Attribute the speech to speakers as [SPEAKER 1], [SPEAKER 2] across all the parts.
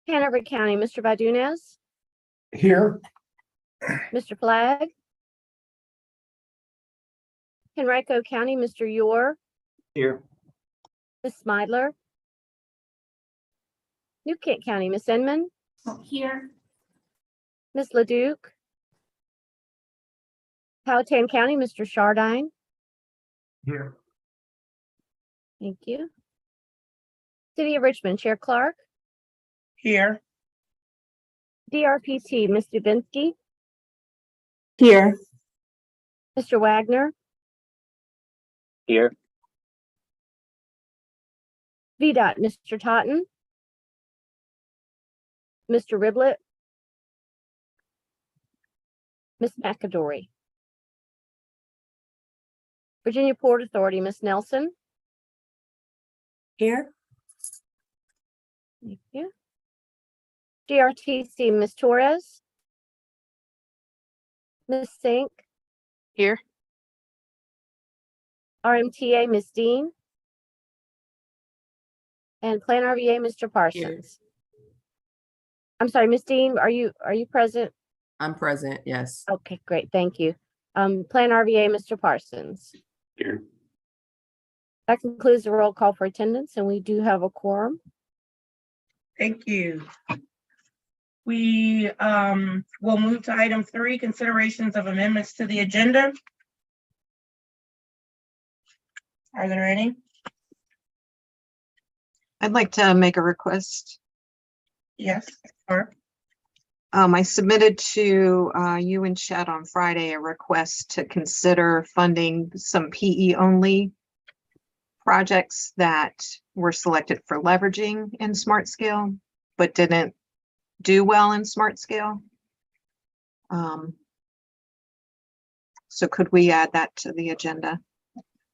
[SPEAKER 1] Hanover County, Mr. Badunez,
[SPEAKER 2] Here.
[SPEAKER 1] Mr. Flagg. Henrico County, Mr. Yor,
[SPEAKER 2] Here.
[SPEAKER 1] Ms. Smidler. New Kent County, Ms. Inman,
[SPEAKER 3] Here.
[SPEAKER 1] Ms. LaDuke. Powhatan County, Mr. Shardine.
[SPEAKER 2] Here.
[SPEAKER 1] Thank you. City of Richmond, Chair Clark.
[SPEAKER 4] Here.
[SPEAKER 1] DRPT, Ms. Dubinsky,
[SPEAKER 4] Here.
[SPEAKER 1] Mr. Wagner,
[SPEAKER 5] Here.
[SPEAKER 1] VDOT, Mr. Totten, Mr. Riblet, Ms. McAdory. Virginia Port Authority, Ms. Nelson.
[SPEAKER 4] Here.
[SPEAKER 1] Thank you. GRTC, Ms. Torres, Ms. Sink.
[SPEAKER 3] Here.
[SPEAKER 1] RMTA, Ms. Dean. And Plan RVA, Mr. Parsons. I'm sorry, Ms. Dean, are you present?
[SPEAKER 6] I'm present, yes.
[SPEAKER 1] Okay, great, thank you. Plan RVA, Mr. Parsons.
[SPEAKER 5] Here.
[SPEAKER 1] That concludes the roll call for attendance, and we do have a quorum.
[SPEAKER 4] Thank you. We will move to item 3, considerations of amendments to the agenda. Are there any?
[SPEAKER 7] I'd like to make a request.
[SPEAKER 4] Yes, or
[SPEAKER 7] I submitted to you and Chad on Friday a request to consider funding some PE only projects that were selected for leveraging in Smart Scale, but didn't do well in Smart Scale. So could we add that to the agenda?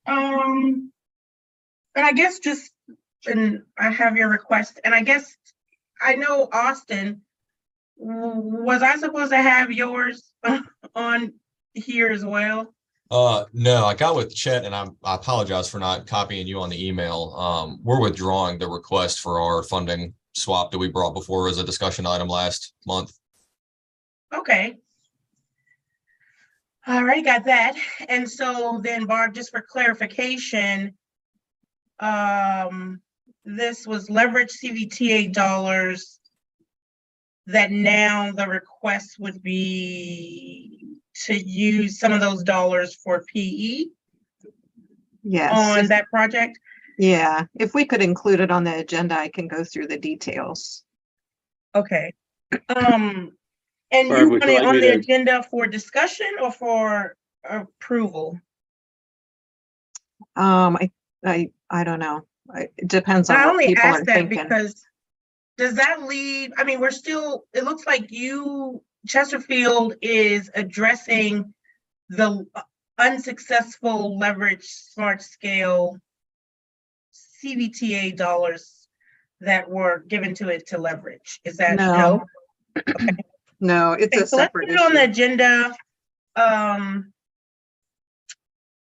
[SPEAKER 4] and I guess just, and I have your request, and I guess I know Austin, was I supposed to have yours on here as well?
[SPEAKER 8] No, I got with Chet and I apologize for not copying you on the email. We're withdrawing the request for our funding swap that we brought before as a discussion item last month.
[SPEAKER 4] Okay. All right, got that. And so then Barb, just for clarification, this was leverage CVTA dollars that now the request would be to use some of those dollars for PE
[SPEAKER 7] Yes.
[SPEAKER 4] on that project?
[SPEAKER 7] Yeah, if we could include it on the agenda, I can go through the details.
[SPEAKER 4] Okay. And
[SPEAKER 5] Barb,
[SPEAKER 4] you
[SPEAKER 5] would
[SPEAKER 4] want
[SPEAKER 5] you
[SPEAKER 4] it
[SPEAKER 5] like
[SPEAKER 4] on
[SPEAKER 5] me
[SPEAKER 4] the
[SPEAKER 5] to-
[SPEAKER 4] agenda for discussion or for approval?
[SPEAKER 7] I don't know. It depends on
[SPEAKER 4] I
[SPEAKER 7] what
[SPEAKER 4] only
[SPEAKER 7] people are
[SPEAKER 4] asked that
[SPEAKER 7] thinking.
[SPEAKER 4] because does that leave, I mean, we're still, it looks like Chesterfield is addressing the unsuccessful leverage Smart Scale CVTA dollars that were given to it to leverage. Is that no?
[SPEAKER 7] No, it's
[SPEAKER 4] Okay,
[SPEAKER 7] a
[SPEAKER 4] so let's
[SPEAKER 7] separate
[SPEAKER 4] put it on the
[SPEAKER 7] issue.
[SPEAKER 4] agenda.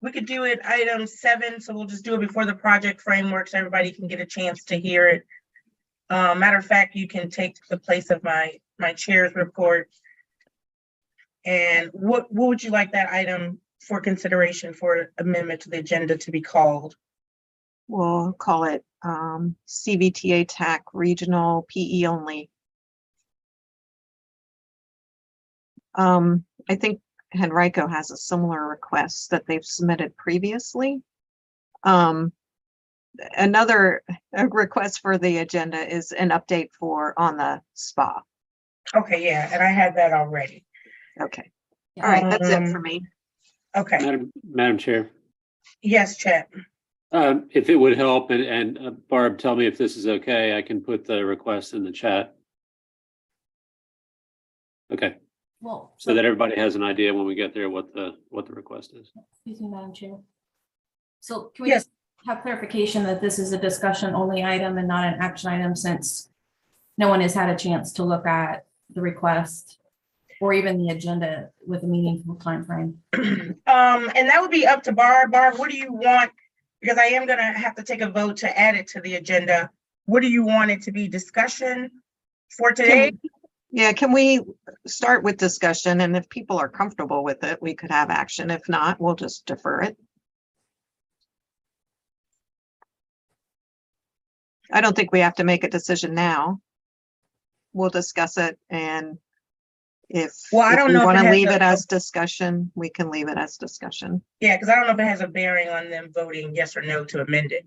[SPEAKER 4] We could do it item 7, so we'll just do it before the project framework so everybody can get a chance to hear it. Matter of fact, you can take the place of my chair's report. And what would you like that item for consideration for amendment to the agenda to be called?
[SPEAKER 7] We'll call it CVTA TAC Regional PE only. I think Henrico has a similar request that they've submitted previously. Another request for the agenda is an update on the spa.
[SPEAKER 4] Okay, yeah, and I had that already.
[SPEAKER 7] Okay. All right, that's it for me.
[SPEAKER 4] Okay,
[SPEAKER 5] Madam Chair,
[SPEAKER 4] yes, Chet.
[SPEAKER 5] if it would help, and Barb, tell me if this is okay, I can put the request in the chat. Okay,
[SPEAKER 3] Well,
[SPEAKER 5] so that everybody has an idea when we get there what the request is.
[SPEAKER 3] excuse me, Madam Chair. So can we
[SPEAKER 4] Yes.
[SPEAKER 3] just have clarification that this is a discussion only item and not an action item, since no one has had a chance to look at the request or even the agenda with a meaningful timeframe?
[SPEAKER 4] And that would be up to Barb. Barb, what do you want? Because I am gonna have to take a vote to add it to the agenda. What do you want it to be? Discussion for today.
[SPEAKER 7] Yeah, can we start with discussion? And if people are comfortable with it, we could have action. If not, we'll just defer it. I don't think we have to make a decision now. We'll discuss it, and if
[SPEAKER 4] Well, I don't
[SPEAKER 7] we
[SPEAKER 4] know if
[SPEAKER 7] want
[SPEAKER 4] it
[SPEAKER 7] to
[SPEAKER 4] has
[SPEAKER 7] leave
[SPEAKER 4] a-
[SPEAKER 7] it as discussion, we can leave it as discussion.
[SPEAKER 4] Yeah, because I don't know if it has a bearing on them voting yes or no to amend it,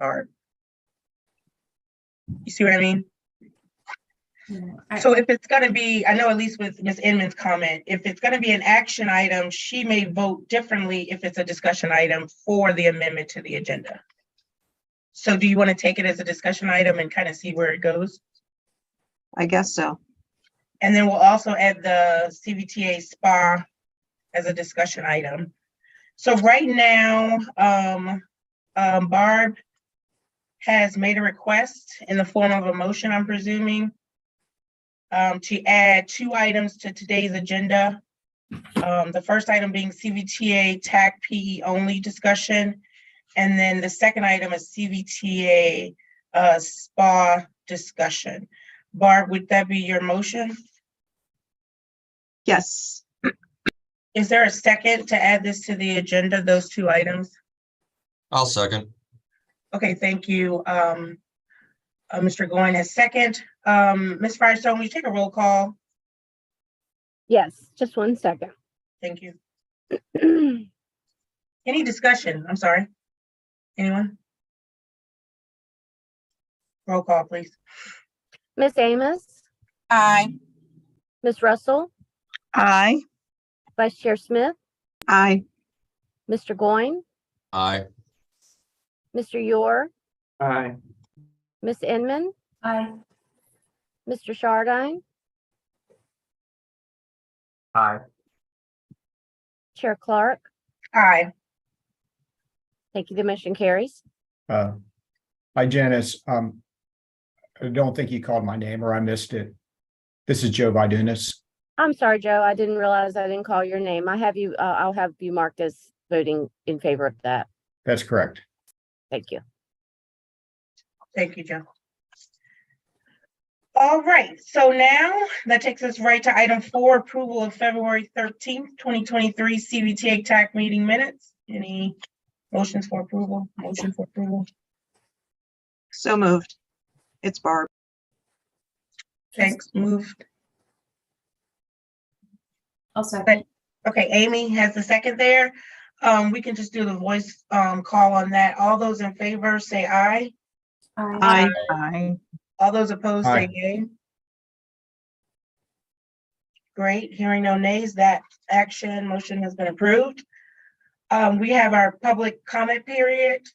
[SPEAKER 4] or. You see what I mean? So if it's gonna be, I know at least with Ms. Inman's comment, if it's gonna be an action item, she may vote differently if it's a discussion item for the amendment to the agenda. So do you want to take it as a discussion item and kind of see where it goes?
[SPEAKER 7] I guess so.
[SPEAKER 4] And then we'll also add the CVTA SPA as a discussion item. So right now, Barb has made a request in the form of a motion, I'm presuming, to add 2 items to today's agenda. The first item being CVTA TAC PE only discussion. And then the second item is CVTA SPA discussion. Barb, would that be your motion?
[SPEAKER 7] Yes,
[SPEAKER 4] Is there a second to add this to the agenda, those 2 items?
[SPEAKER 8] I'll second.
[SPEAKER 4] Okay, thank you. Mr. Goin has second. Ms. Firestone, will you take a roll call?
[SPEAKER 1] Yes, just 1 second.
[SPEAKER 4] Thank you. Any discussion? I'm sorry. Anyone? Roll call, please.
[SPEAKER 1] Miss Amos,
[SPEAKER 9] Aye.
[SPEAKER 1] Miss Russell,
[SPEAKER 9] Aye.
[SPEAKER 1] Vice Chair Smith,
[SPEAKER 7] aye.
[SPEAKER 1] Mr. Goin,
[SPEAKER 8] Aye.
[SPEAKER 1] Mr. Yor,
[SPEAKER 2] Aye.
[SPEAKER 1] Miss Inman,
[SPEAKER 3] Aye.
[SPEAKER 1] Mr. Shardine,
[SPEAKER 2] Aye.
[SPEAKER 1] Chair Clark.
[SPEAKER 4] Aye.
[SPEAKER 1] Thank you. The motion carries.
[SPEAKER 2] Hi, Janice. I don't think you called my name or I missed it. This is Joe Vidunas.
[SPEAKER 1] I'm sorry, Joe. I didn't realize I didn't call your name. I'll have you marked as voting in favor of that.
[SPEAKER 2] That's correct.
[SPEAKER 1] Thank you.
[SPEAKER 4] Thank you, Joe. All right, so now that takes us right to item 4, approval of February 13th, 2023 CVTA TAC meeting minutes. Any motions for approval? Motion for approval?
[SPEAKER 7] So moved. It's Barb.
[SPEAKER 4] Thanks, moved.
[SPEAKER 3] I'll second.
[SPEAKER 4] Okay, Amy has the second there. We can just do the voice call on that. All those in favor say aye.
[SPEAKER 7] Aye.
[SPEAKER 9] Aye.
[SPEAKER 4] All those opposed say
[SPEAKER 2] Aye.
[SPEAKER 4] yay. Great, hearing no nays, that action motion has been approved. We have our public comment period.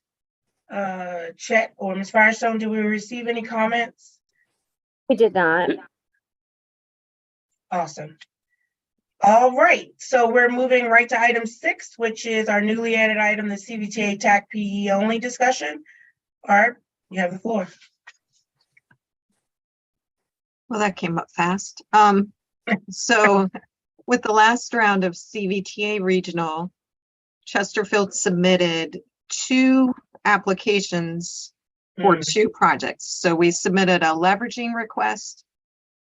[SPEAKER 4] Chet or Ms. Firestone, do we receive any comments?
[SPEAKER 1] We did not.
[SPEAKER 4] Awesome. All right, so we're moving right to item 6, which is our newly added item, the CVTA TAC PE only discussion. Barb, you have the floor.
[SPEAKER 7] Well, that came up fast. So with the last round of CVTA regional, Chesterfield submitted 2 applications for 2 projects. So we submitted a leveraging request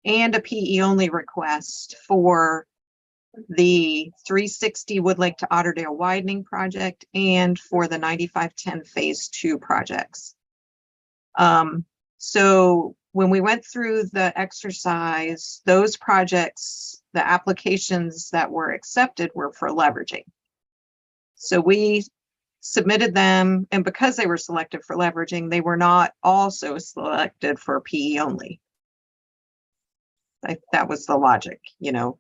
[SPEAKER 7] and a PE only request for the 360 Wood Lake to Otterdale widening project and for the 9510 phase 2 projects. So when we went through the exercise, those projects, the applications that were accepted were for leveraging. So we submitted them, and because they were selected for leveraging, they were not also selected for PE only. That was the logic, you know.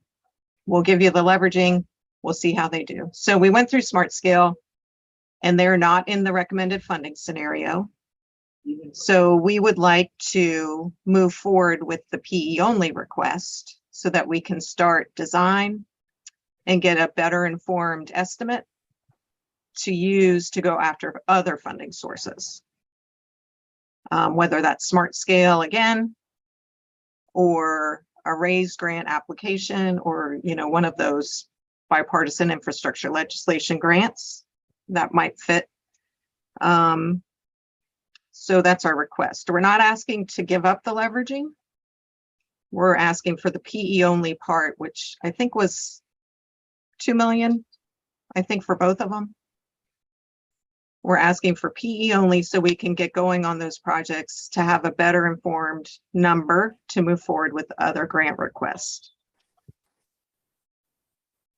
[SPEAKER 7] We'll give you the leveraging, we'll see how they do. So we went through Smart Scale, and they're not in the recommended funding scenario. So we would like to move forward with the PE only request so that we can start design and get a better informed estimate to use to go after other funding sources. Whether that's Smart Scale again, or a raised grant application, or, you know, one of those bipartisan infrastructure legislation grants that might fit. So that's our request. We're not asking to give up the leveraging. we're asking for the PE only part, which I think was 2 million, I think for both of them. We're asking for PE only so we can get going on those projects to have a better informed number to move forward with other grant requests.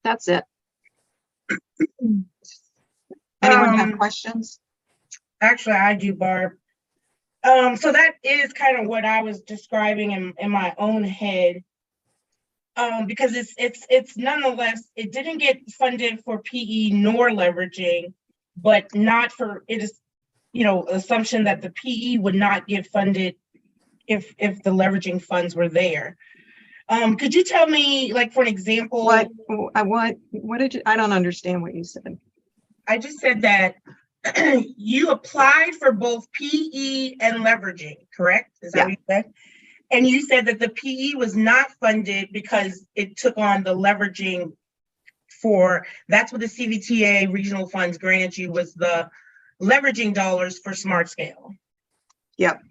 [SPEAKER 7] That's it. Anyone have questions?
[SPEAKER 4] Actually, I do, Barb. So that is kind of what I was describing in my own head. Because it's nonetheless, it didn't get funded for PE nor leveraging, but not for, it is, assumption that the PE would not get funded if the leveraging funds were there. Could you tell me, like, for an example?
[SPEAKER 7] What did you, I don't understand what you said.
[SPEAKER 4] I just said that you applied for both PE and leveraging, correct? Is that what you said? And you said that the PE was not funded because it took on the leveraging that's what the CVTA regional funds granted you, was the leveraging dollars for smart scale.
[SPEAKER 7] Yep.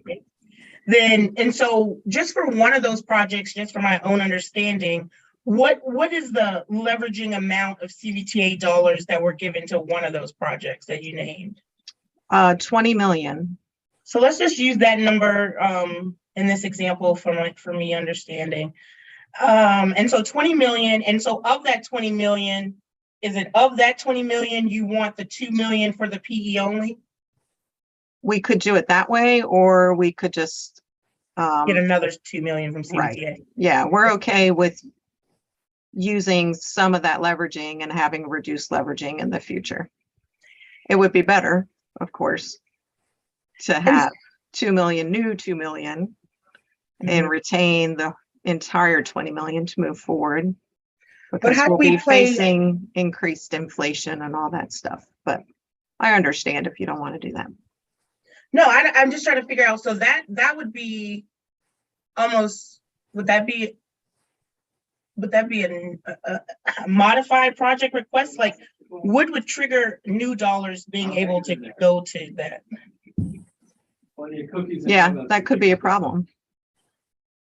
[SPEAKER 4] And so just for one of those projects, just for my own understanding, what is the leveraging amount of CVTA dollars that were given to one of those projects that you named?
[SPEAKER 7] 20 million.
[SPEAKER 4] So let's just use that number in this example for me understanding. And so 20 million. And so of that 20 million, is it of that 20 million, you want the 2 million for the PE only?
[SPEAKER 7] We could do it that way, or we could just
[SPEAKER 4] Get another 2 million from CVTA.
[SPEAKER 7] right. Yeah, we're okay with using some of that leveraging and having reduced leveraging in the future. It would be better, of course, to have 2 million new 2 million and retain the entire 20 million to move forward, because
[SPEAKER 4] how do
[SPEAKER 7] we'll
[SPEAKER 4] we
[SPEAKER 7] be
[SPEAKER 4] play-
[SPEAKER 7] facing increased inflation and all that stuff. But I understand if you don't want to do that.
[SPEAKER 4] No, I'm just trying to figure out. So that would be almost, would that be a modified project request? Like, what would trigger new dollars being able to go to that?
[SPEAKER 7] Yeah, that could be a problem.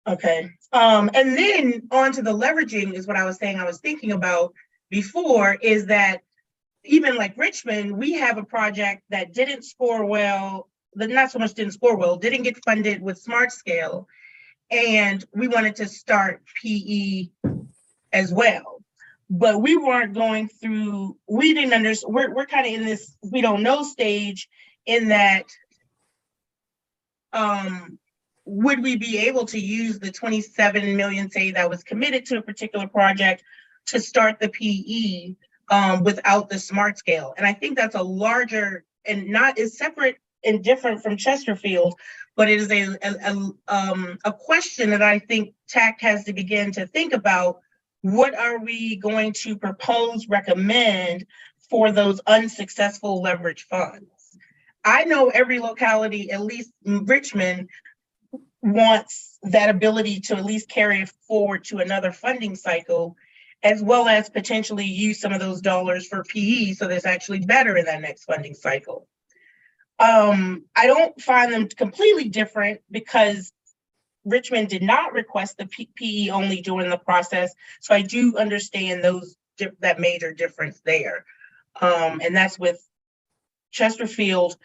[SPEAKER 4] Okay. And then on to the leveraging is what I was saying I was thinking about before, is that even like Richmond, we have a project that didn't score well, that not so much didn't score well, didn't get funded with Smart Scale. And we wanted to start PE as well. But we weren't going through, we didn't understand, we're kind of in this we don't know stage, in that would we be able to use the 27 million, say, that was committed to a particular project to start the PE without the Smart Scale? And I think that's a larger, and not is separate and different from Chesterfield, but it is a question that I think TAC has to begin to think about. What are we going to propose, recommend for those unsuccessful leverage funds? I know every locality, at least Richmond, wants that ability to at least carry it forward to another funding cycle, as well as potentially use some of those dollars for PE, so there's actually better in that next funding cycle. I don't find them completely different, because Richmond did not request the PE only during the process, so I do understand that major difference there. And that's with Chesterfield,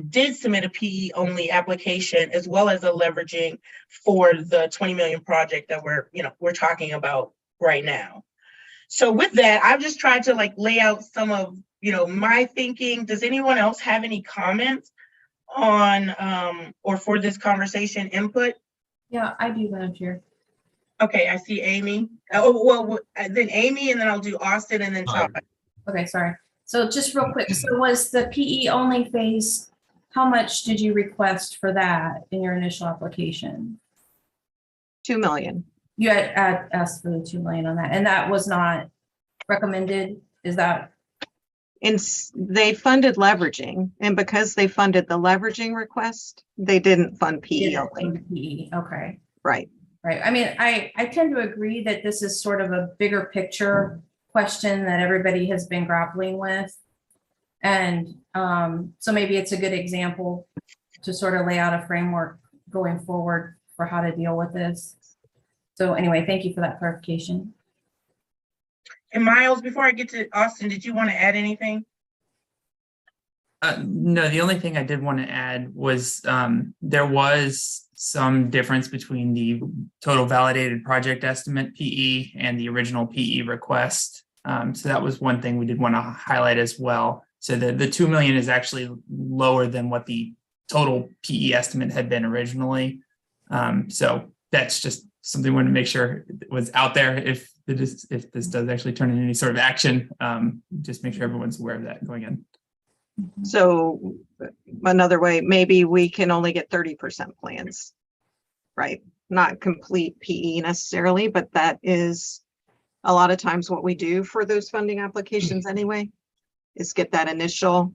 [SPEAKER 4] did submit a PE only application as well as a leveraging for the 20 million project that we're talking about right now. So with that, I've just tried to lay out some of my thinking. Does anyone else have any comments on or for this conversation input?
[SPEAKER 3] Yeah, I do, Madam Chair.
[SPEAKER 4] Okay, I see Amy. Oh, well, then Amy, and then I'll do Austin, and then Todd.
[SPEAKER 3] Okay, sorry. So just real quick, so was the PE only phase, how much did you request for that in your initial application?
[SPEAKER 7] 2 million.
[SPEAKER 3] You had asked for the 2 million on that, and that was not recommended, is that?
[SPEAKER 7] And they funded leveraging, and because they funded the leveraging request, they didn't fund PE only.
[SPEAKER 3] PE, okay.
[SPEAKER 7] Right.
[SPEAKER 3] Right. I mean, I tend to agree that this is sort of a bigger picture question that everybody has been grappling with. And so maybe it's a good example to sort of lay out a framework going forward for how to deal with this. So anyway, thank you for that clarification.
[SPEAKER 4] And Miles, before I get to Austin, did you want to add anything?
[SPEAKER 10] No, the only thing I did want to add was there was some difference between the total validated project estimate PE and the original PE request. So that was one thing we did want to highlight as well. So the 2 million is actually lower than what the total PE estimate had been originally. So that's just something we want to make sure was out there if this does actually turn into any sort of action. Just make sure everyone's aware of that going in.
[SPEAKER 7] So another way, maybe we can only get 30% plans, right? Not complete PE necessarily, but that is a lot of times what we do for those funding applications anyway, is get that initial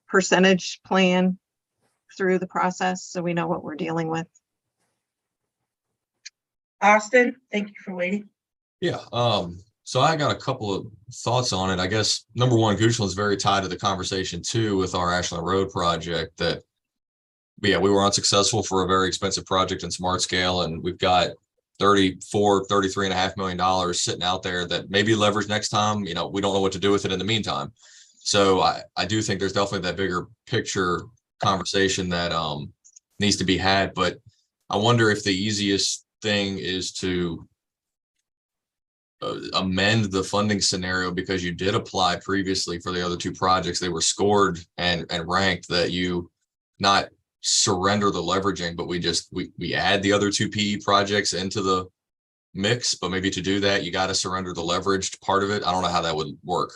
[SPEAKER 7] percentage plan through the process so we know what we're dealing with.
[SPEAKER 4] Austin, thank you for waiting.
[SPEAKER 8] Yeah, so I got a couple of thoughts on it. I guess number one, Goochland's very tied to the conversation too with our Ashland Road project that, yeah, we were unsuccessful for a very expensive project in Smart Scale, and we've got $33.5 million sitting out there that maybe leverage next time. You know, we don't know what to do with it in the meantime. So I do think there's definitely that bigger picture conversation that needs to be had, but I wonder if the easiest thing is to amend the funding scenario, because you did apply previously for the other two projects. They were scored and ranked, that you not surrender the leveraging, but we add the other two PE projects into the mix. But maybe to do that, you got to surrender the leveraged part of it. I don't know how that would work.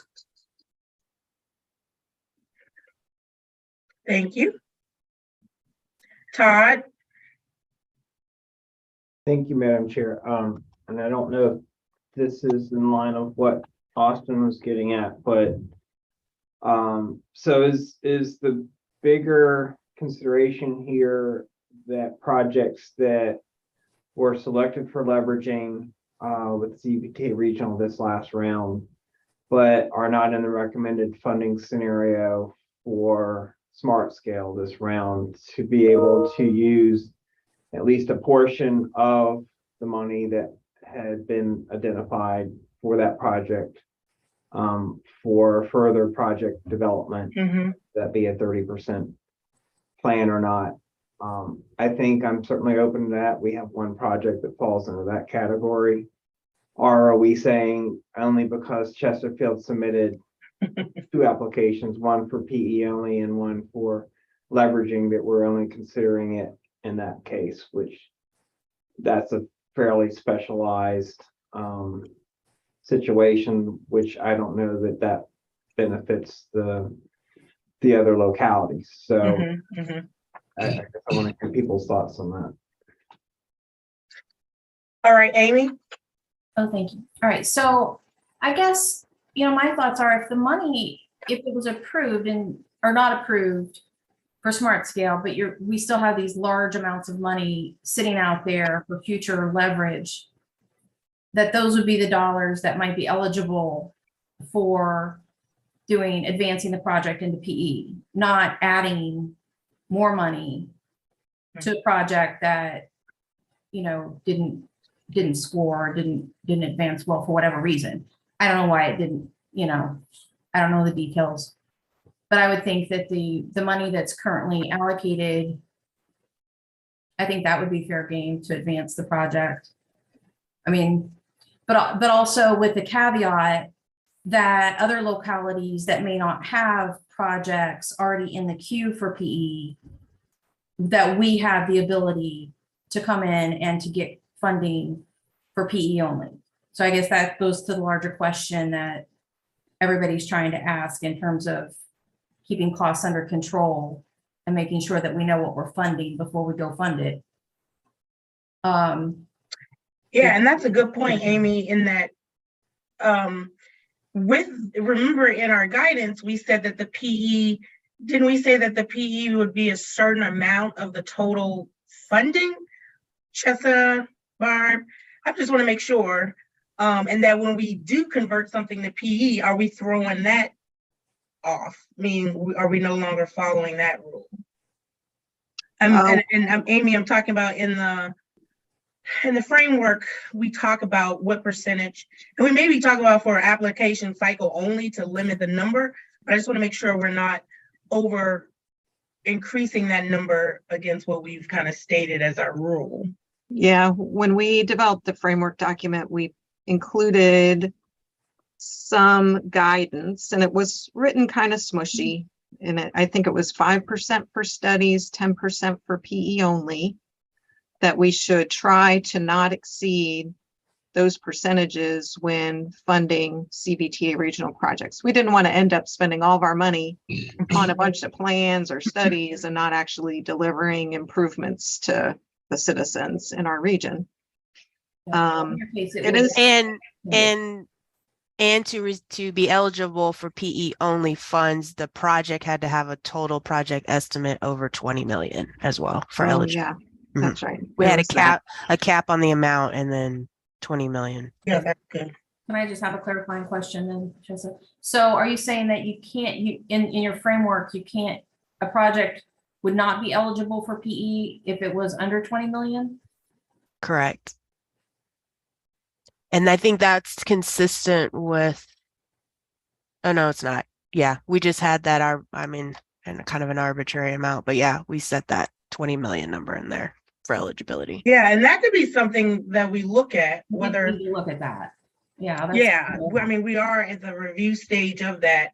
[SPEAKER 4] Thank you. Todd?
[SPEAKER 11] Thank you, Madam Chair. And I don't know if this is in line of what Austin was getting at, but so is the bigger consideration here that projects that were selected for leveraging with CVTA Regional this last round, but are not in the recommended funding scenario for Smart Scale this round, to be able to use at least a portion of the money that had been identified for that project for further project development, that be a 30% plan or not. I think I'm certainly open to that. We have one project that falls into that category. Or are we saying only because Chesterfield submitted two applications, one for PE only and one for leveraging, that we're only considering it in that case, which that's a fairly specialized situation, which I don't know that benefits the other localities. So I guess I want to hear people's thoughts on that.
[SPEAKER 4] All right, Amy?
[SPEAKER 3] Oh, thank you. All right, so I guess, my thoughts are, if the money, if it was approved or not approved for Smart Scale, but we still have these large amounts of money sitting out there for future leverage, that those would be the dollars that might be eligible for advancing the project into PE, not adding more money to a project that, didn't score, didn't advance well for whatever reason. I don't know why it didn't, I don't know the details. But I would think that the money that's currently allocated, I think that would be fair game to advance the project. I mean, but also with the caveat that other localities that may not have projects already in the queue for PE, that we have the ability to come in and to get funding for PE only. So I guess that goes to the larger question that everybody's trying to ask in terms of keeping costs under control and making sure that we know what we're funding before we go fund it.
[SPEAKER 4] Yeah, and that's a good point, Amy, in that remember in our guidance, we said that the PE, didn't we say that the PE would be a certain amount of the total funding? Chessa, Barb, I just want to make sure. And that when we do convert something to PE, are we throwing that off? I mean, are we no longer following that rule? And Amy, I'm talking about in the in the framework, we talk about what percentage, and we maybe talk about for application cycle only to limit the number, but I just want to make sure we're not over increasing that number against what we've kind of stated as our rule.
[SPEAKER 7] Yeah, when we developed the framework document, we included some guidance, and it was written kind of smushy. And I think it was 5% for studies, 10% for PE only, that we should try to not exceed those percentages when funding CVTA regional projects. We didn't want to end up spending all of our money on a bunch of plans or studies and not actually delivering improvements to the citizens in our region.
[SPEAKER 3] In your case,
[SPEAKER 7] It
[SPEAKER 3] would-
[SPEAKER 7] is,
[SPEAKER 12] And to be eligible for PE only funds, the project had to have a total project estimate over 20 million as well for
[SPEAKER 7] oh,
[SPEAKER 12] eligible.
[SPEAKER 7] yeah, that's right.
[SPEAKER 12] We
[SPEAKER 7] There
[SPEAKER 12] had
[SPEAKER 7] was that.
[SPEAKER 12] a cap on the amount and then 20 million.
[SPEAKER 4] Yeah, that's good.
[SPEAKER 3] Can I just have a clarifying question then, Jessica? So are you saying that you can't, in your framework, you can't, a project would not be eligible for PE if it was under 20 million?
[SPEAKER 12] Correct. And I think that's consistent with, oh no, it's not. Yeah, we just had that, and kind of an arbitrary amount, but yeah, we set that 20 million number in there for eligibility.
[SPEAKER 4] Yeah, and that could be something that we look at, whether.
[SPEAKER 3] We need to look at that. Yeah. that's
[SPEAKER 4] Yeah,
[SPEAKER 3] cool.
[SPEAKER 4] I mean, we are at the review stage of that.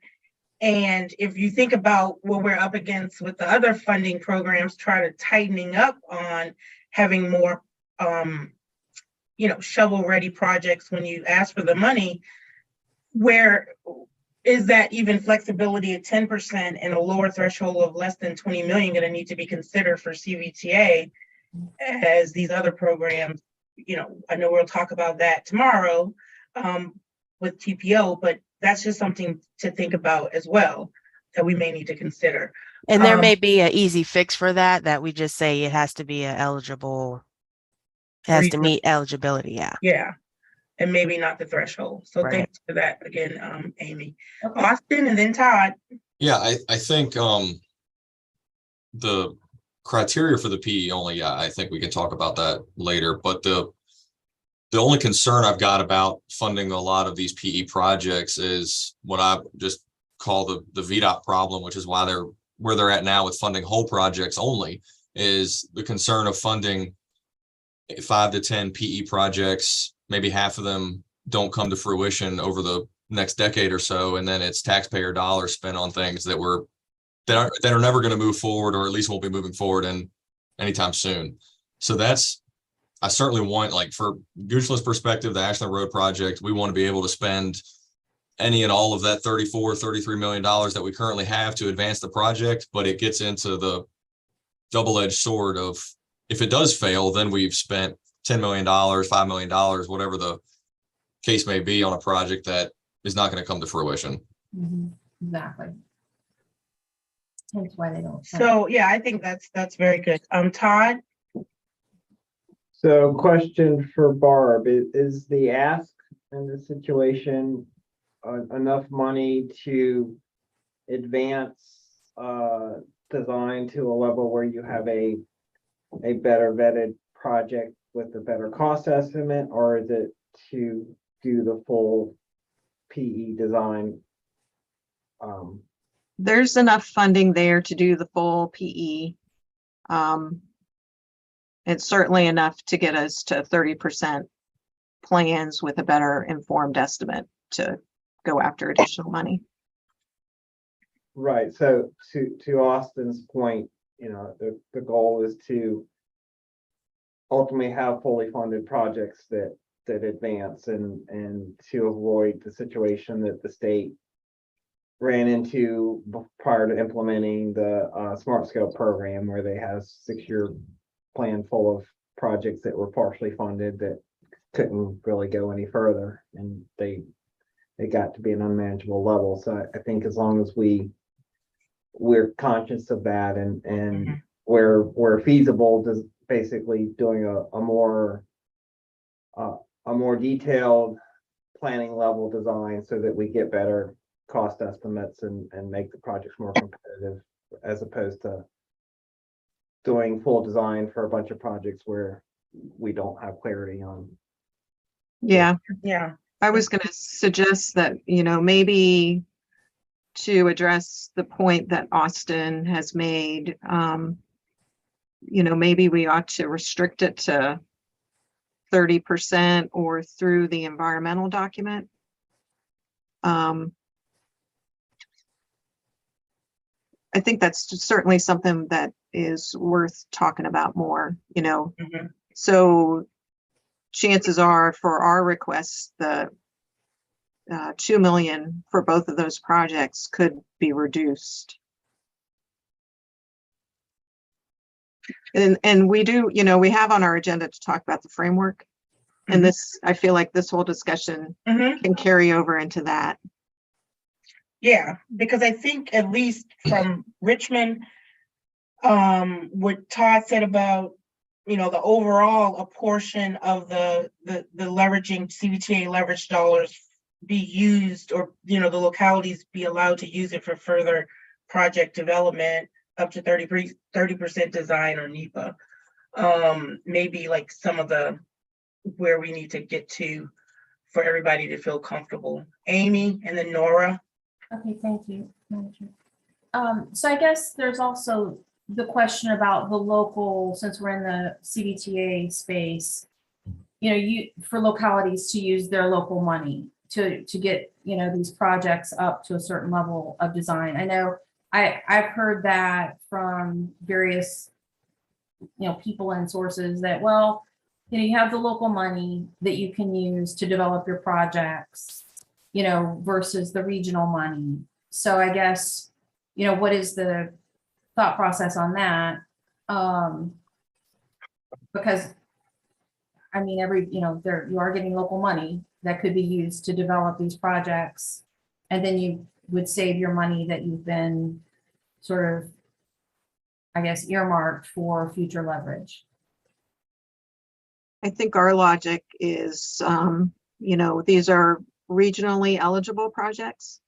[SPEAKER 4] And if you think about what we're up against with the other funding programs, try to tightening up on having more, shovel-ready projects when you ask for the money, where is that even flexibility at 10% and a lower threshold of less than 20 million going to need to be considered for CVTA as these other programs? I know we'll talk about that tomorrow with TPO, but that's just something to think about as well that we may need to consider.
[SPEAKER 12] And there may be an easy fix for that we just say it has to be has to meet eligibility. Yeah.
[SPEAKER 4] Yeah. And maybe not the threshold. So
[SPEAKER 12] Right.
[SPEAKER 4] thanks for that again, Amy.
[SPEAKER 3] Okay.
[SPEAKER 4] Austin and then Todd.
[SPEAKER 8] Yeah, I think the criteria for the PE only, yeah, I think we can talk about that later. But the only concern I've got about funding a lot of these PE projects is what I just call the VDOT problem, which is why they're where they're at now with funding whole projects only, is the concern of funding 5 to 10 PE projects. Maybe half of them don't come to fruition over the next decade or so, and then it's taxpayer dollars spent on things that are never going to move forward, or at least won't be moving forward in anytime soon. So I certainly want, like, for Goochland's perspective, the Ashland Road project, we want to be able to spend any and all of that $33 million that we currently have to advance the project, but it gets into the double-edged sword of, if it does fail, then we've spent $10 million, $5 million, whatever the case may be, on a project that is not going to come to fruition.
[SPEAKER 3] Exactly. That's why they don't.
[SPEAKER 4] So yeah, I think that's very good. Todd.
[SPEAKER 11] So question for Barb, is the ask in this situation enough money to advance design to a level where you have a better vetted project with a better cost estimate, or is it to do the full PE design?
[SPEAKER 7] There's enough funding there to do the full PE. It's certainly enough to get us to 30% plans with a better informed estimate to go after additional money.
[SPEAKER 11] Right. So to Austin's point, the goal is to ultimately have fully funded projects that advance, and to avoid the situation that the state ran into prior to implementing the Smart Scale program, where they had a 6-year plan full of projects that were partially funded that couldn't really go any further, and they got to be an unmanageable level. So I think as long as we're conscious of that, and where feasible, just basically doing a more detailed planning level design, so that we get better cost estimates and make the projects more competitive, as opposed to doing full design for a bunch of projects where we don't have clarity on.
[SPEAKER 7] Yeah,
[SPEAKER 4] Yeah.
[SPEAKER 7] I was going to suggest that, maybe to address the point that Austin has made, maybe we ought to restrict it to 30% or through the environmental document. I think that's certainly something that is worth talking about more,
[SPEAKER 4] Mhm.
[SPEAKER 7] So chances are for our requests, the 2 million for both of those projects could be reduced. And we do, we have on our agenda to talk about the framework. And this, I feel like this whole discussion can carry over into that.
[SPEAKER 4] Yeah, because I think at least from Richmond, what Todd said about, the overall, a portion of the leveraging CVTA leverage dollars be used, or, the localities be allowed to use it for further project development up to 30% design or NEPA. Maybe like some of where we need to get to for everybody to feel comfortable. Amy and then Nora.
[SPEAKER 3] Okay, thank you, Manager. So I guess there's also the question about the local, since we're in the CVTA space, for localities to use their local money to get, these projects up to a certain level of design. I know I've heard that from various, people and sources that, well, you have the local money that you can use to develop your projects, versus the regional money. So I guess, what is the thought process on that? Because I mean, you are getting local money that could be used to develop these projects. And then you would save your money that you've been sort of, I guess, earmarked for future leverage.
[SPEAKER 7] I think our logic is, these are regionally eligible projects.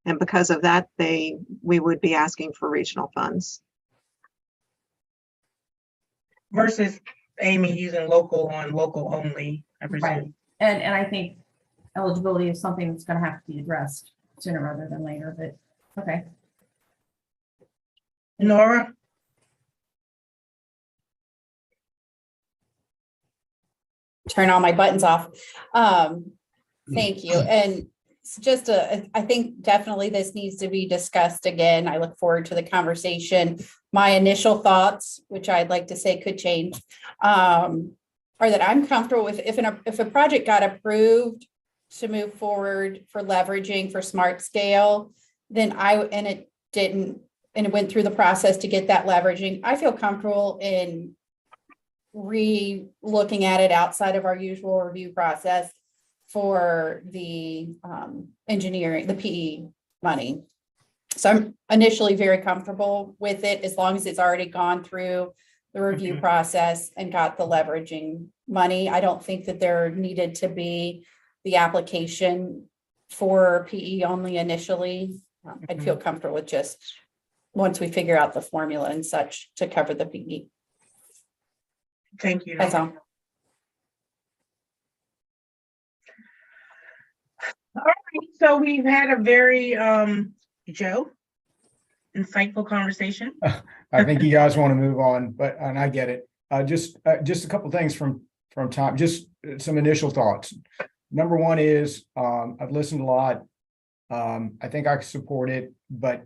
[SPEAKER 7] And because of that, we would be asking for regional funds.
[SPEAKER 4] Versus Amy using local on local only, I presume.
[SPEAKER 3] Right. And I think eligibility is something that's going to have to be addressed sooner rather than later, but okay.
[SPEAKER 4] Nora?
[SPEAKER 13] Turn all my buttons off. Thank you. And just I think definitely this needs to be discussed again. I look forward to the conversation. My initial thoughts, which I'd like to say could change, are that I'm comfortable with if a project got approved to move forward for leveraging for smart scale, then it went through the process to get that leveraging. I feel comfortable in looking at it outside of our usual review process for the engineering, the PE money. So I'm initially very comfortable with it as long as it's already gone through the review process and got the leveraging money. I don't think that there needed to be the application for PE only initially. I'd feel comfortable with just once we figure out the formula and such to cover the PE.
[SPEAKER 4] Thank you.
[SPEAKER 13] That's all.
[SPEAKER 4] All right, so we've had a very Joe, insightful conversation.
[SPEAKER 2] I think you guys want to move on, and I get it. Just a couple things from Tom, just some initial thoughts. Number one is I've listened a lot. I think I support it, but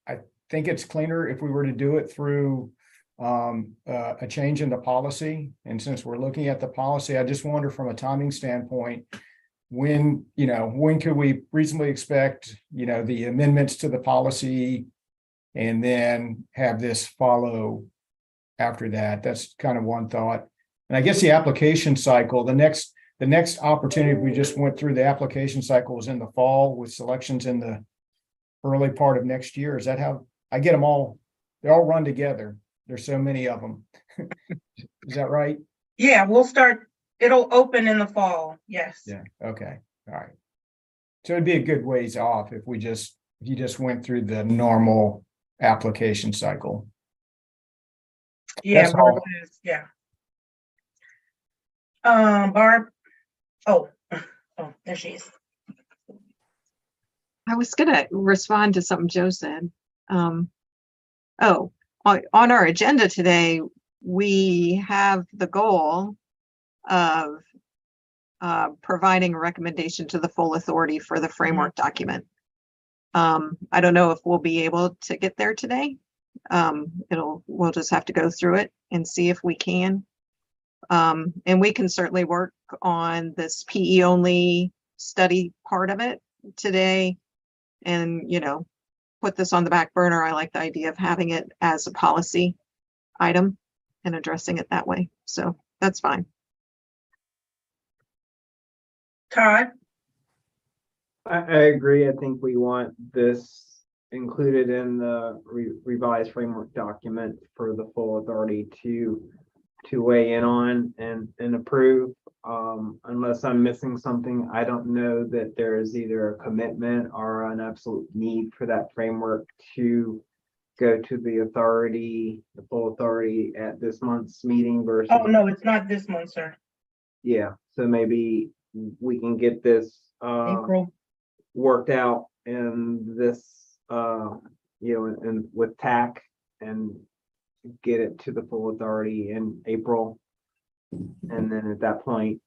[SPEAKER 2] I think it's cleaner if we were to do it through a change in the policy. And since we're looking at the policy, I just wonder from a timing standpoint, when could we reasonably expect, the amendments to the policy and then have this follow after that? That's kind of one thought. And I guess the application cycle, the next opportunity, we just went through the application cycle was in the fall with selections in the early part of next year. Is that how I get them all? They all run together. There's so many of them. Is that right?
[SPEAKER 4] Yeah, it'll open in the fall. Yes.
[SPEAKER 2] Yeah. Okay. All right. So it'd be a good ways off if you just went through the normal application cycle.
[SPEAKER 4] Yeah.
[SPEAKER 2] That's all.
[SPEAKER 4] Yeah. Barb, oh, there she is.
[SPEAKER 7] I was gonna respond to something Joe said. On our agenda today, we have the goal of providing a recommendation to the full authority for the framework document. I don't know if we'll be able to get there today. We'll just have to go through it and see if we can. And we can certainly work on this PE only study part of it today and, put this on the back burner. I like the idea of having it as a policy item and addressing it that way. So that's fine.
[SPEAKER 4] Todd?
[SPEAKER 11] I agree. I think we want this included in the revised framework document for the full authority to weigh in on and approve. Unless I'm missing something, I don't know that there is either a commitment or an absolute need for that framework to go to the full authority at this month's meeting versus.
[SPEAKER 4] Oh, no, it's not this month, sir.
[SPEAKER 11] Yeah, so maybe we can get this
[SPEAKER 4] April.
[SPEAKER 11] worked out in this and with TAC and get it to the full authority in April. And then at that point,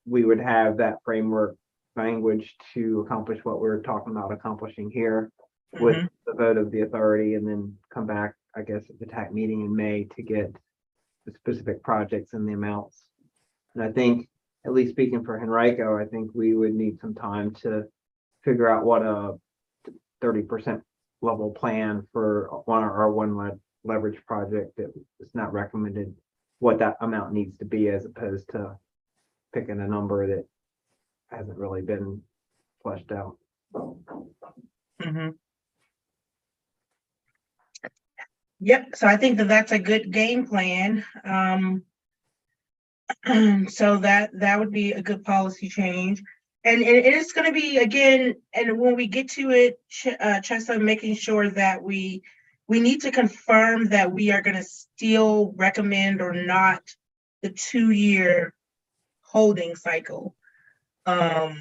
[SPEAKER 11] we would have that framework language to accomplish what we're talking about accomplishing here with the vote of the authority, and then come back, I guess, at the TAC meeting in May to get the specific projects and the amounts. And I think, at least speaking for Henrico, I think we would need some time to figure out what a 30% level plan for one leverage project that is not recommended, what that amount needs to be, as opposed to picking a number that hasn't really been fleshed out.
[SPEAKER 4] Yep, so I think that that's a good game plan. So that would be a good policy change. And it is going to be, again, and when we get to it, Chessa, making sure that we need to confirm that we are going to still recommend or not the 2-year holding cycle. I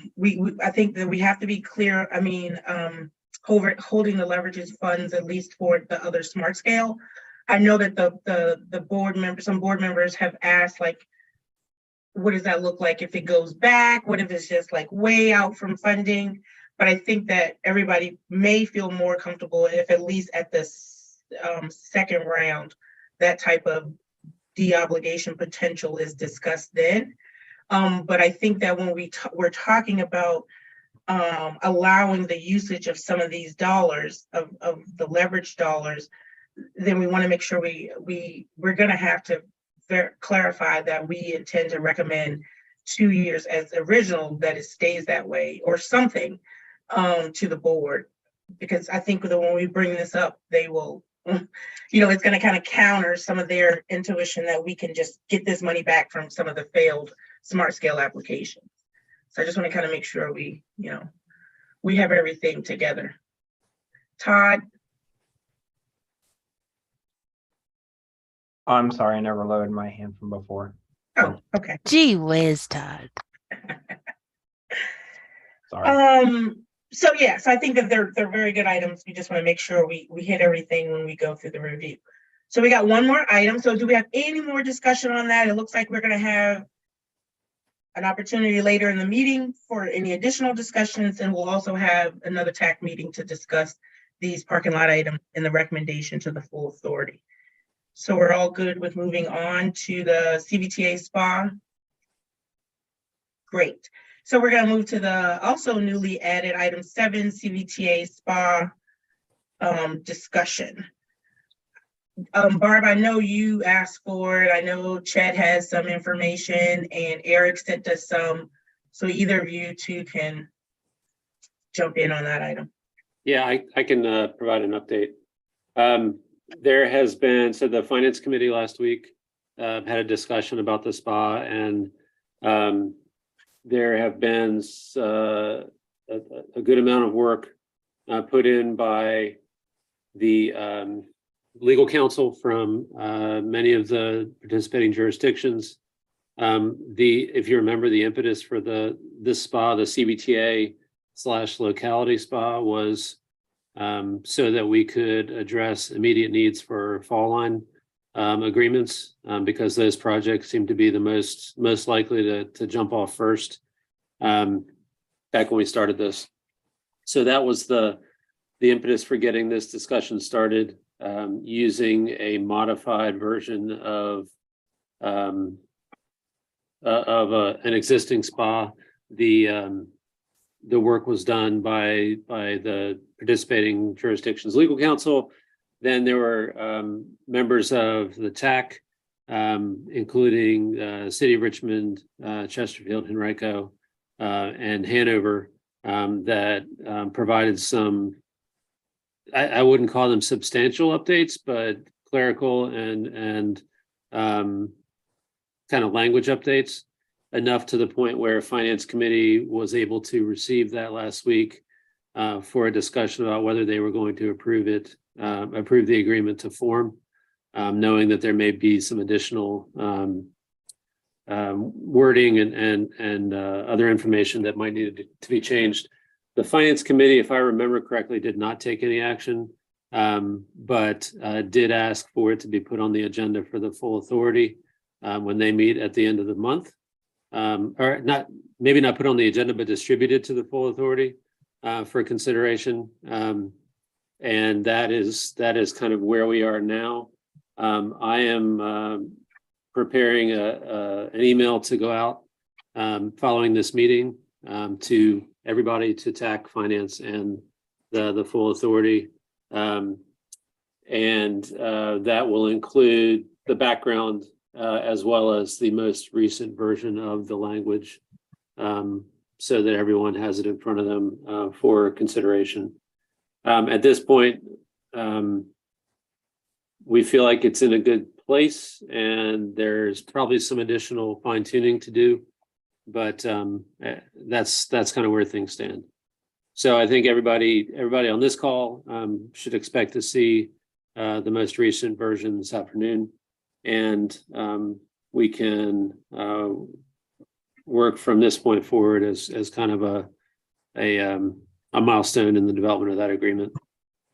[SPEAKER 4] think that we have to be clear. I mean, holding the leverages funds, at least for the other smart scale. I know that some board members have asked, like, what does that look like if it goes back? What if it's just like way out from funding? But I think that everybody may feel more comfortable if at least at this second round, that type of de-obligation potential is discussed then. But I think that when we're talking about allowing the usage of some of these dollars, of the leverage dollars, then we want to make sure we're going to have to clarify that we intend to recommend 2 years as original, that it stays that way or something to the board, because I think that when we bring this up, they will, it's going to kind of counter some of their intuition that we can just get this money back from some of the failed smart scale applications. So I just want to kind of make sure we have everything together. Todd?
[SPEAKER 11] I'm sorry, I never lowered my hand from before.
[SPEAKER 4] Oh, okay.
[SPEAKER 12] Gee whiz, Todd.
[SPEAKER 11] Sorry.
[SPEAKER 4] So I think that they're very good items. We just want to make sure we hit everything when we go through the review. So we got one more item. So do we have any more discussion on that? It looks like we're going to have an opportunity later in the meeting for any additional discussions, and we'll also have another TAC meeting to discuss these parking lot items and the recommendation to the full authority. So we're all good with moving on to the CVTA SPA. Great. So we're going to move to the also newly added item 7, CVTA SPA discussion. Barb, I know you asked for it. I know Chad has some information and Eric sent us some. So either of you two can jump in on that item.
[SPEAKER 5] Yeah, I can provide an update. There has been, so the Finance Committee last week had a discussion about the SPA, and there have been a good amount of work put in by the legal counsel from many of the participating jurisdictions, If you remember, the impetus for this spa, the CVTA/locality spa, was so that we could address immediate needs for fall line agreements, because those projects seem to be the most likely to jump off first, back when we started this. So that was the impetus for getting this discussion started, using a modified version of an existing spa. The work was done by the participating jurisdictions legal counsel. Then there were members of the TAC, including City of Richmond, Chesterfield, Henrico, and Hanover, that provided some, I wouldn't call them substantial updates, but clerical and kind of language updates, enough to the point where Finance Committee was able to receive that last week for a discussion about whether they were going to approve the agreement to form, knowing that there may be some additional wording and other information that might need to be changed. The Finance Committee, if I remember correctly, did not take any action, but did ask for it to be put on the agenda for the full authority when they meet at the end of the month. Or maybe not put on the agenda, but distributed to the full authority for consideration. And that is kind of where we are now. I am preparing an email to go out following this meeting to everybody, to TAC, Finance, and the full authority. And that will include the background as well as the most recent version of the language, so that everyone has it in front of them for consideration. At this point, we feel like it's in a good place, and there's probably some additional fine tuning to do, but that's kind of where things stand. So I think everybody on this call should expect to see the most recent version this afternoon, and we can work from this point forward as kind of a milestone in the development of that agreement.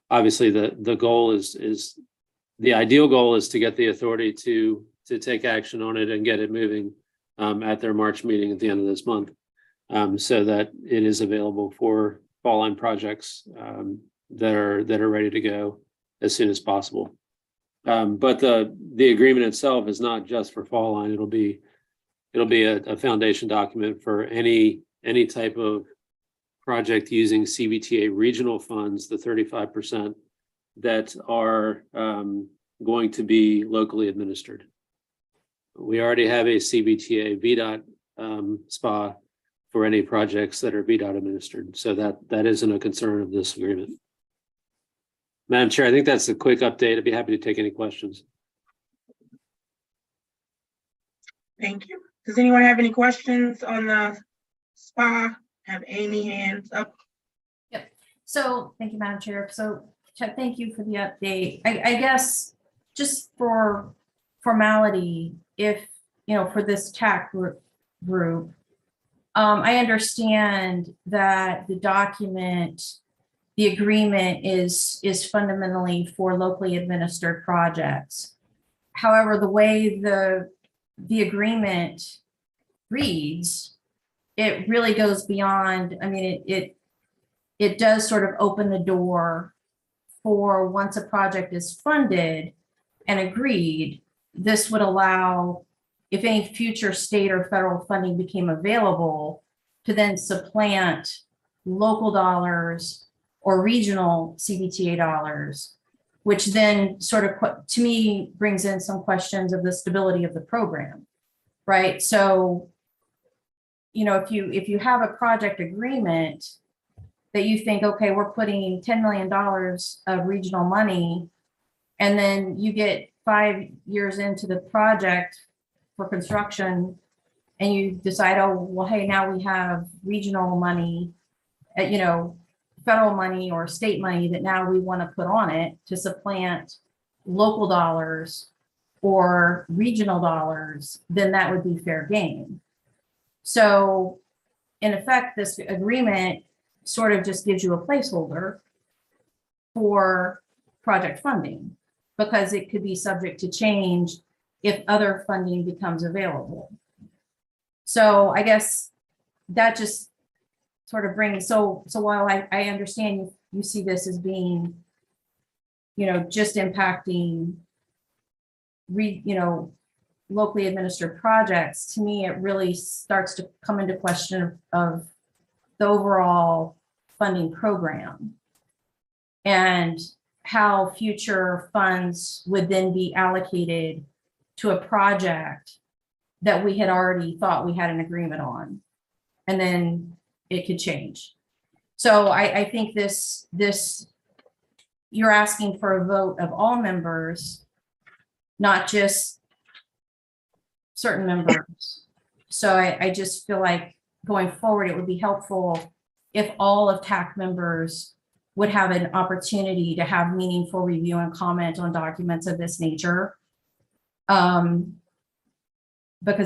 [SPEAKER 5] Obviously, the goal is the ideal goal is to get the authority to take action on it and get it moving at their March meeting at the end of this month, so that it is available for fall line projects that are ready to go as soon as possible. But the agreement itself is not just for fall line. It'll be a foundation document for any type of project using CVTA regional funds, the 35% that are going to be locally administered. We already have a CVTA VDOT SPA for any projects that are VDOT administered. So that isn't a concern of this agreement. Madam Chair, I think that's a quick update. I'd be happy to take any questions.
[SPEAKER 4] Thank you. Does anyone have any questions on the SPA? Have Amy hands up?
[SPEAKER 3] Yep. So thank you, Madam Chair. So Chuck, thank you for the update. I guess just for formality, if, for this TAC group, I understand that the document, the agreement is fundamentally for locally administered projects. However, the way the agreement reads, it really goes beyond. I mean, it does sort of open the door for, once a project is funded and agreed, this would allow, if any future state or federal funding became available, to then supplant local dollars or regional CVTA dollars, which then sort of, to me, brings in some questions of the stability of the program, right? So, if you have a project agreement that you think, okay, we're putting $10 million of regional money, and then you get 5 years into the project for construction, and you decide, oh, well, hey, now we have regional money, federal money or state money that now we want to put on it to supplant local dollars. or regional dollars, then that would be fair game. So in effect, this agreement sort of just gives you a placeholder for project funding, because it could be subject to change if other funding becomes available. So I guess that just sort of brings, so while I understand you see this as being, just impacting locally administered projects, to me, it really starts to come into question of the overall funding program and how future funds would then be allocated to a project that we had already thought we had an agreement on, and then it could change. So I think this you're asking for a vote of all members, not just certain members. So I just feel like going forward, it would be helpful if all of TAC members would have an opportunity to have meaningful review and comment on documents of this nature. Because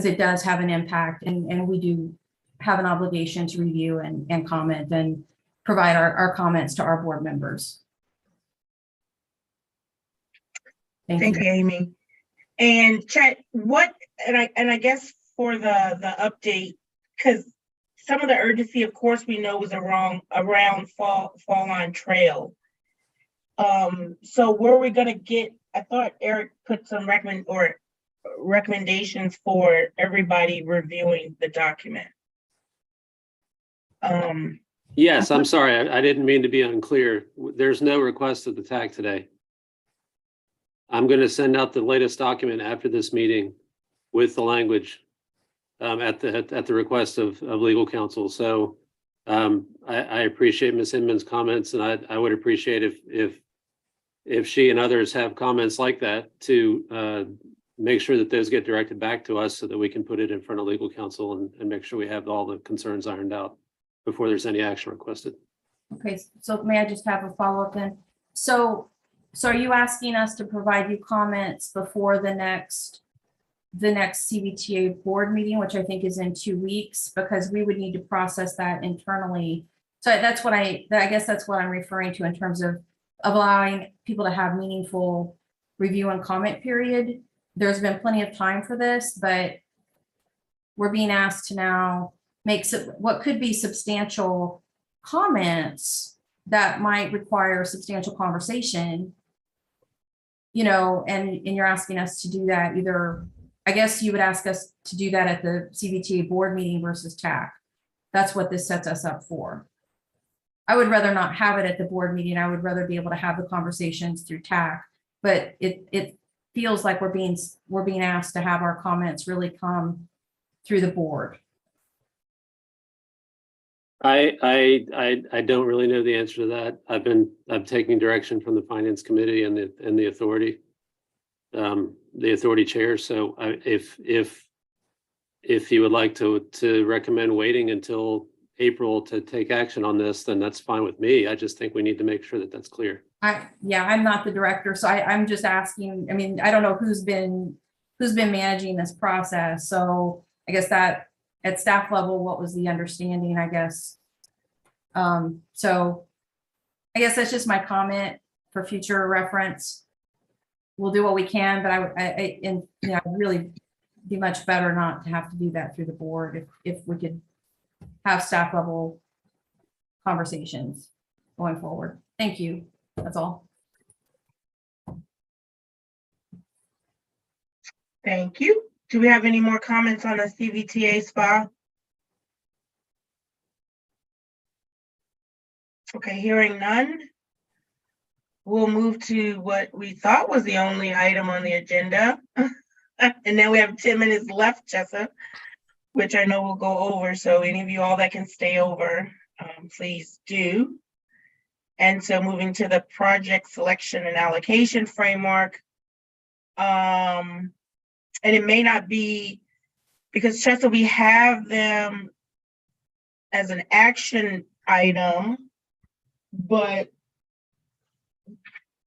[SPEAKER 3] it does have an impact, and we do have an obligation to review and comment and provide our comments to our board members.
[SPEAKER 4] Thank you, Amy. And Chet, I guess for the update, because some of the urgency, of course, we know was around Fall Line Trail. So were we gonna get, I thought Eric put some recommendations for everybody reviewing the document.
[SPEAKER 5] Yes, I'm sorry. I didn't mean to be unclear. There's no request of the TAC today. I'm going to send out the latest document after this meeting with the language at the request of legal counsel. So I appreciate Ms. Inman's comments, and I would appreciate if she and others have comments like that to make sure that those get directed back to us so that we can put it in front of legal counsel and make sure we have all the concerns ironed out before there's any action requested.
[SPEAKER 3] Okay, so may I just have a follow-up then? So are you asking us to provide you comments before the next CVTA board meeting, which I think is in 2 weeks, because we would need to process that internally? So that's what I guess that's what I'm referring to in terms of allowing people to have meaningful review and comment period. There's been plenty of time for this, but we're being asked to now make what could be substantial comments that might require substantial conversation, and you're asking us to do that either, I guess you would ask us to do that at the CVTA board meeting versus TAC. That's what this sets us up for. I would rather not have it at the board meeting. I would rather be able to have the conversations through TAC, but it feels like we're being asked to have our comments really come through the board.
[SPEAKER 5] I don't really know the answer to that. I'm taking direction from the finance committee and the authority chair. So if you would like to recommend waiting until April to take action on this, then that's fine with me. I just think we need to make sure that that's clear.
[SPEAKER 3] I'm not the director, so I'm just asking. I mean, I don't know who's been managing this process. So I guess that at staff level, what was the understanding, I guess. So I guess that's just my comment for future reference. We'll do what we can, but I'd really be much better not to have to do that through the board if we could have staff level conversations going forward. Thank you. That's all.
[SPEAKER 4] Thank you. Do we have any more comments on the CVTA SPA? Okay, hearing none. We'll move to what we thought was the only item on the agenda. And now we have 10 minutes left, Jessa, which I know we'll go over. So any of you all that can stay over, please do. And so moving to the project selection and allocation framework. And it may not be, because Chester, we have them as an action item, but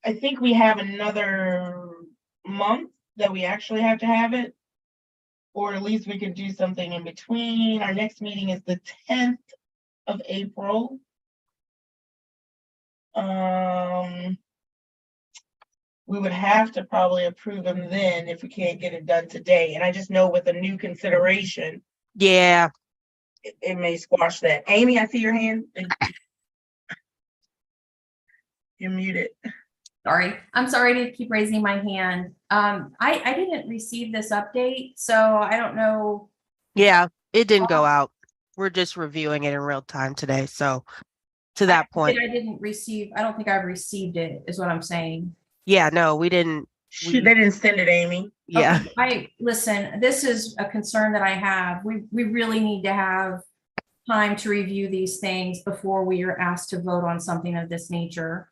[SPEAKER 4] I think we have another month that we actually have to have it. Or at least we could do something in between. Our next meeting is the 10th of April. We would have to probably approve them then if we can't get it done today. And I just know with a new consideration,
[SPEAKER 12] Yeah,
[SPEAKER 4] it may squash that. Amy, I see your hand. You're muted.
[SPEAKER 3] Sorry, I'm sorry to keep raising my hand. I didn't receive this update, so I don't know.
[SPEAKER 12] yeah, it didn't go out. We're just reviewing it in real time today. So to that point,
[SPEAKER 3] I didn't receive, I don't think I've received it, is what I'm saying.
[SPEAKER 12] yeah, no, we didn't.
[SPEAKER 4] They didn't send it, Amy.
[SPEAKER 12] Yeah.
[SPEAKER 3] Okay, listen, this is a concern that I have. We really need to have time to review these things before we are asked to vote on something of this nature.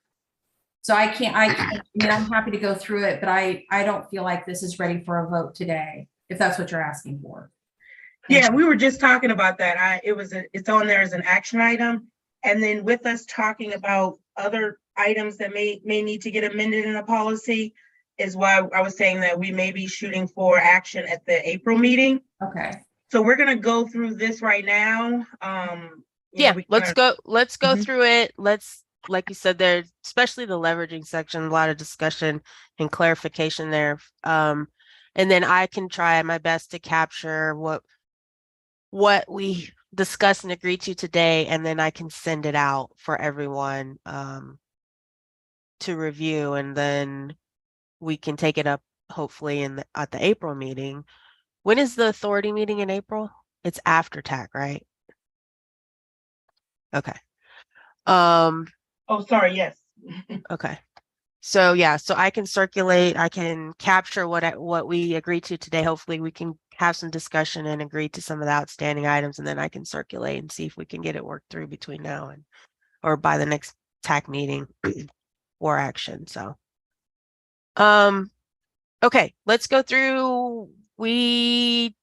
[SPEAKER 3] So I mean, I'm happy to go through it, but I don't feel like this is ready for a vote today, if that's what you're asking for.
[SPEAKER 4] Yeah, we were just talking about that. It's on there as an action item. And then with us talking about other items that may need to get amended in a policy is why I was saying that we may be shooting for action at the April meeting.
[SPEAKER 3] Okay.
[SPEAKER 4] So we're gonna go through this right now.
[SPEAKER 12] Let's go through it. Let's, like you said, there, especially the leveraging section, a lot of discussion and clarification there. And then I can try my best to capture what we discussed and agreed to today, and then I can send it out for everyone to review, and then we can take it up hopefully at the April meeting. When is the authority meeting in April? It's after TAC, right? Okay.
[SPEAKER 4] Oh, sorry, yes.
[SPEAKER 12] Okay. So yeah, so I can circulate, I can capture what we agreed to today. Hopefully we can have some discussion and agree to some of the outstanding items, and then I can circulate and see if we can get it worked through between now and, or by the next TAC meeting or action. So, okay, let's go through. We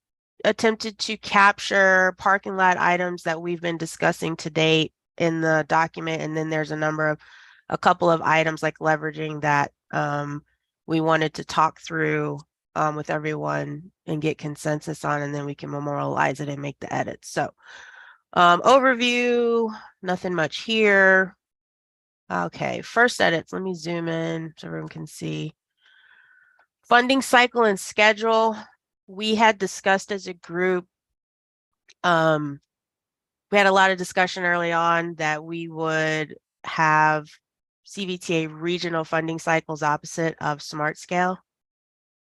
[SPEAKER 12] attempted to capture parking lot items that we've been discussing to date in the document, and then there's a couple of items like leveraging that we wanted to talk through with everyone and get consensus on, and then we can memorialize it and make the edits. So overview, nothing much here. Okay, first edits, let me zoom in so everyone can see. Funding cycle and schedule. We had discussed as a group, we had a lot of discussion early on that we would have CVTA regional funding cycles opposite of Smart Scale,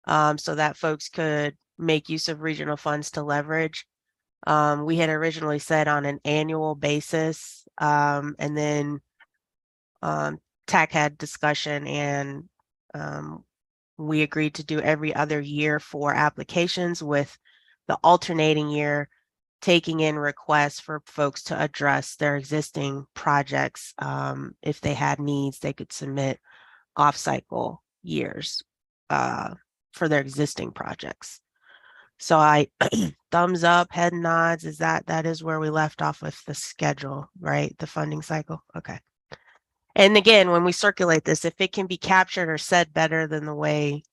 [SPEAKER 12] so that folks could make use of regional funds to leverage. We had originally said on an annual basis, and then TAC had discussion, and we agreed to do every other year for applications, with the alternating year taking in requests for folks to address their existing projects. If they had needs, they could submit off-cycle years for their existing projects. So I thumbs up, head nods, is that is where we left off with the schedule, right? The funding cycle. Okay. And again, when we circulate this, if it can be captured or said better than the way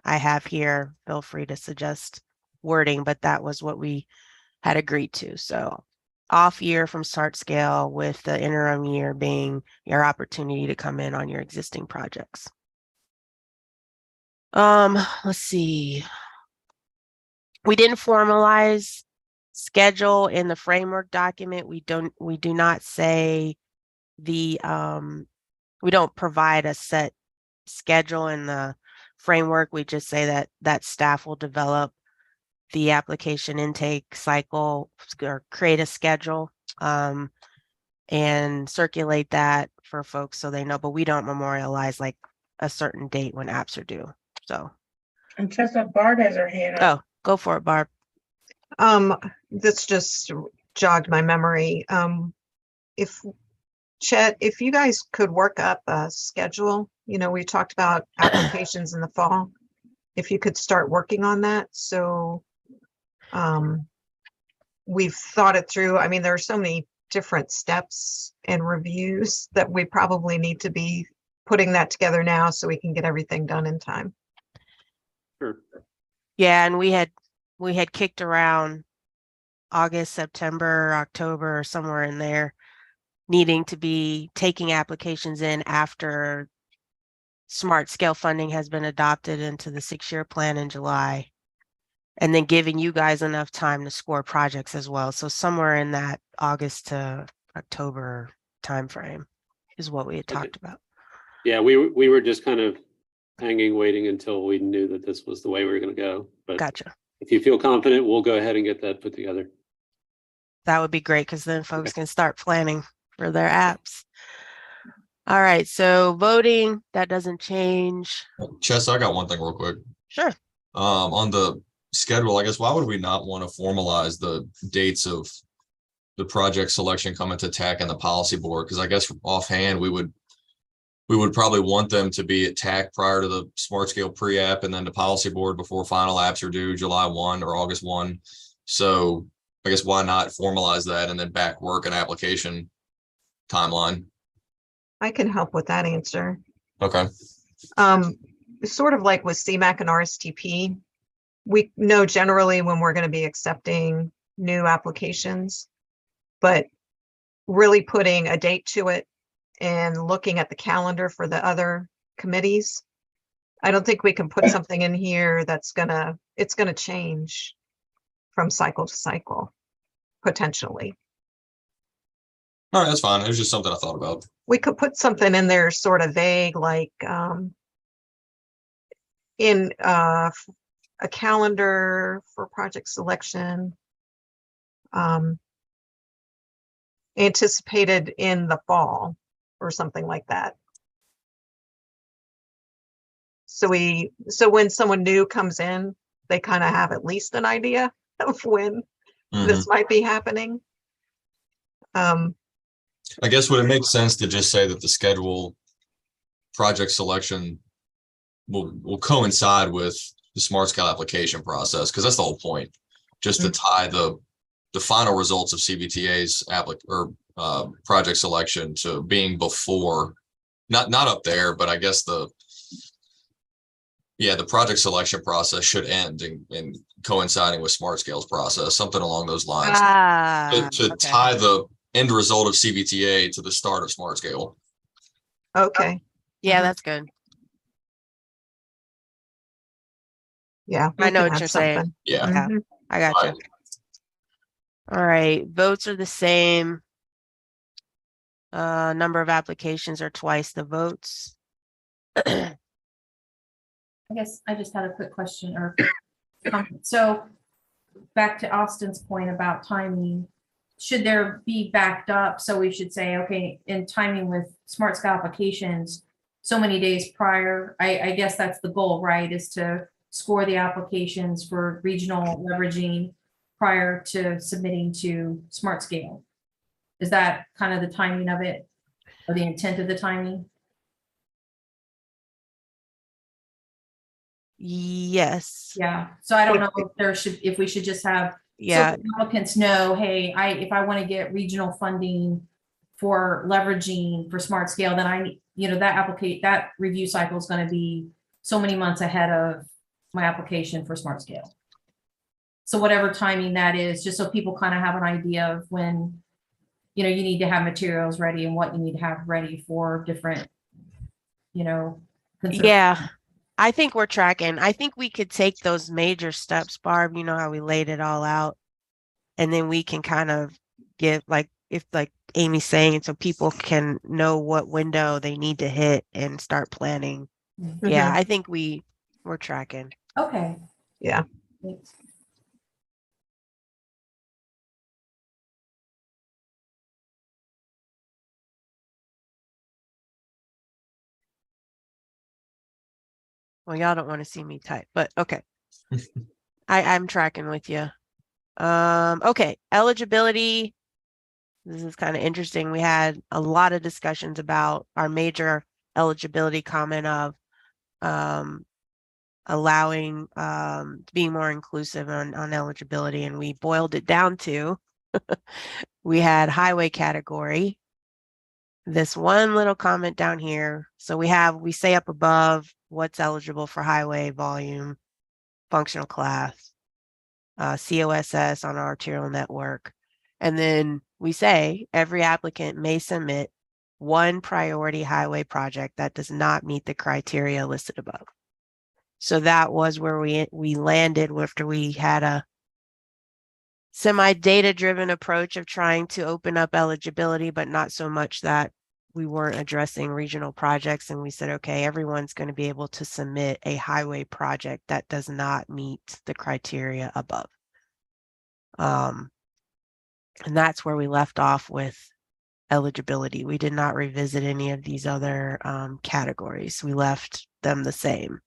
[SPEAKER 12] I have here, feel free to suggest wording, but that was what we had agreed to. So off year from Smart Scale, with the interim year being your opportunity to come in on your existing projects. Let's see. We didn't formalize schedule in the framework document. We do not say we don't provide a set schedule in the framework. We just say that staff will develop the application intake cycle or create a schedule and circulate that for folks so they know, but we don't memorialize like a certain date when apps are due. So.
[SPEAKER 4] And Tessa, Barb has her hand up.
[SPEAKER 12] Oh, go for it, Barb.
[SPEAKER 7] This just jogged my memory. If Chet, if you guys could work up a schedule, we talked about applications in the fall. If you could start working on that. So we've thought it through. I mean, there are so many different steps and reviews that we probably need to be putting that together now so we can get everything done in time.
[SPEAKER 5] Sure.
[SPEAKER 12] Yeah, and we had kicked around August, September, October, somewhere in there, needing to be taking applications in after smart scale funding has been adopted into the 6-year plan in July. And then giving you guys enough time to score projects as well. So somewhere in that August to October timeframe is what we had talked about.
[SPEAKER 5] Yeah, we were just kind of hanging, waiting until we knew that this was the way we were going to go. But
[SPEAKER 12] Gotcha.
[SPEAKER 5] if you feel confident, we'll go ahead and get that put together.
[SPEAKER 12] That would be great because then folks can start planning for their apps. All right, so voting, that doesn't change.
[SPEAKER 8] Chess, I got one thing real quick.
[SPEAKER 12] Sure.
[SPEAKER 8] On the schedule, I guess, why would we not want to formalize the dates of the project selection coming to TAC and the policy board? Because I guess offhand, we would probably want them to be at TAC prior to the smart scale pre-app and then the policy board before final apps are due July 1 or August 1. So I guess why not formalize that and then back work an application timeline?
[SPEAKER 7] I can help with that answer.
[SPEAKER 8] Okay.
[SPEAKER 7] Sort of like with CMAC and RSTP, we know generally when we're going to be accepting new applications, but really putting a date to it and looking at the calendar for the other committees, I don't think we can put something in here that's it's gonna change from cycle to cycle, potentially.
[SPEAKER 8] All right, that's fine. It was just something I thought about.
[SPEAKER 7] We could put something in there sort of vague, like in a calendar for project selection, anticipated in the fall or something like that. So when someone new comes in, they kind of have at least an idea of when this might be happening.
[SPEAKER 8] I guess would it make sense to just say that the schedule project selection will coincide with the smart scale application process? Because that's the whole point, just to tie the final results of CVTA's project selection to being before, not up there, but I guess the project selection process should end in coinciding with smart scale's process, something along those lines. To tie the end result of CVTA to the start of smart scale.
[SPEAKER 7] Okay.
[SPEAKER 12] Yeah, that's good.
[SPEAKER 7] Yeah.
[SPEAKER 12] I know what you're saying.
[SPEAKER 8] Yeah.
[SPEAKER 12] I got you. All right. Votes are the same. Number of applications are twice the votes.
[SPEAKER 3] I guess I just had a quick question or comment. So back to Austin's point about timing, should there be backed up? So we should say, okay, in timing with smart scale applications, so many days prior, I guess that's the goal, right? Is to score the applications for regional leveraging prior to submitting to smart scale. Is that kind of the timing of it or the intent of the timing?
[SPEAKER 12] Yes.
[SPEAKER 3] Yeah. So I don't know if we should just have, so applicants know, hey, if I want to get regional funding for leveraging for smart scale, then that review cycle is going to be so many months ahead of my application for smart scale. So whatever timing that is, just so people kind of have an idea of when, you need to have materials ready and what you need to have ready for different,
[SPEAKER 12] Yeah. I think we're tracking. I think we could take those major steps, Barb, you know how we laid it all out. And then we can kind of give like Amy's saying, so people can know what window they need to hit and start planning. Yeah, I think we're tracking.
[SPEAKER 3] Okay.
[SPEAKER 7] Yeah.
[SPEAKER 3] Thanks.
[SPEAKER 12] Well, y'all don't want to see me type, but okay. I'm tracking with you. Okay, eligibility. This is kind of interesting. We had a lot of discussions about our major eligibility comment of allowing being more inclusive on eligibility, and we boiled it down to we had highway category. This one little comment down here. So we say up above what's eligible for highway volume. functional class, COSS on our arterial network. And then we say every applicant may submit one priority highway project that does not meet the criteria listed above. So that was where we landed after we had a semi-data driven approach of trying to open up eligibility, but not so much that we weren't addressing regional projects. And we said, okay, everyone's going to be able to submit a highway project that does not meet the criteria above. And that's where we left off with eligibility. We did not revisit any of these other categories. We left them the same.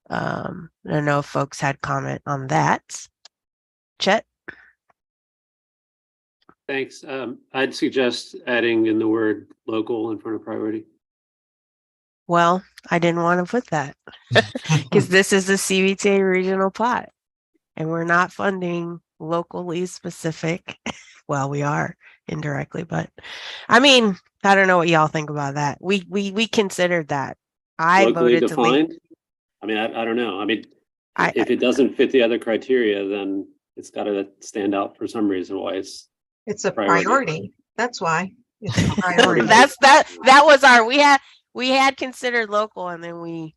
[SPEAKER 12] I don't know if folks had comment on that. Chet?
[SPEAKER 5] Thanks. I'd suggest adding in the word local in front of priority.
[SPEAKER 12] Well, I didn't want to put that because this is a CVTA regional plot and we're not funding locally specific. Well, we are indirectly, but I mean, I don't know what y'all think about that. We considered that. I
[SPEAKER 5] Locally
[SPEAKER 12] voted to leave.
[SPEAKER 5] defined? I mean, I don't know. I mean, if it doesn't fit the other criteria, then it's got to stand out for some reason why
[SPEAKER 7] It's a
[SPEAKER 5] Priority.
[SPEAKER 7] priority. That's why. It's a priority.
[SPEAKER 12] that was our, we had considered local and then we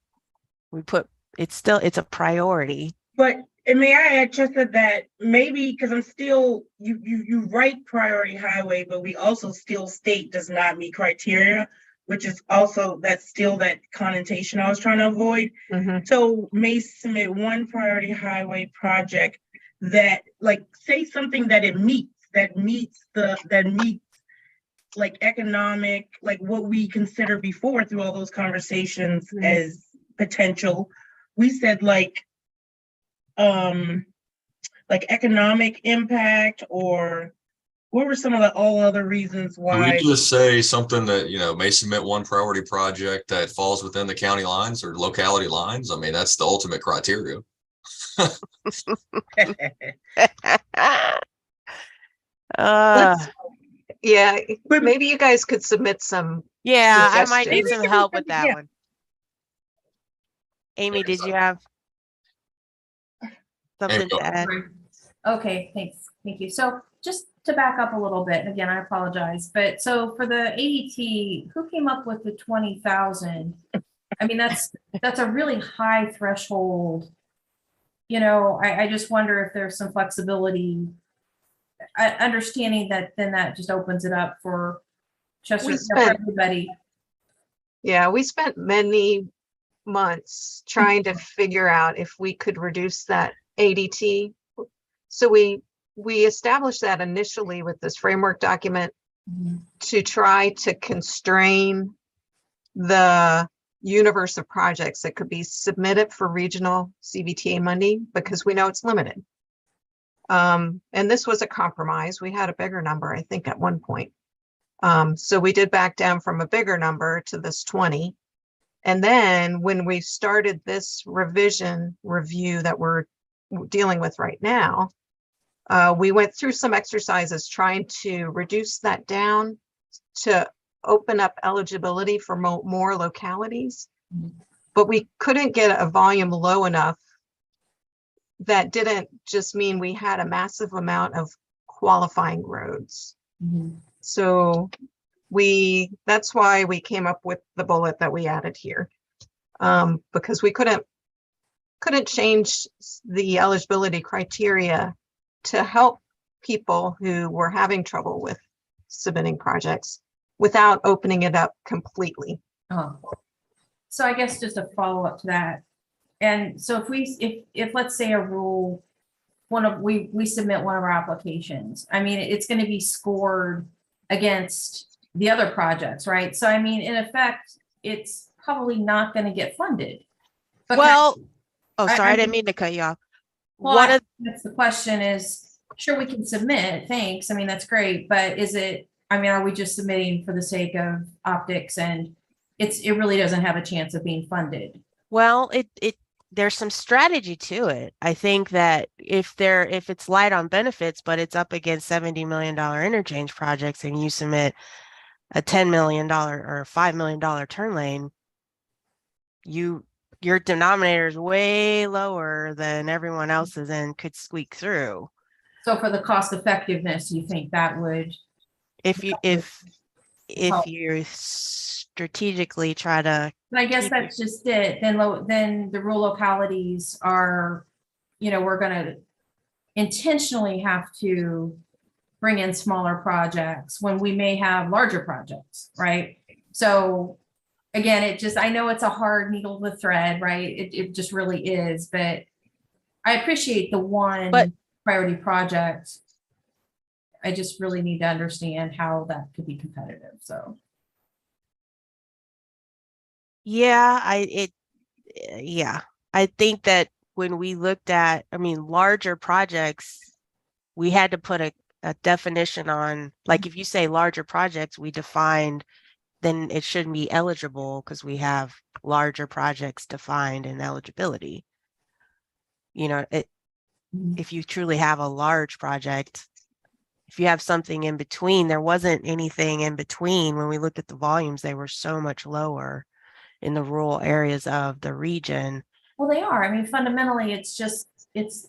[SPEAKER 12] put, it's a priority.
[SPEAKER 4] But and may I add just that maybe because I'm still you write priority highway, but we also still state does not meet criteria, which is also that's still that connotation I was trying to avoid. So may submit one priority highway project that like say something that it meets like economic, like what we considered before through all those conversations as potential. We said like economic impact, or what were some of the all other reasons why?
[SPEAKER 8] We just say something that, you know, may submit one priority project that falls within the county lines or locality lines. I mean, that's the ultimate criteria.
[SPEAKER 7] Yeah, but maybe you guys could submit some.
[SPEAKER 12] Yeah, I might need
[SPEAKER 7] suggestions.
[SPEAKER 12] some help with that one. Amy, did you have something to add?
[SPEAKER 3] Okay, thanks. Thank you. So just to back up a little bit, again, I apologize, but so for the ADT, who came up with the 20,000? I mean, that's a really high threshold. You know, I just wonder if there's some flexibility, understanding that then that just opens it up for Chester, for everybody.
[SPEAKER 7] Yeah, we spent many months trying to figure out if we could reduce that ADT. So we established that initially with this framework document to try to constrain the universe of projects that could be submitted for regional CVTA money, because we know it's limited. And this was a compromise. We had a bigger number, I think, at one point. So we did back down from a bigger number to this 20. And then when we started this review that we're dealing with right now, we went through some exercises trying to reduce that down to open up eligibility for more localities, but we couldn't get a volume low enough that didn't just mean we had a massive amount of qualifying roads. So that's why we came up with the bullet that we added here, because we couldn't change the eligibility criteria to help people who were having trouble with submitting projects without opening it up completely.
[SPEAKER 3] So I guess just a follow up to that. And so if let's say a rule, we submit one of our applications, I mean, it's going to be scored against the other projects, right? So, I mean, in effect, it's probably not going to get funded. But
[SPEAKER 12] sorry, I didn't mean to cut you off.
[SPEAKER 3] Well, that's the question is, sure, we can submit, thanks. I mean, that's great, but are we just submitting for the sake of optics and it really doesn't have a chance of being funded?
[SPEAKER 12] Well, there's some strategy to it. I think that if it's light on benefits, but it's up against $70 million interchange projects and you submit a $10 million or $5 million turn lane, your denominator is way lower than everyone else's and could squeak through.
[SPEAKER 3] So for the cost effectiveness, you think that would,
[SPEAKER 12] If you strategically try to,
[SPEAKER 3] but I guess that's just it. Then the rural localities are, we're gonna intentionally have to bring in smaller projects when we may have larger projects, right? So again, I know it's a hard needle to thread, right? It just really is, but I appreciate the one priority project. I just really need to understand how that could be competitive, so.
[SPEAKER 12] yeah, I think that when we looked at, larger projects, we had to put a definition on, like, if you say larger projects, we defined, then it shouldn't be eligible because we have larger projects defined in eligibility. If you truly have a large project, if you have something in between, there wasn't anything in between. When we looked at the volumes, they were so much lower in the rural areas of the region.
[SPEAKER 3] Well, they are. Fundamentally, it's just, it's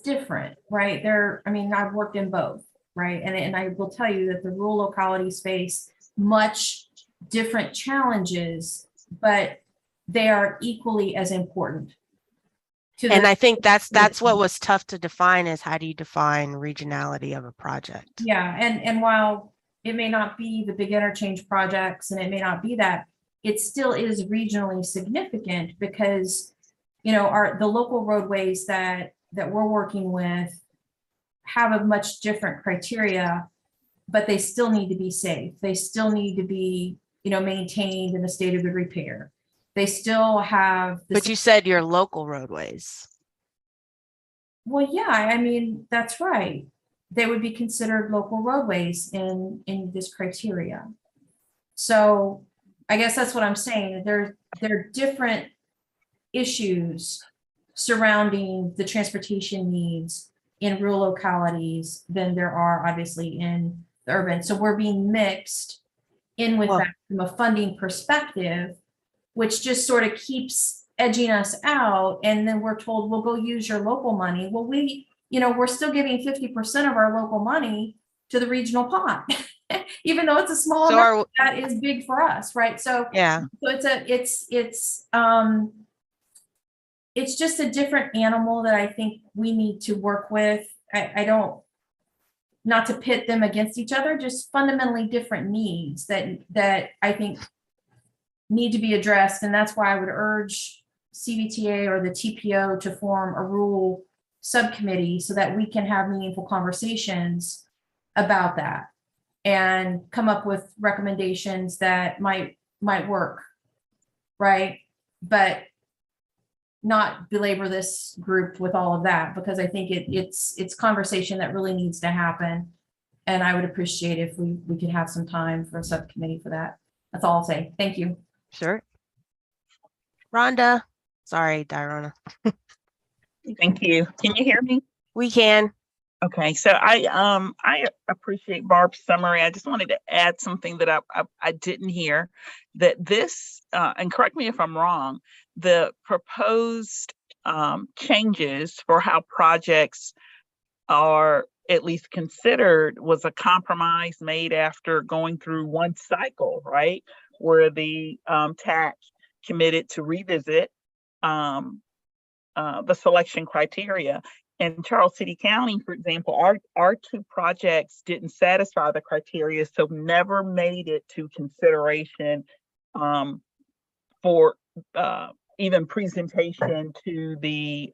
[SPEAKER 3] different, right? I've worked in both, right? And I will tell you that the rural locality space, much different challenges, but they are equally as important.
[SPEAKER 12] And I think that's what was tough to define, is how do you define regionality of a project?
[SPEAKER 3] Yeah, and while it may not be the big interchange projects, and it may not be that, it still is regionally significant because, the local roadways that we're working with have a much different criteria, but they still need to be safe. They still need to be, maintained in a state of good repair. They still have.
[SPEAKER 12] But you said your local roadways.
[SPEAKER 3] Well, yeah, that's right. They would be considered local roadways in this criteria. So I guess that's what I'm saying. There are different issues surrounding the transportation needs in rural localities than there are obviously in the urban. So we're being mixed in with that from a funding perspective, which just sort of keeps edging us out. And then we're told, well, go use your local money. Well, we're still giving 50% of our local money to the regional pot, even though it's a small amount, that is big for us, right? So
[SPEAKER 12] yeah,
[SPEAKER 3] it's just a different animal that I think we need to work with. I don't, not to pit them against each other, just fundamentally different needs that I think need to be addressed. And that's why I would urge CVTA or the TPO to form a rural subcommittee so that we can have meaningful conversations about that and come up with recommendations that might work, right? But not belabor this group with all of that, because I think it's conversation that really needs to happen. And I would appreciate if we could have some time for a subcommittee for that. That's all I'll say. Thank you.
[SPEAKER 12] Sure. Rhonda. Sorry, Diana.
[SPEAKER 9] Thank you. Can you hear me?
[SPEAKER 12] We can.
[SPEAKER 9] Okay, so I appreciate Barb's summary. I just wanted to add something that I didn't hear, that this, and correct me if I'm wrong, the proposed changes for how projects are at least considered was a compromise made after going through one cycle, right? Where the TAC committed to revisit the selection criteria. In Charles City County, for example, our two projects didn't satisfy the criteria, so never made it to consideration for even presentation to the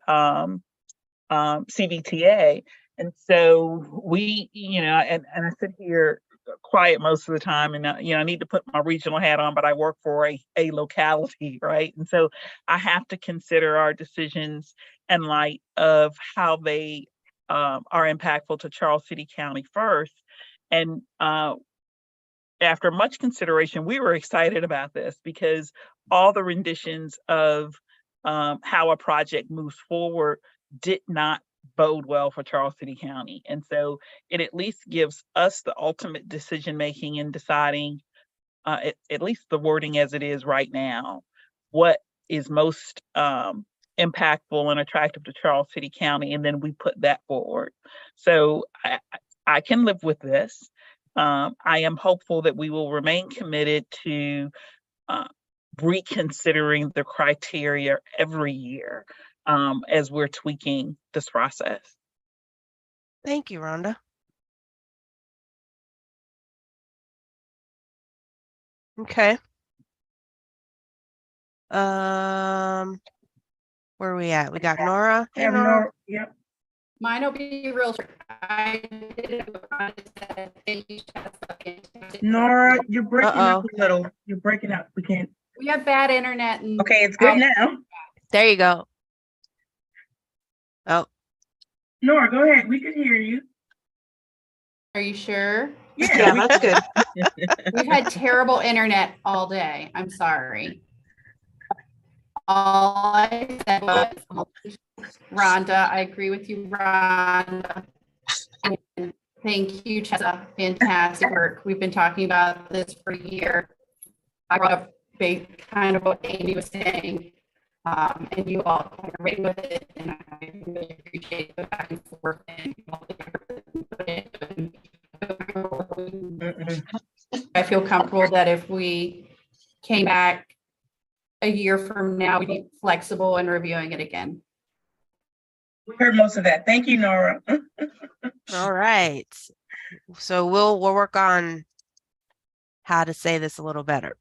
[SPEAKER 9] CVTA. And so we, and I sit here quiet most of the time, and I need to put my regional hat on, but I work for a locality, right? And so I have to consider our decisions in light of how they are impactful to Charles City County first. And after much consideration, we were excited about this because all the renditions of how a project moves forward did not bode well for Charles City County. And so it at least gives us the ultimate decision making in deciding, at least the wording as it is right now, what is most impactful and attractive to Charles City County, and then we put that forward. So I can live with this. I am hopeful that we will remain committed to reconsidering the criteria every year as we're tweaking this process.
[SPEAKER 12] Thank you, Rhonda. Okay. Where are we at? We got Nora. Hey, Nora.
[SPEAKER 4] Yep.
[SPEAKER 13] Mine will be real short. I did it, but I said, thank you, Jessica.
[SPEAKER 4] Nora, you're breaking up
[SPEAKER 12] Uh-oh.
[SPEAKER 4] a little. You're breaking up. We can't.
[SPEAKER 13] We have bad internet and.
[SPEAKER 4] Okay, it's good now.
[SPEAKER 12] There you go. Oh,
[SPEAKER 4] Nora, go ahead. We can hear you.
[SPEAKER 13] Are you sure?
[SPEAKER 7] Yeah,
[SPEAKER 4] we
[SPEAKER 7] that's good.
[SPEAKER 13] We've had terrible internet all day. I'm sorry. All I said was, Rhonda, I agree with you, Rhonda. And thank you, Chessa. Fantastic work. We've been talking about this for a year. I brought up kind of what Amy was saying, and you all kind of ran with it, and I really appreciate the back and forth and all the effort that you put into it. I feel comfortable that if we came back a year from now, we'd be flexible in reviewing it again.
[SPEAKER 4] We heard most of that. Thank you, Nora.
[SPEAKER 12] all right. So we'll work on how to say this a little better.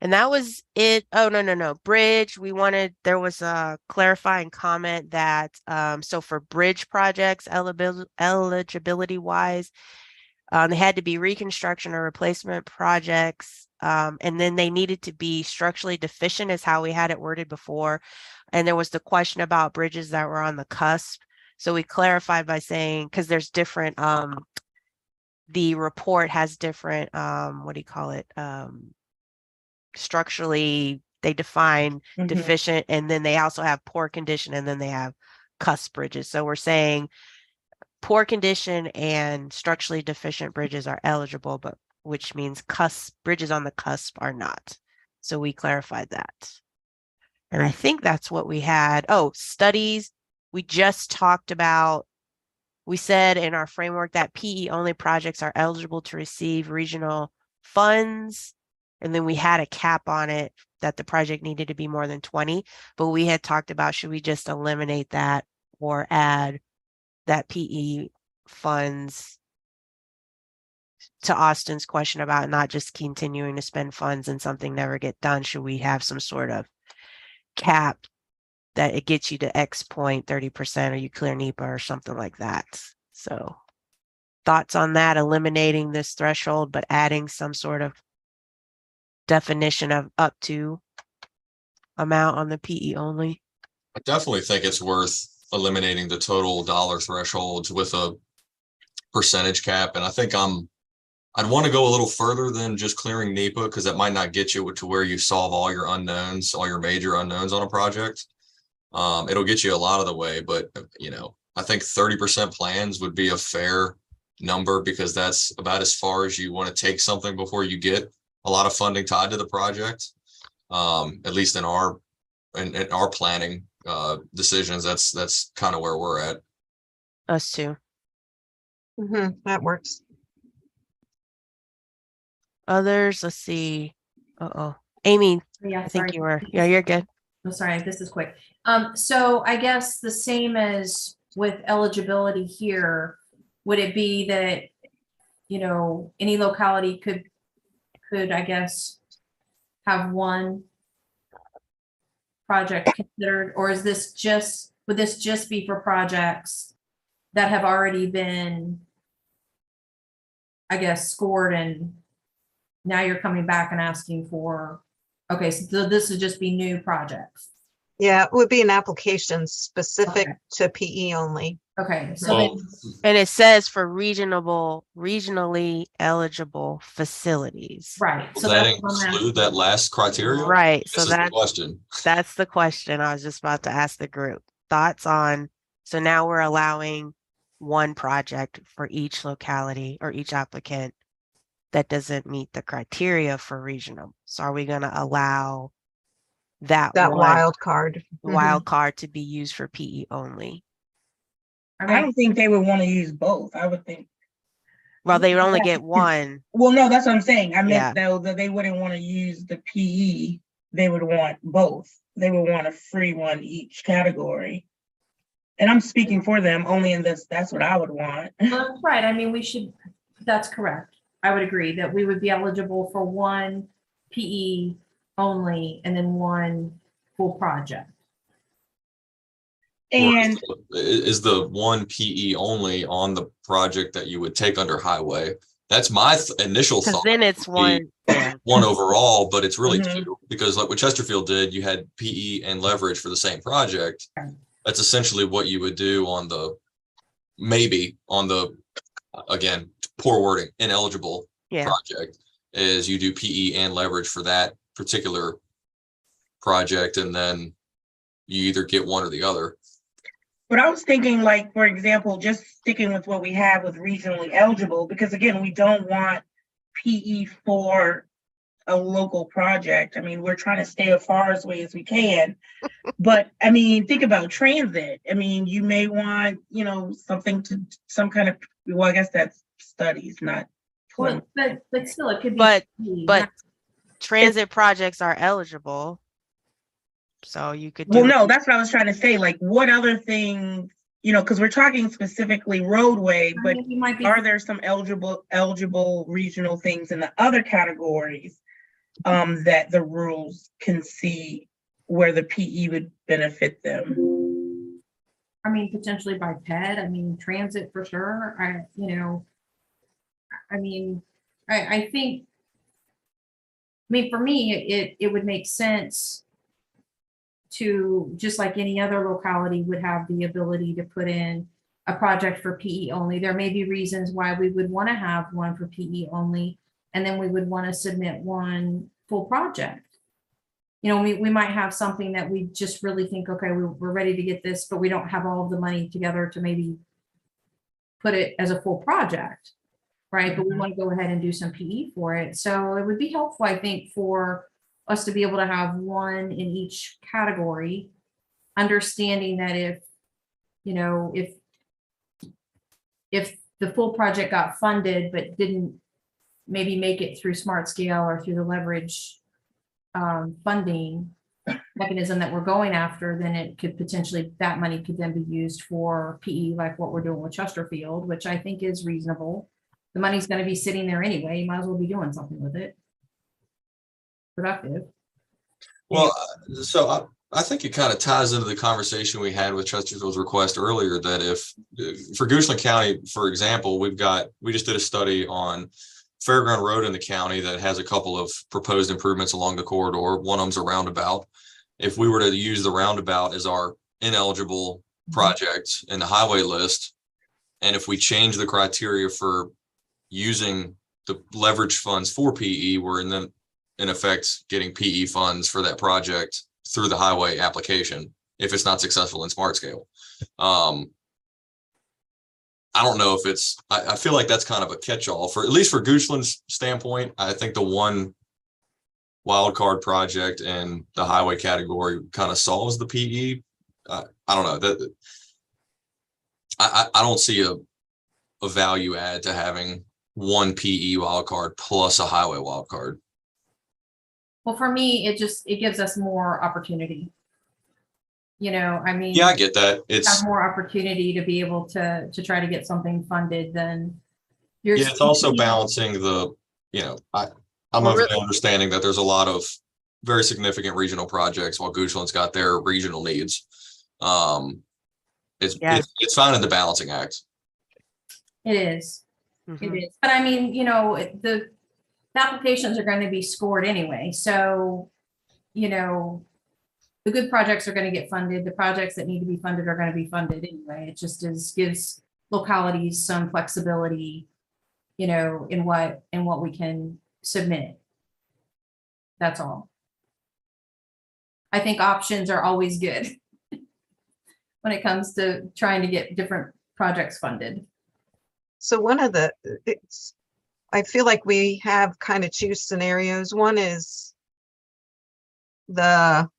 [SPEAKER 12] And that was it. Oh, no. Bridge, there was a clarifying comment that, so for bridge projects, eligibility wise, they had to be reconstruction or replacement projects. And then they needed to be structurally deficient is how we had it worded before. And there was the question about bridges that were on the cusp. So we clarified by saying, because there's different, the report has different, what do you call it? Structurally, they define deficient, and then they also have poor condition, and then they have cusp bridges. So we're saying poor condition and structurally deficient bridges are eligible, but which means bridges on the cusp are not. So we clarified that. And I think that's what we had. Oh, studies. We just talked about, we said in our framework that PE only projects are eligible to receive regional funds. And then we had a cap on it that the project needed to be more than 20, but we had talked about, should we just eliminate that or add that PE funds to Austin's question about not just continuing to spend funds and something never get done? Should we have some sort of cap that it gets you to X point, 30%, or you clear NEPA or something like that? So thoughts on that, eliminating this threshold, but adding some sort of definition of up to amount on the PE only?
[SPEAKER 8] I definitely think it's worth eliminating the total dollar thresholds with a percentage cap. And I think I'd want to go a little further than just clearing NEPA, because that might not get you to where you solve all your unknowns, all your major unknowns on a project. It'll get you a lot of the way, but I think 30% plans would be a fair number, because that's about as far as you want to take something before you get a lot of funding tied to the project. At least in our planning decisions, that's kind of where we're at.
[SPEAKER 12] Us too.
[SPEAKER 7] That works.
[SPEAKER 12] Others, let's see. Amy,
[SPEAKER 3] Yeah,
[SPEAKER 12] I think
[SPEAKER 3] sorry.
[SPEAKER 12] you were. Yeah, you're good.
[SPEAKER 3] I'm sorry, this is quick. So I guess the same as with eligibility here, would it be that, any locality could, I guess, have one project considered, or would this just be for projects that have already been, I guess, scored, and now you're coming back and asking for, okay, so this would just be new projects?
[SPEAKER 7] Yeah, it would be an application specific to PE only.
[SPEAKER 3] Okay, so
[SPEAKER 8] Well,
[SPEAKER 12] And it says for regionally eligible facilities.
[SPEAKER 3] right.
[SPEAKER 8] Does
[SPEAKER 3] So
[SPEAKER 8] that
[SPEAKER 3] that's what I'm asking.
[SPEAKER 8] include that last criteria?
[SPEAKER 12] Right. So
[SPEAKER 8] This is the
[SPEAKER 12] that's
[SPEAKER 8] question.
[SPEAKER 12] the question I was just about to ask the group. Thoughts on, so now we're allowing one project for each locality or each applicant that doesn't meet the criteria for regional. So are we going to allow that
[SPEAKER 7] That
[SPEAKER 12] one
[SPEAKER 7] wild card.
[SPEAKER 12] wild card to be used for PE only.
[SPEAKER 3] I
[SPEAKER 4] I
[SPEAKER 3] mean,
[SPEAKER 4] don't think they would want to use both. I would think,
[SPEAKER 12] Well, they would only get one.
[SPEAKER 4] well, no, that's what I'm saying. I
[SPEAKER 12] Yeah.
[SPEAKER 4] meant though that they wouldn't want to use the PE. They would want both. They would want a free one each category. And I'm speaking for them only in this, that's what I would want.
[SPEAKER 3] well, that's right. I mean, we should, that's correct. I would agree that we would be eligible for one PE only and then one full project.
[SPEAKER 4] And
[SPEAKER 8] Is the one PE only on the project that you would take under highway? That's my initial
[SPEAKER 12] Because
[SPEAKER 8] thought.
[SPEAKER 12] then it's one. Yeah.
[SPEAKER 8] One overall, but it's really
[SPEAKER 4] Mhm.
[SPEAKER 8] two, because like what Chesterfield did, you had PE and leverage for the same project. That's essentially what you would do on the, maybe on the, again, poor wording, ineligible
[SPEAKER 12] Yeah.
[SPEAKER 8] project, is you do PE and leverage for that particular project, and then you either get one or the other.
[SPEAKER 4] but I was thinking, like, for example, just sticking with what we have with regionally eligible, because again, we don't want PE for a local project. I mean, we're trying to stay as far away as we can. But I mean, think about transit. I mean, you may want, something to some kind of, well, I guess that's studies, not.
[SPEAKER 3] Well, but still, it could be.
[SPEAKER 12] But
[SPEAKER 3] PE,
[SPEAKER 12] but
[SPEAKER 3] not-
[SPEAKER 12] transit projects are eligible. So you could
[SPEAKER 4] Well,
[SPEAKER 12] do
[SPEAKER 4] no, that's what I was trying to say. Like, what other things, because we're talking specifically roadway,
[SPEAKER 3] I
[SPEAKER 4] but
[SPEAKER 3] mean, you might be.
[SPEAKER 4] are there some eligible regional things in the other categories that the rules can see where the PE would benefit them?
[SPEAKER 3] I mean, potentially by pet, I mean, transit for sure. I think, for me, it would make sense to, just like any other locality would have the ability to put in a project for PE only. There may be reasons why we would want to have one for PE only, and then we would want to submit one full project. We might have something that we just really think, okay, we're ready to get this, but we don't have all of the money together to maybe put it as a full project, right? But we want to go ahead and do some PE for it. So it would be helpful, I think, for us to be able to have one in each category, understanding that if the full project got funded but didn't maybe make it through Smart Scale or through the leverage funding mechanism that we're going after, then it could potentially, that money could then be used for PE, like what we're doing with Chesterfield, which I think is reasonable. The money's going to be sitting there anyway. You might as well be doing something with it. Productive.
[SPEAKER 8] Well, so I think it kind of ties into the conversation we had with Chesterfield's request earlier, that if for Goochland County, for example, we just did a study on Fairground Road in the county that has a couple of proposed improvements along the corridor. One of them's a roundabout. If we were to use the roundabout as our ineligible project in the highway list, and if we change the criteria for using the leverage funds for PE, we're in effect getting PE funds for that project through the highway application if it's not successful in Smart Scale. I don't know if it's, I feel like that's kind of a catch-all for, at least for Goochland's standpoint. I think the one wild card project in the highway category kind of solves the PE. I don't know that I don't see a value add to having one PE wild card plus a highway wild card.
[SPEAKER 3] Well, for me, it gives us more opportunity. Yeah,
[SPEAKER 8] I get that. It's
[SPEAKER 3] have more opportunity to be able to try to get something funded than
[SPEAKER 8] it's also balancing I'm of the understanding that there's a lot of very significant regional projects while Goochland's got their regional needs. It's finding the balancing act.
[SPEAKER 3] It is. It is. But the applications are going to be scored anyway. So, the good projects are going to get funded. The projects that need to be funded are going to be funded anyway. It just gives localities some flexibility, in what we can submit. That's all. I think options are always good when it comes to trying to get different projects funded.
[SPEAKER 7] So I feel like we have kind of two scenarios. One is the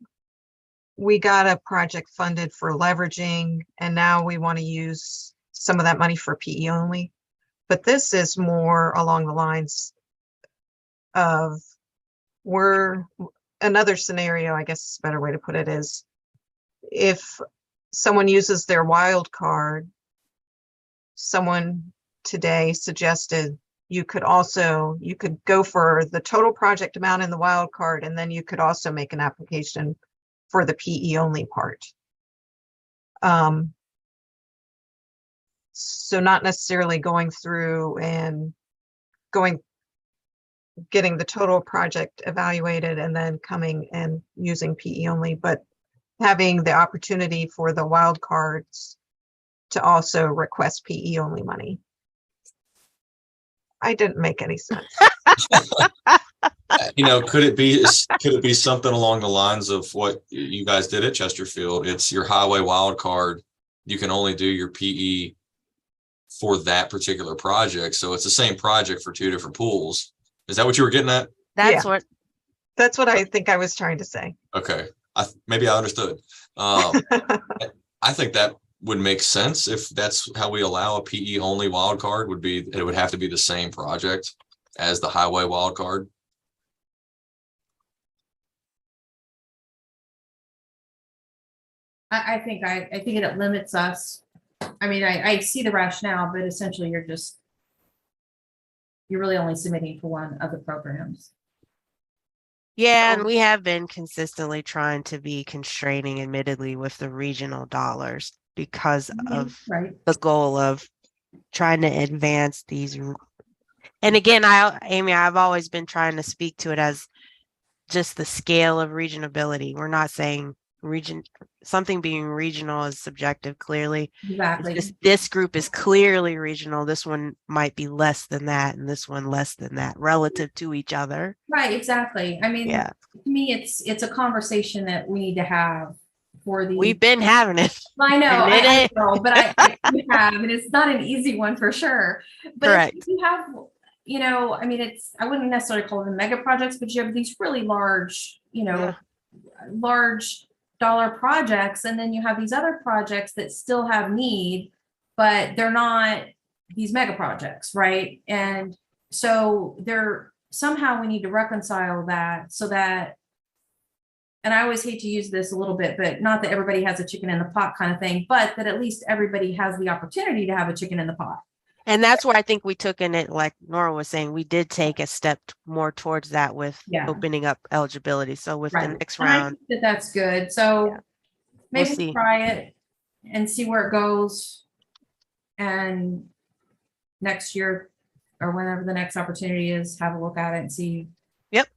[SPEAKER 7] we got a project funded for leveraging, and now we want to use some of that money for PE only. But this is more along the lines of another scenario, I guess is a better way to put it, is if someone uses their wild card, someone today suggested you could go for the total project amount in the wild card, and then you could also make an application for the PE only part. So not necessarily going through and getting the total project evaluated and then coming and using PE only, but having the opportunity for the wild cards to also request PE only money. I didn't make any sense.
[SPEAKER 8] Could it be something along the lines of what you guys did at Chesterfield? It's your highway wild card. You can only do your PE for that particular project. So it's the same project for two different pools. Is that what you were getting at?
[SPEAKER 12] That's
[SPEAKER 7] Yeah. That's what I think I was trying to say.
[SPEAKER 8] Okay. Maybe I understood. I think that would make sense if that's how we allow a PE only wild card. It would have to be the same project as the highway wild card.
[SPEAKER 3] I think it limits us. I mean, I see the rationale, but essentially you're really only submitting for one of the programs.
[SPEAKER 12] Yeah, and we have been consistently trying to be constraining, admittedly, with the regional dollars because of the goal of trying to advance these. And again, Amy, I've always been trying to speak to it as just the scale of regionability. We're not saying something being regional is subjective, clearly.
[SPEAKER 3] Exactly.
[SPEAKER 12] It's just this group is clearly regional. This one might be less than that, and this one less than that relative to each other.
[SPEAKER 3] Right, exactly. I mean,
[SPEAKER 12] yeah.
[SPEAKER 3] To me, it's a conversation that we need to have for the.
[SPEAKER 12] We've been having it.
[SPEAKER 3] I know, I know, but I have, and it's not an easy one for sure. But
[SPEAKER 12] Correct.
[SPEAKER 3] If you have, I mean, I wouldn't necessarily call them mega projects, but you have these really large, large dollar projects, and then you have these other projects that still have need, but they're not these mega projects, right? And so somehow we need to reconcile that so that, and I always hate to use this a little bit, but not that everybody has a chicken in the pot kind of thing, but that at least everybody has the opportunity to have a chicken in the pot.
[SPEAKER 12] And that's where I think we took in it, like Nora was saying, we did take a step more towards that with opening up eligibility. So with the next round.
[SPEAKER 3] I think that's good. So maybe we'll try it and see where it goes. And next year or whenever the next opportunity is, have a look at it and see.
[SPEAKER 12] Yep.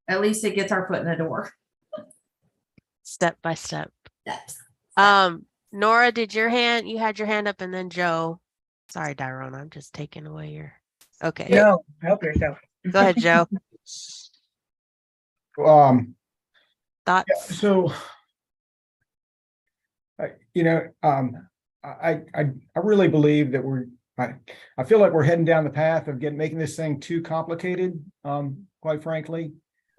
[SPEAKER 3] At least it gets our foot in the door.
[SPEAKER 12] Step by step.
[SPEAKER 3] Steps.
[SPEAKER 12] Nora, you had your hand up, and then Joe. Sorry, Dyrone, I'm just taking away your. Okay.
[SPEAKER 4] No, help yourself.
[SPEAKER 12] Go ahead, Joe. Thoughts?
[SPEAKER 2] Yeah, so, I really believe that I feel like we're heading down the path of making this thing too complicated. Quite frankly,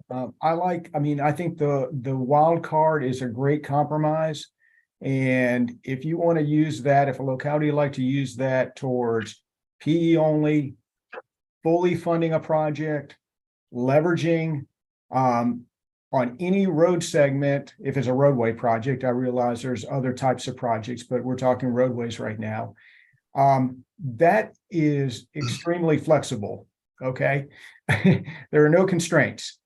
[SPEAKER 2] I think the wild card is a great compromise. And if you want to use that, if a locality would like to use that towards PE only, fully funding a project, leveraging on any road segment, if it's a roadway project, I realize there's other types of projects, but we're talking roadways right now. That is extremely flexible. Okay. There are no constraints.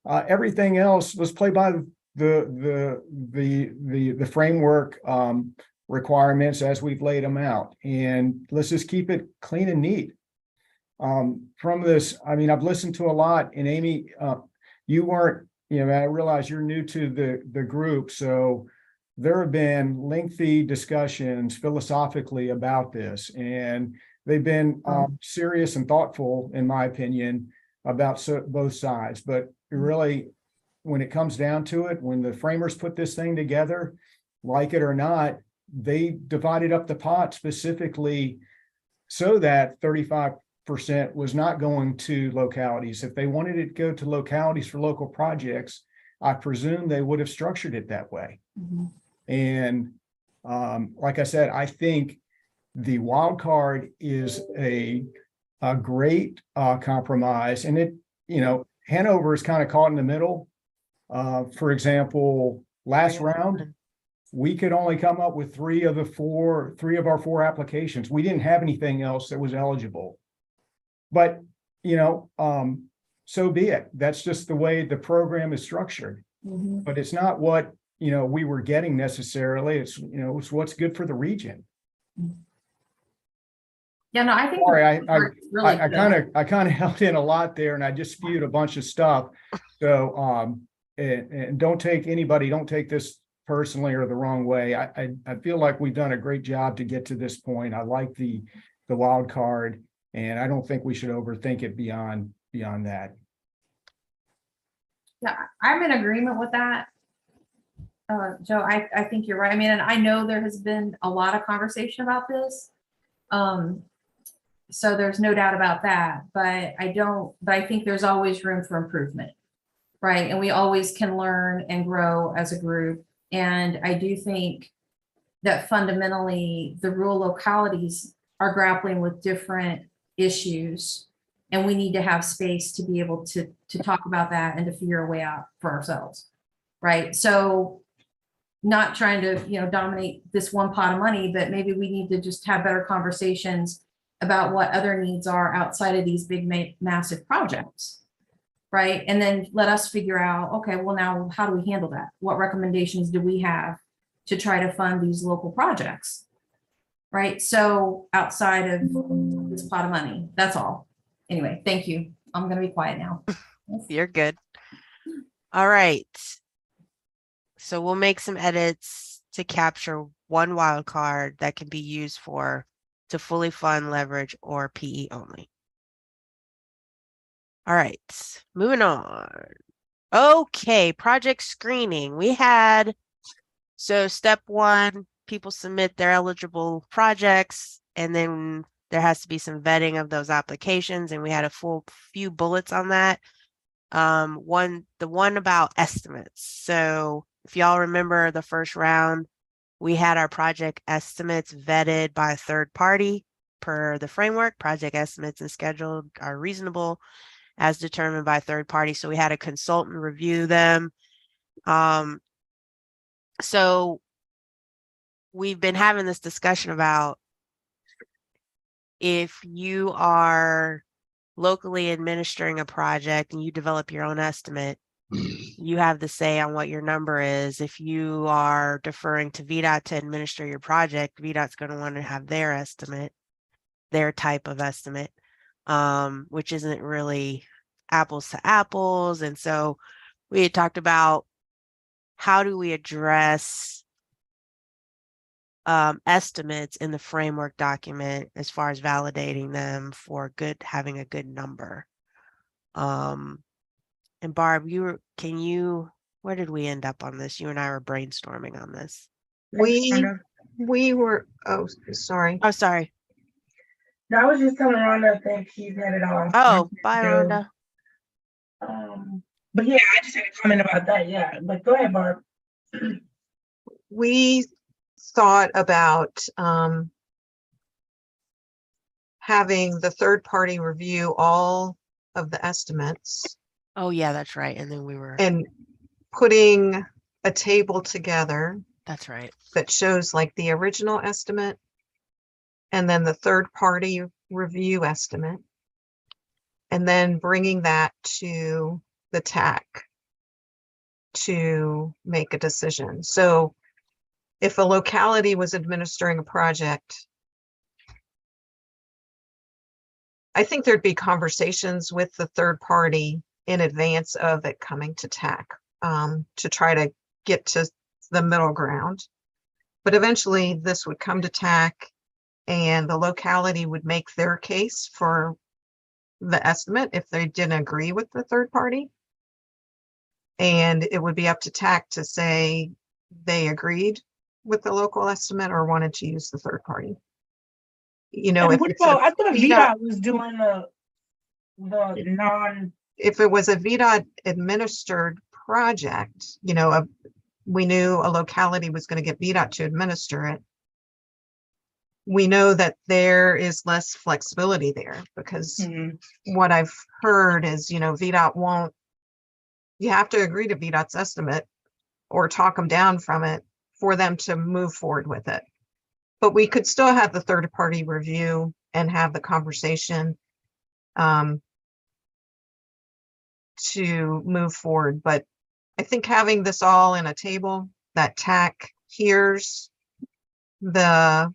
[SPEAKER 2] Everything else, let's play by the framework requirements as we've laid them out, and let's just keep it clean and neat. From this, I've listened to a lot, and Amy, you weren't, I realize you're new to the group, so there have been lengthy discussions philosophically about this, and they've been serious and thoughtful, in my opinion, about both sides. But really, when it comes down to it, when the framers put this thing together, like it or not, they divided up the pot specifically so that 35% percent was not going to localities. If they wanted it to go to localities for local projects, I presume they would have structured it that way.
[SPEAKER 3] Mhm.
[SPEAKER 2] And like I said, I think the wild card is a great compromise. And it, you know, Hanover is kind of caught in the middle. For example, last round, we could only come up with three of our four applications. We didn't have anything else that was eligible. But, you know, so be it. That's just the way the program is structured.
[SPEAKER 3] Mhm.
[SPEAKER 2] But it's not what, you know, we were getting necessarily. It's, you know, it's what's good for the region.
[SPEAKER 3] Yeah, no, I think.
[SPEAKER 2] Sorry,
[SPEAKER 3] Really
[SPEAKER 2] I
[SPEAKER 3] good.
[SPEAKER 2] kind of held in a lot there and I just spewed a bunch of stuff. So, and don't take this personally or the wrong way. I feel like we've done a great job to get to this point. I like the wild card and I don't think we should overthink it beyond that.
[SPEAKER 3] Yeah, I'm in agreement with that. Joe, I think you're right. I mean, and I know there has been a lot of conversation about this. So there's no doubt about that, but I think there's always room for improvement, right? And we always can learn and grow as a group. And I do think that fundamentally the rural localities are grappling with different issues. And we need to have space to be able to talk about that and to figure a way out for ourselves, right? So not trying to, you know, dominate this one pot of money, but maybe we need to just have better conversations about what other needs are outside of these big, massive projects, right? And then let us figure out, okay, well now, how do we handle that? What recommendations do we have to try to fund these local projects, right? So outside of this pot of money, that's all. Anyway, thank you. I'm gonna be quiet now.
[SPEAKER 12] You're good. All right. So we'll make some edits to capture one wild card that can be used to fully fund leverage or PE only. All right, moving on. Okay, project screening. So step one, people submit their eligible projects, and then there has to be some vetting of those applications, and we had a full few bullets on that. The one about estimates. So if y'all remember the first round, we had our project estimates vetted by a third party per the framework. Project estimates and scheduled are reasonable as determined by a third party. So we had a consultant review them. So we've been having this discussion about if you are locally administering a project and you develop your own estimate, you have the say on what your number is. If you are deferring to VDOT to administer your project, VDOT's going to want to have their estimate, their type of estimate, which isn't really apples to apples. And so we had talked about how do we address estimates in the framework document as far as validating them for having a good number. And Barb, where did we end up on this? You and I were brainstorming on this.
[SPEAKER 7] We were, oh, sorry.
[SPEAKER 12] Oh, sorry.
[SPEAKER 4] No, I was just telling Rhonda I think she's had it all.
[SPEAKER 12] Oh, bye, Rhonda.
[SPEAKER 4] But yeah, I just had a comment about that. Yeah, but go ahead, Barb.
[SPEAKER 7] We thought about having the third party review all of the estimates.
[SPEAKER 12] Oh, yeah, that's right. And then
[SPEAKER 7] and putting a table together.
[SPEAKER 12] That's right.
[SPEAKER 7] That shows like the original estimate and then the third party review estimate. And then bringing that to the TAC to make a decision. So if a locality was administering a project, I think there'd be conversations with the third party in advance of it coming to TAC to try to get to the middle ground. But eventually this would come to TAC and the locality would make their case for the estimate if they didn't agree with the third party. And it would be up to TAC to say they agreed with the local estimate or wanted to use the third party. you know,
[SPEAKER 4] And
[SPEAKER 7] if
[SPEAKER 4] what
[SPEAKER 7] it's a
[SPEAKER 4] about, I thought
[SPEAKER 7] VDOT,
[SPEAKER 4] VDOT was doing the non,
[SPEAKER 7] if it was a VDOT administered project, you know, we knew a locality was going to get VDOT to administer it. We know that there is less flexibility there because
[SPEAKER 4] Mhm.
[SPEAKER 7] what I've heard is, you know, VDOT won't, you have to agree to VDOT's estimate or talk them down from it for them to move forward with it. But we could still have the third party review and have the conversation to move forward. But I think having this all in a table that TAC hears the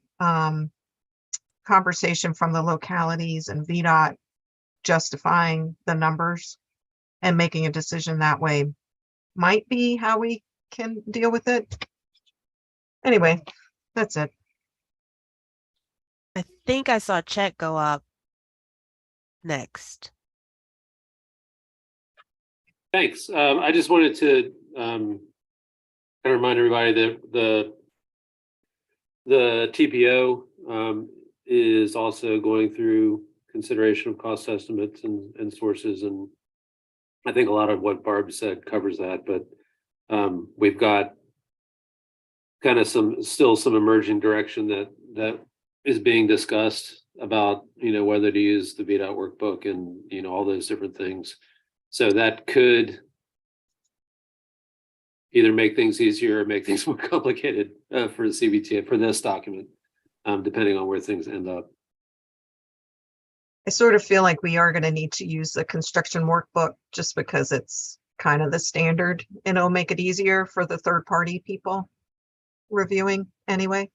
[SPEAKER 7] conversation from the localities and VDOT justifying the numbers and making a decision that way might be how we can deal with it. Anyway, that's it.
[SPEAKER 12] I think I saw check go up next.
[SPEAKER 5] Thanks. I just wanted to kind of remind everybody that the TPO is also going through consideration of cost estimates and sources, and I think a lot of what Barb said covers that, but we've got kind of still some emerging direction that is being discussed about, you know, whether to use the VDOT workbook and, you know, all those different things. So that could either make things easier or make things more complicated for the CVTA, for this document, depending on where things end up.
[SPEAKER 7] I sort of feel like we are going to need to use the construction workbook just because it's kind of the standard and it'll make it easier for the third party people reviewing anyway.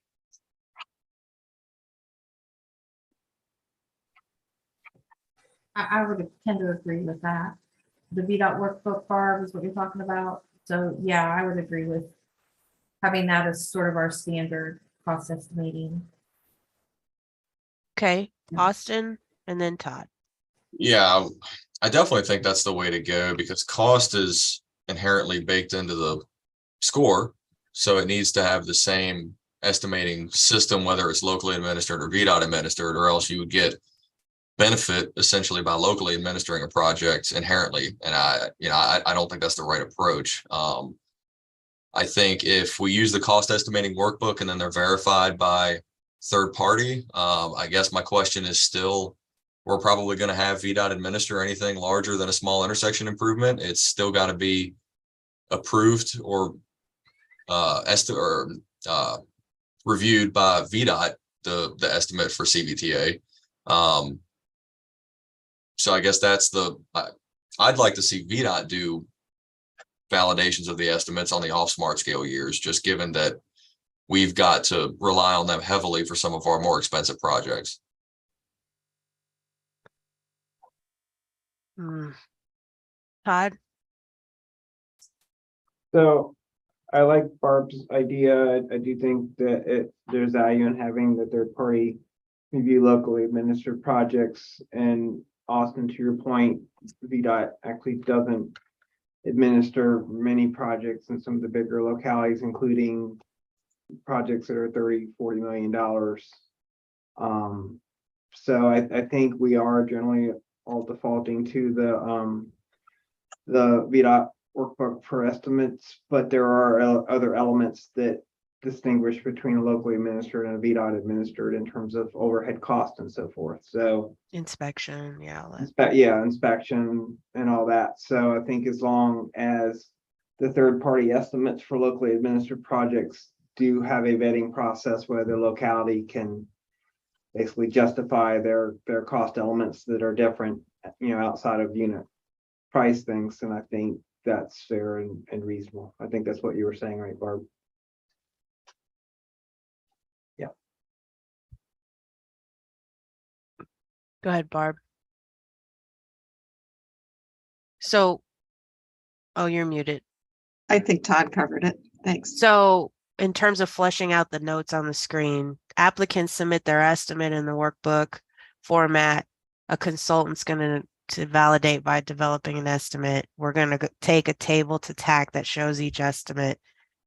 [SPEAKER 3] I would tend to agree with that. The VDOT workbook, Barb, is what you're talking about. So yeah, I would agree with having that as sort of our standard cost estimating.
[SPEAKER 12] Okay,
[SPEAKER 3] Yeah.
[SPEAKER 12] Austin and then Todd.
[SPEAKER 8] Yeah, I definitely think that's the way to go because cost is inherently baked into the score. So it needs to have the same estimating system, whether it's locally administered or VDOT administered, or else you would get benefit essentially by locally administering a project inherently. And I don't think that's the right approach. I think if we use the cost estimating workbook and then they're verified by third party, I guess my question is still, we're probably going to have VDOT administer anything larger than a small intersection improvement. It's still got to be approved or reviewed by VDOT, the estimate for CVTA. So I guess that's I'd like to see VDOT do validations of the estimates on the off smart scale years, just given that we've got to rely on them heavily for some of our more expensive projects.
[SPEAKER 12] Todd?
[SPEAKER 11] So I like Barb's idea. I do think that there's value in having the third party review locally administered projects. And Austin, to your point, VDOT actually doesn't administer many projects in some of the bigger localities, including projects that are $30-40 million. So I think we are generally all defaulting to the VDOT workbook for estimates, but there are other elements that distinguish between a locally administered and a VDOT administered in terms of overhead cost and so forth. So
[SPEAKER 12] Inspection, yeah. All that.
[SPEAKER 11] Inspection and all that. So I think as long as the third party estimates for locally administered projects do have a vetting process where the locality can basically justify their cost elements that are different, outside of unit price things, then I think that's fair and reasonable. I think that's what you were saying, right, Barb? Yeah.
[SPEAKER 12] Go ahead, Barb. So, oh, you're muted.
[SPEAKER 7] I think Todd covered it. Thanks.
[SPEAKER 12] So in terms of fleshing out the notes on the screen, applicants submit their estimate in the workbook format. A consultant's going to validate by developing an estimate. We're going to take a table to TAC that shows each estimate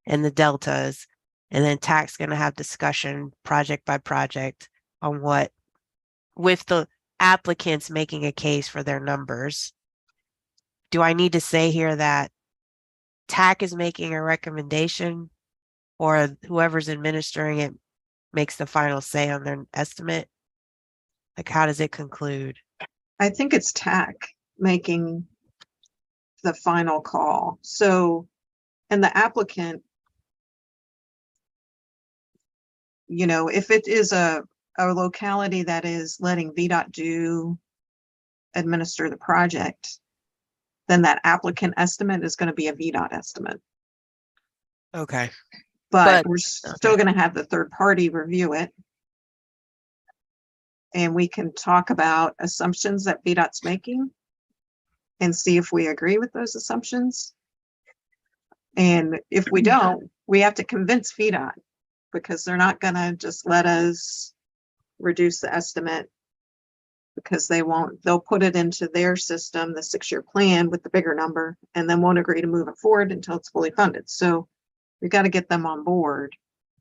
[SPEAKER 12] and the deltas. And then TAC's going to have discussion project by project on what with the applicants making a case for their numbers, do I need to say here that TAC is making a recommendation or whoever's administering it makes the final say on their estimate? Like, how does it conclude?
[SPEAKER 7] I think it's TAC making the final call. So, and the applicant, you know, if it is a locality that is letting VDOT administer the project, then that applicant estimate is going to be a VDOT estimate.
[SPEAKER 12] Okay.
[SPEAKER 7] But we're still going to have the third party review it. And we can talk about assumptions that VDOT's making and see if we agree with those assumptions. And if we don't, we have to convince VDOT, because they're not going to just let us reduce the estimate, because they'll put it into their system, the 6-year plan with the bigger number, and then won't agree to move it forward until it's fully funded. So we got to get them on board.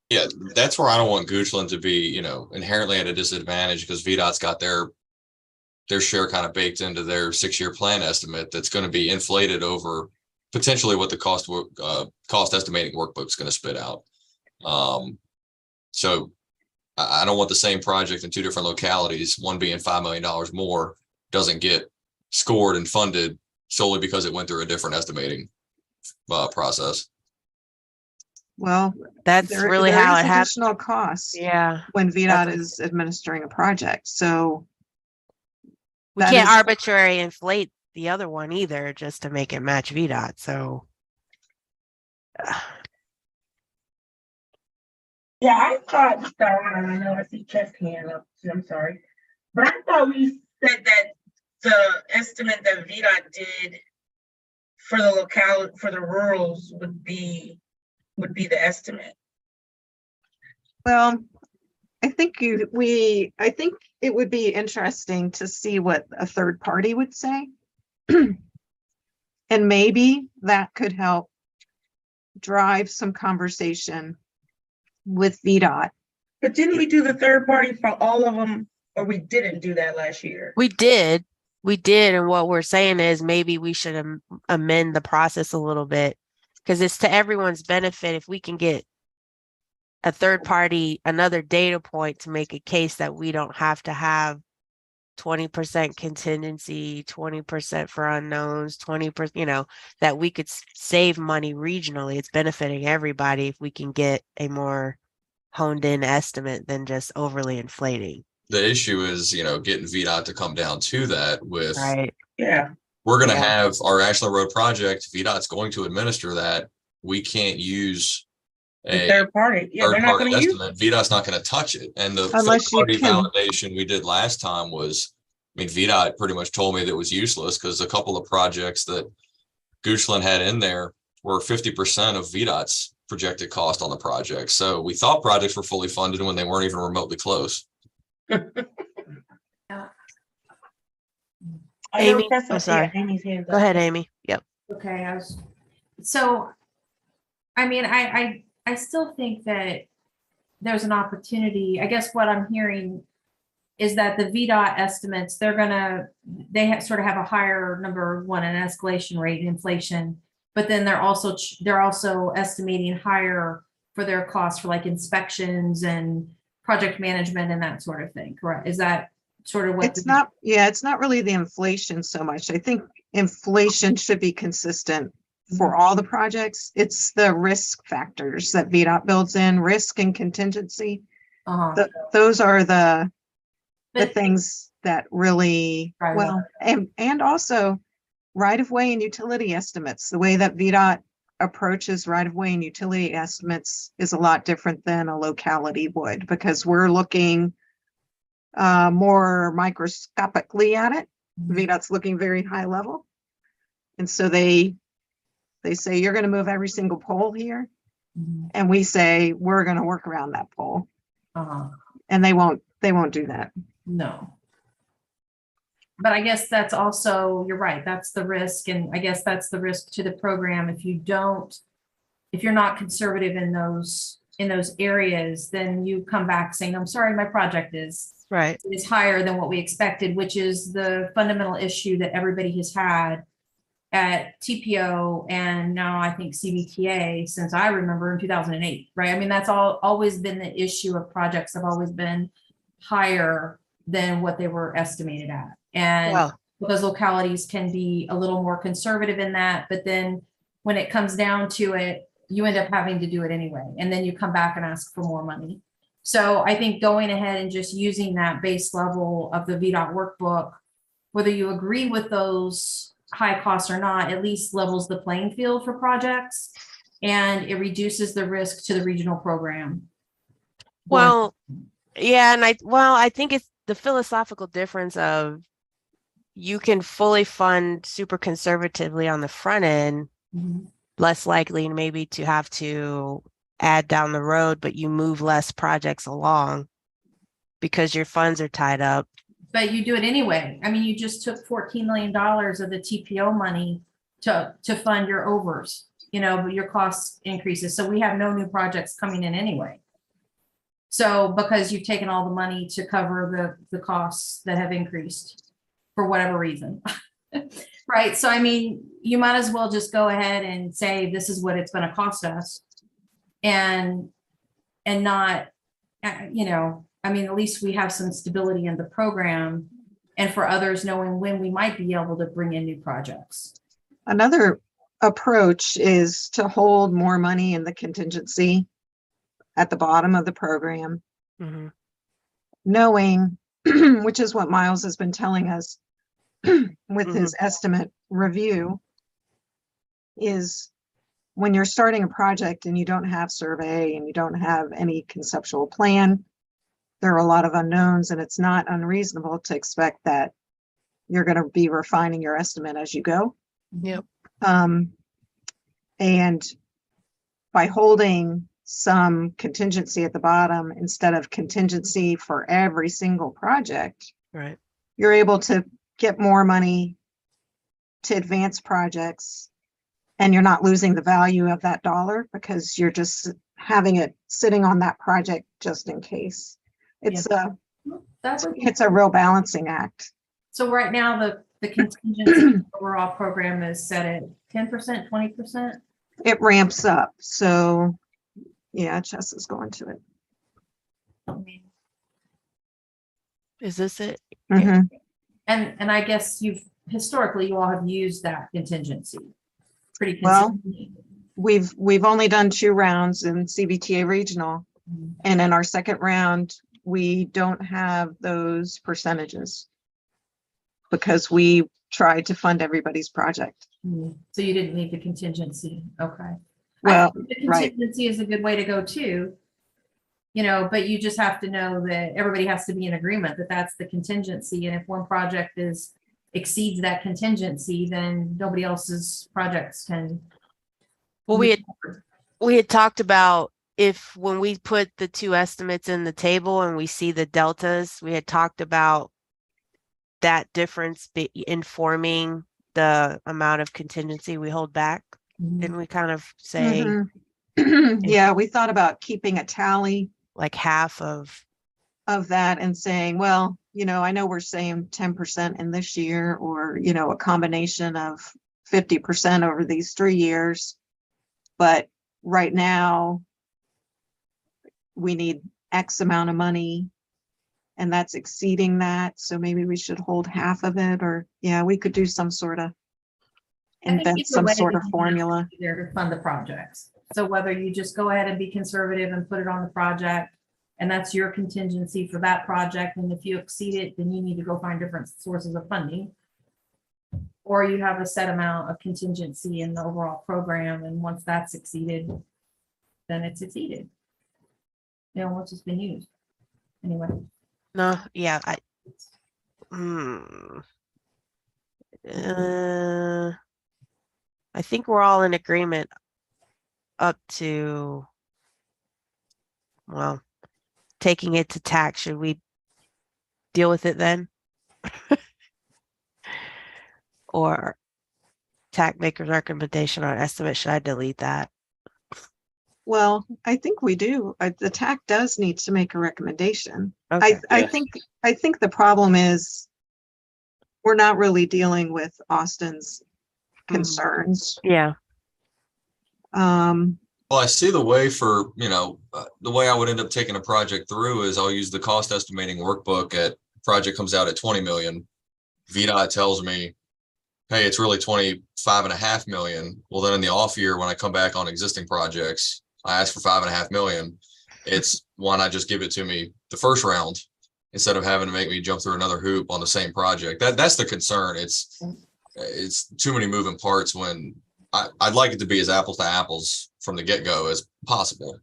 [SPEAKER 8] Yeah, that's where I don't want Goochland to be, you know, inherently at a disadvantage, because VDOT's got their share kind of baked into their 6-year plan estimate that's going to be inflated over potentially what the cost estimating workbook's going to spit out. So I don't want the same project in two different localities, one being $5 million more, doesn't get scored and funded solely because it went through a different estimating process.
[SPEAKER 7] Well,
[SPEAKER 12] that's really how it happens.
[SPEAKER 7] Additional costs.
[SPEAKER 12] Yeah.
[SPEAKER 7] When VDOT is administering a project. So
[SPEAKER 12] we can't arbitrarily inflate the other one either, just to make it match VDOT. So
[SPEAKER 4] Yeah, I thought, and I know I see chest hand up, I'm sorry, but I thought we said that the estimate that VDOT did for the locality, for the rurals would be the estimate.
[SPEAKER 7] Well, I think it would be interesting to see what a third party would say. And maybe that could help drive some conversation with VDOT.
[SPEAKER 4] But didn't we do the third party for all of them, or we didn't do that last year?
[SPEAKER 12] we did. And what we're saying is maybe we should amend the process a little bit, because it's to everyone's benefit if we can get a third party, another data point to make a case that we don't have to have 20% contingency, 20% for unknowns, 20%, you know, that we could save money regionally. It's benefiting everybody if we can get a more honed in estimate than just overly inflating.
[SPEAKER 8] The issue is, you know, getting VDOT to come down to that with,
[SPEAKER 12] right.
[SPEAKER 4] Yeah.
[SPEAKER 8] We're going to have our Ashland Road project. VDOT's going to administer that. We can't use a
[SPEAKER 4] third party. Yeah, they're not going to use
[SPEAKER 8] estimate. VDOT's not going to touch it. And the
[SPEAKER 7] Unless
[SPEAKER 8] third party
[SPEAKER 7] you can.
[SPEAKER 8] validation we did last time was, I mean, VDOT pretty much told me that it was useless, because a couple of projects that Goochland had in there were 50% of VDOT's projected cost on the project. So we thought projects were fully funded when they weren't even remotely close.
[SPEAKER 12] Amy, I'm sorry. Go ahead, Amy. Yep.
[SPEAKER 3] Okay, so, I mean, I still think that there's an opportunity. I guess what I'm hearing is that the VDOT estimates, they sort of have a higher number one, an escalation rate, inflation, but then they're also estimating higher for their costs for like inspections and project management and that sort of thing. Correct? Is that sort of what
[SPEAKER 7] it's not really the inflation so much. I think inflation should be consistent for all the projects. It's the risk factors that VDOT builds in, risk and contingency. Those are the things that really, and also right-of-way and utility estimates. The way that VDOT approaches right-of-way and utility estimates is a lot different than a locality would, because we're looking more microscopically at it. VDOT's looking very high level. And so they say, you're going to move every single pole here. And we say, we're going to work around that pole. And they won't do that.
[SPEAKER 3] No. But I guess that's also, you're right, that's the risk. And I guess that's the risk to the program. If you're not conservative in those in those areas, then you come back saying, I'm sorry, my project is
[SPEAKER 12] Right.
[SPEAKER 3] higher than what we expected, which is the fundamental issue that everybody has had at TPO and now I think CVTA since I remember in 2008, right? I mean, that's always been the issue of projects have always been higher than what they were estimated at. And
[SPEAKER 12] Well,
[SPEAKER 3] because localities can be a little more conservative in that, but then when it comes down to it, you end up having to do it anyway. And then you come back and ask for more money. So I think going ahead and just using that base level of the VDOT workbook, whether you agree with those high costs or not, at least levels the playing field for projects and it reduces the risk to the regional program.
[SPEAKER 12] well, yeah, and I think it's the philosophical difference of you can fully fund super conservatively on the front end,
[SPEAKER 3] Mhm.
[SPEAKER 12] less likely maybe to have to add down the road, but you move less projects along because your funds are tied up.
[SPEAKER 3] But you do it anyway. I mean, you just took $14 million of the TPO money to fund your overs, you know, but your cost increases. So we have no new projects coming in anyway. So because you've taken all the money to cover the costs that have increased for whatever reason. Right. So I mean, you might as well just go ahead and say, this is what it's going to cost us. And not, you know, I mean, at least we have some stability in the program and for others knowing when we might be able to bring in new projects.
[SPEAKER 7] Another approach is to hold more money in the contingency at the bottom of the program,
[SPEAKER 12] Mm-hmm.
[SPEAKER 7] knowing, which is what Miles has been telling us with his
[SPEAKER 12] Mm-hmm.
[SPEAKER 7] estimate review, is when you're starting a project and you don't have survey and you don't have any conceptual plan, there are a lot of unknowns, and it's not unreasonable to expect that you're going to be refining your estimate as you go.
[SPEAKER 12] Yep.
[SPEAKER 7] And by holding some contingency at the bottom instead of contingency for every single project,
[SPEAKER 12] Right.
[SPEAKER 7] you're able to get more money to advance projects, and you're not losing the value of that dollar because you're just having it sitting on that project just in case. It's it's a real balancing act.
[SPEAKER 3] So right now, the contingency overall program is set at 10%, 20%.
[SPEAKER 7] It ramps up. So yeah, Chess is going to it.
[SPEAKER 12] Is this it?
[SPEAKER 7] Mhm.
[SPEAKER 3] And I guess historically you all have used that contingency pretty
[SPEAKER 7] Well,
[SPEAKER 3] consistently.
[SPEAKER 7] we've only done 2 rounds in CVTA regional, and in our second round, we don't have those percentages because we tried to fund everybody's project.
[SPEAKER 3] So you didn't need the contingency. Okay.
[SPEAKER 7] Well,
[SPEAKER 3] I think the
[SPEAKER 7] right.
[SPEAKER 3] contingency is a good way to go too. You know, but you just have to know that everybody has to be in agreement that that's the contingency. And if one project exceeds that contingency, then nobody else's projects can.
[SPEAKER 12] Well, we had talked about if when we put the 2 estimates in the table and we see the deltas, we had talked about that difference informing the amount of contingency we hold back. Didn't we kind of say
[SPEAKER 7] Yeah, we thought about keeping a tally
[SPEAKER 12] like half of
[SPEAKER 7] that and saying, well, you know, I know we're saying 10% in this year, or, you know, a combination of 50% over these 3 years. But right now, we need X amount of money, and that's exceeding that. So maybe we should hold half of it, or yeah, we could do some sort of invent some sort of formula
[SPEAKER 3] there to fund the projects. So whether you just go ahead and be conservative and put it on the project, and that's your contingency for that project, and if you exceed it, then you need to go find different sources of funding. Or you have a set amount of contingency in the overall program, and once that's exceeded, then it's exceeded. You know, once it's been used. Anyway.
[SPEAKER 12] no, yeah, I think we're all in agreement up to, well, taking it to tax. Should we deal with it then? Or TAC maker's recommendation on estimate, should I delete that?
[SPEAKER 7] Well, I think we do. The TAC does need to make a recommendation.
[SPEAKER 12] Okay.
[SPEAKER 7] I
[SPEAKER 5] Yeah.
[SPEAKER 7] think the problem is we're not really dealing with Austin's concerns.
[SPEAKER 12] Yeah.
[SPEAKER 7] Um,
[SPEAKER 8] Well, I see the way for, the way I would end up taking a project through is I'll use the cost estimating workbook at project comes out at 20 million. VDOT tells me, hey, it's really 25.5 million. Well, then in the off year, when I come back on existing projects, I ask for 5.5 million. It's why not just give it to me the first round instead of having to make me jump through another hoop on the same project. That's the concern. It's too many moving parts when I'd like it to be as apples to apples from the get-go as possible.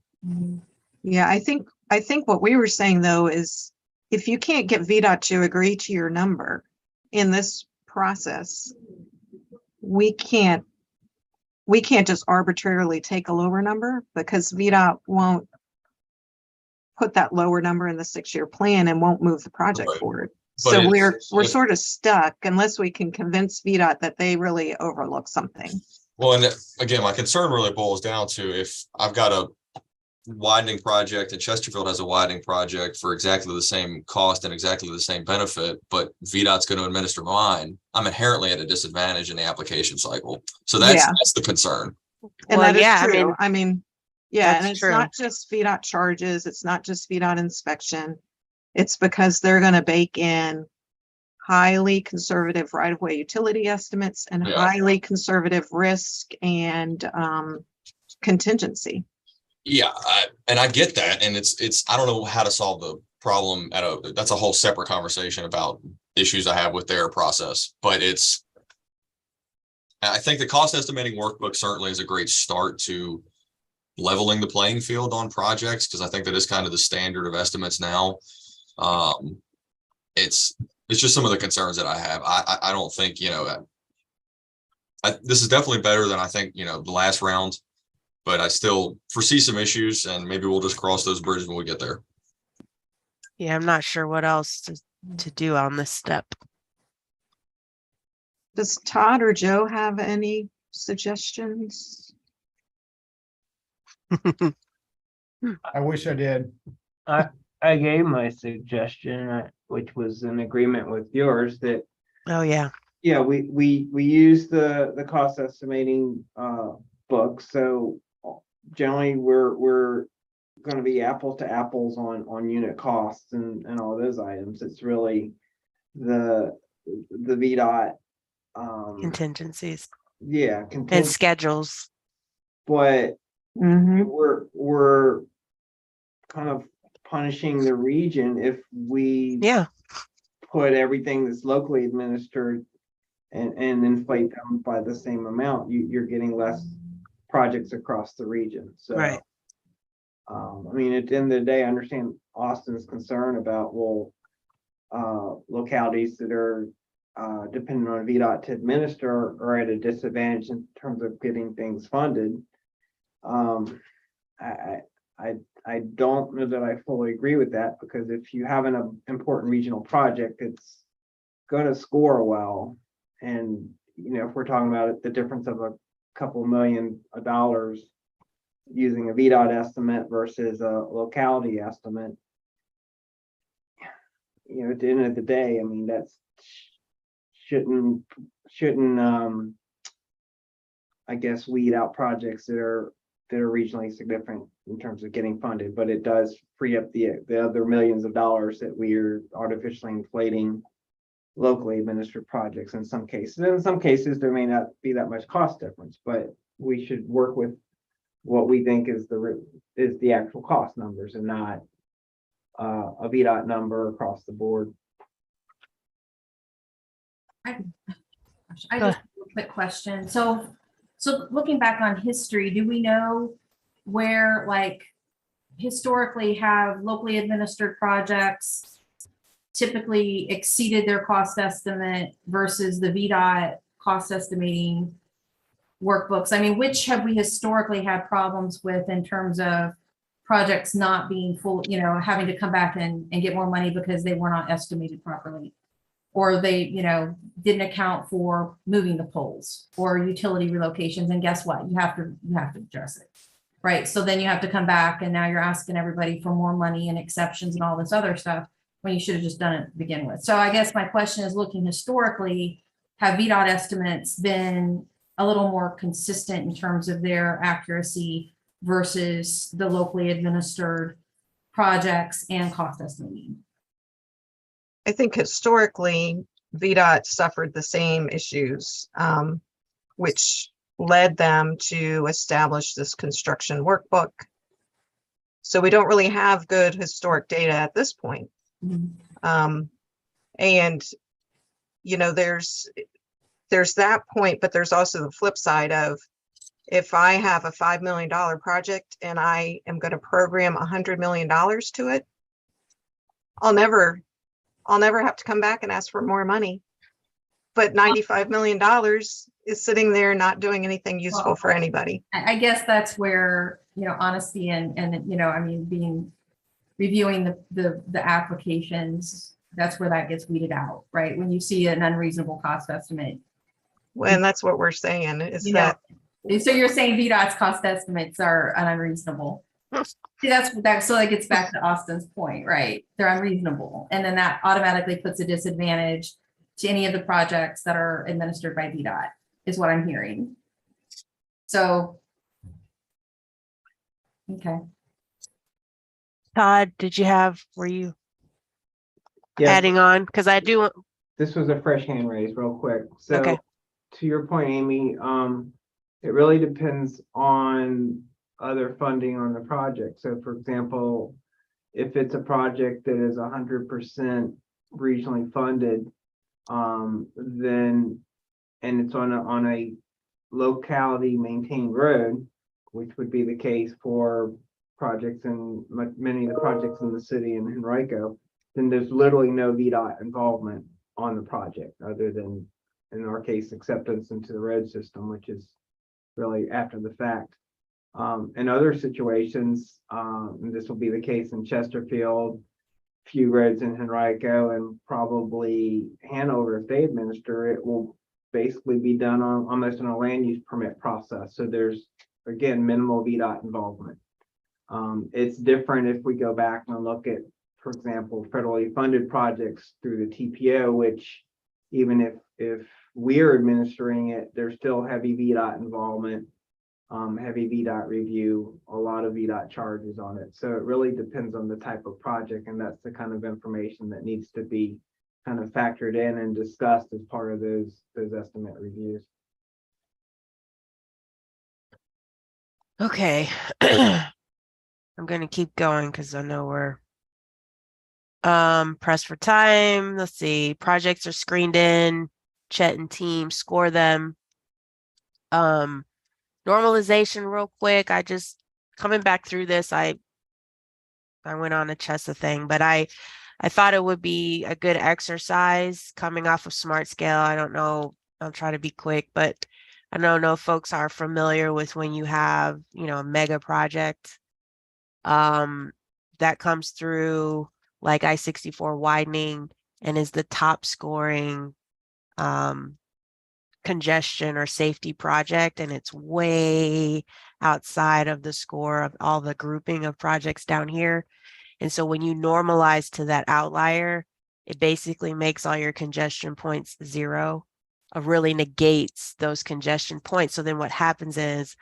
[SPEAKER 7] yeah, I think what we were saying though is if you can't get VDOT to agree to your number in this process, we can't just arbitrarily take a lower number because VDOT won't put that lower number in the 6-year plan and won't move the project
[SPEAKER 8] Right.
[SPEAKER 7] forward.
[SPEAKER 8] But
[SPEAKER 7] So
[SPEAKER 8] it's-
[SPEAKER 7] we're sort of stuck unless we can convince VDOT that they really overlook something.
[SPEAKER 8] Well, and again, my concern really boils down to if I've got a widening project and Chesterfield has a widening project for exactly the same cost and exactly the same benefit, but VDOT's going to administer mine, I'm inherently at a disadvantage in the application cycle. So that's the concern.
[SPEAKER 7] And
[SPEAKER 12] Well,
[SPEAKER 7] that is
[SPEAKER 12] yeah, I
[SPEAKER 7] true.
[SPEAKER 12] mean,
[SPEAKER 7] I mean, yeah, and
[SPEAKER 12] that's
[SPEAKER 7] it's
[SPEAKER 12] true.
[SPEAKER 7] not just VDOT charges, it's not just VDOT inspection. It's because they're going to bake in highly conservative right-of-way utility estimates and
[SPEAKER 8] Yeah.
[SPEAKER 7] highly conservative risk and contingency.
[SPEAKER 8] Yeah, I get that, and it's I don't know how to solve the problem that's a whole separate conversation about issues I have with their process, but I think the cost estimating workbook certainly is a great start to leveling the playing field on projects because I think that is kind of the standard of estimates now. It's just some of the concerns that I have. I don't think this is definitely better than I think the last round. But I still foresee some issues and maybe we'll just cross those bridges when we get there.
[SPEAKER 12] Yeah, I'm not sure what else to do on this step.
[SPEAKER 7] Does Todd or Joe have any suggestions?
[SPEAKER 2] I wish I did.
[SPEAKER 11] I gave my suggestion, which was in agreement with yours, that
[SPEAKER 12] Oh, yeah.
[SPEAKER 11] yeah, we use the cost estimating book. So generally we're going to be apples to apples on unit costs and all those items. It's really the VDOT
[SPEAKER 12] Contingencies
[SPEAKER 11] yeah
[SPEAKER 12] and schedules.
[SPEAKER 11] but
[SPEAKER 7] Mhm.
[SPEAKER 11] we're kind of punishing the region if we
[SPEAKER 12] Yeah.
[SPEAKER 11] put everything that's locally administered and inflate them by the same amount. You're getting less projects across the region. So
[SPEAKER 12] Right.
[SPEAKER 11] I mean, at the end of the day, I understand Austin's concern about localities that are dependent on VDOT to administer are at a disadvantage in terms of getting things funded. I don't know that I fully agree with that because if you have an important regional project, it's going to score well. And, if we're talking about the difference of a couple $1 million using a VDOT estimate versus a locality estimate, at the end of the day, I mean, that's shouldn't I guess weed out projects that are regionally significant in terms of getting funded, but it does free up the other millions of dollars that we are artificially inflating locally administered projects in some cases. In some cases, there may not be that much cost difference, but we should work with what we think is the actual cost numbers and not a VDOT number across the board.
[SPEAKER 3] I just have a quick question. So looking back on history, do we know where historically have locally administered projects typically exceeded their cost estimate versus the VDOT cost estimating workbooks? I mean, which have we historically had problems with in terms of projects not being full, having to come back and get more money because they were not estimated properly? Or they, didn't account for moving the poles or utility relocations. And guess what? You have to address it. right? So then you have to come back and now you're asking everybody for more money and exceptions and all this other stuff when you should have just done it to begin with. So I guess my question is, looking historically, have VDOT estimates been a little more consistent in terms of their accuracy versus the locally administered projects and cost estimating?
[SPEAKER 7] I think historically, VDOT suffered the same issues, which led them to establish this construction workbook. So we don't really have good historic data at this point. And, you know, there's that point, but there's also the flip side of, if I have a $5 million project and I am going to program $100 million to it, I'll never have to come back and ask for more money. But $95 million is sitting there not doing anything useful for anybody.
[SPEAKER 3] I guess that's where, you know, honesty and, you know, I mean, reviewing the applications, that's where that gets weeded out, right? When you see an unreasonable cost estimate.
[SPEAKER 7] And that's what we're saying is
[SPEAKER 3] You
[SPEAKER 7] that.
[SPEAKER 3] know, so you're saying VDOT's cost estimates are unreasonable. See, that, so that gets back to Austin's point, right? They're unreasonable. And then that automatically puts a disadvantage to any of the projects that are administered by VDOT, is what I'm hearing. So, okay.
[SPEAKER 12] Todd, were you
[SPEAKER 11] Yeah,
[SPEAKER 12] adding on? Because I do.
[SPEAKER 11] this was a fresh hand raised real quick. So
[SPEAKER 12] Okay.
[SPEAKER 11] to your point, Amy, it really depends on other funding on the project. So for example, if it's a project that is 100% regionally funded, then, and it's on a locality maintained road, which would be the case for projects in many of the projects in the city and Henrico, then there's literally no VDOT involvement on the project other than, in our case, acceptance into the road system, which is really after the fact. In other situations, and this will be the case in Chesterfield, few roads in Henrico, and probably Hanover, if they administer it, will basically be done on almost on a land use permit process. So there's, again, minimal VDOT involvement. It's different if we go back and look at, for example, federally funded projects through the TPO, which even if we're administering it, there's still heavy VDOT involvement, heavy VDOT review, a lot of VDOT charges on it. So it really depends on the type of project, and that's the kind of information that needs to be kind of factored in and discussed as part of those estimate reviews.
[SPEAKER 12] Okay. I'm going to keep going because I know we're pressed for time. Let's see. Projects are screened in. Chet and team score them. Normalization real quick. I just coming back through this. I went on a Chessa thing, but I thought it would be a good exercise coming off of Smart Scale. I don't know. I'll try to be quick, but I don't know if folks are familiar with when you have, you know, a mega project that comes through like I-64 widening and is the top scoring congestion or safety project, and it's way outside of the score of all the grouping of projects down here. And so when you normalize to that outlier, it basically makes all your congestion points zero. It really negates those congestion points. So then what happens is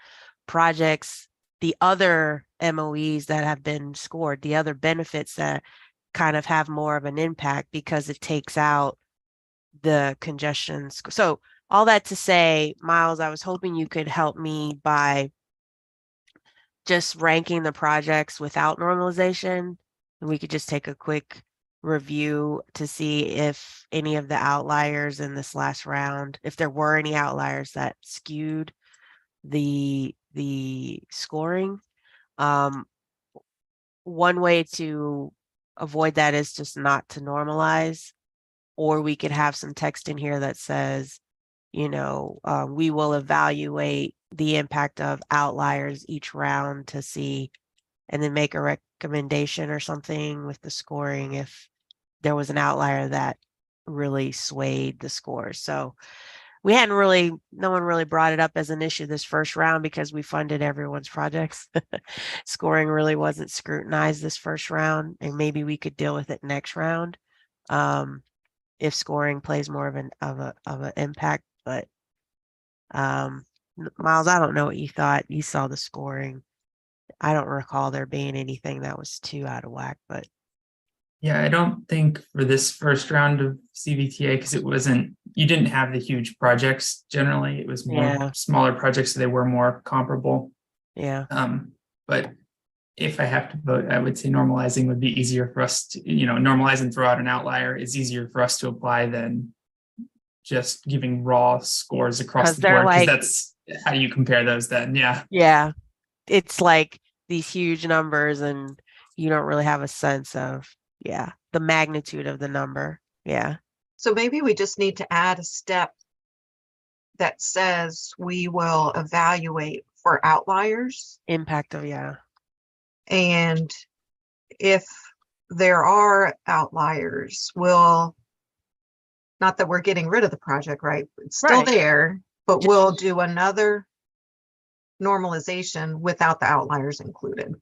[SPEAKER 12] projects, the other MOEs that have been scored, the other benefits that kind of have more of an impact because it takes out the congestion. So all that to say, Miles, I was hoping you could help me by just ranking the projects without normalization. And we could just take a quick review to see if any of the outliers in this last round, if there were any outliers that skewed the scoring. One way to avoid that is just not to normalize, or we could have some text in here that says, you know, we will evaluate the impact of outliers each round to see, and then make a recommendation or something with the scoring if there was an outlier that really swayed the score. So no one really brought it up as an issue this first round because we funded everyone's projects. Scoring really wasn't scrutinized this first round, and maybe we could deal with it next round. If scoring plays more of an impact, but Miles, I don't know what you thought. You saw the scoring. I don't recall there being anything that was too out of whack, but
[SPEAKER 10] Yeah, I don't think for this first round of CVTA, because you didn't have the huge projects generally. It was more
[SPEAKER 12] Yeah.
[SPEAKER 10] smaller projects, so they were more comparable.
[SPEAKER 12] yeah.
[SPEAKER 10] But if I have to vote, I would say normalizing would be easier for us to, normalize and throw out an outlier is easier for us to apply than just giving raw scores across
[SPEAKER 12] 'Cause
[SPEAKER 10] the
[SPEAKER 12] they're
[SPEAKER 10] board, because
[SPEAKER 12] like-
[SPEAKER 10] that's how do you compare those then? Yeah.
[SPEAKER 12] Yeah. It's like these huge numbers and you don't really have a sense of, the magnitude of the number. Yeah.
[SPEAKER 7] So maybe we just need to add a step that says we will evaluate for outliers.
[SPEAKER 12] Impact of, yeah.
[SPEAKER 7] And if there are outliers, not that we're getting rid of the project, right? It's still
[SPEAKER 12] Right.
[SPEAKER 7] there, but
[SPEAKER 12] Just-
[SPEAKER 7] we'll do another normalization without the outliers included.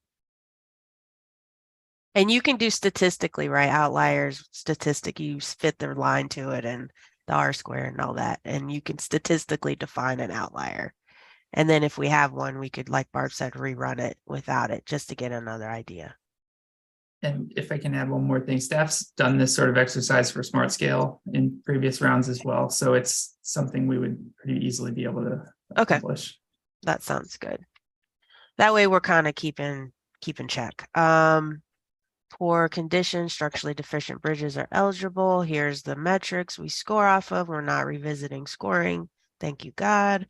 [SPEAKER 12] And you can do statistically, right? Outliers, statistic, you fit their line to it and the R square and all that. And you can statistically define an outlier. And then if we have one, we could, like Barb said, rerun it without it just to get another idea.
[SPEAKER 10] And if I can add one more thing, staff's done this sort of exercise for smart scale in previous rounds as well. So it's something we would pretty easily be able to accomplish.
[SPEAKER 12] That sounds good. That way we're kind of keeping check. Poor condition, structurally deficient bridges are eligible. Here's the metrics we score off of. We're not revisiting scoring. Thank you, God.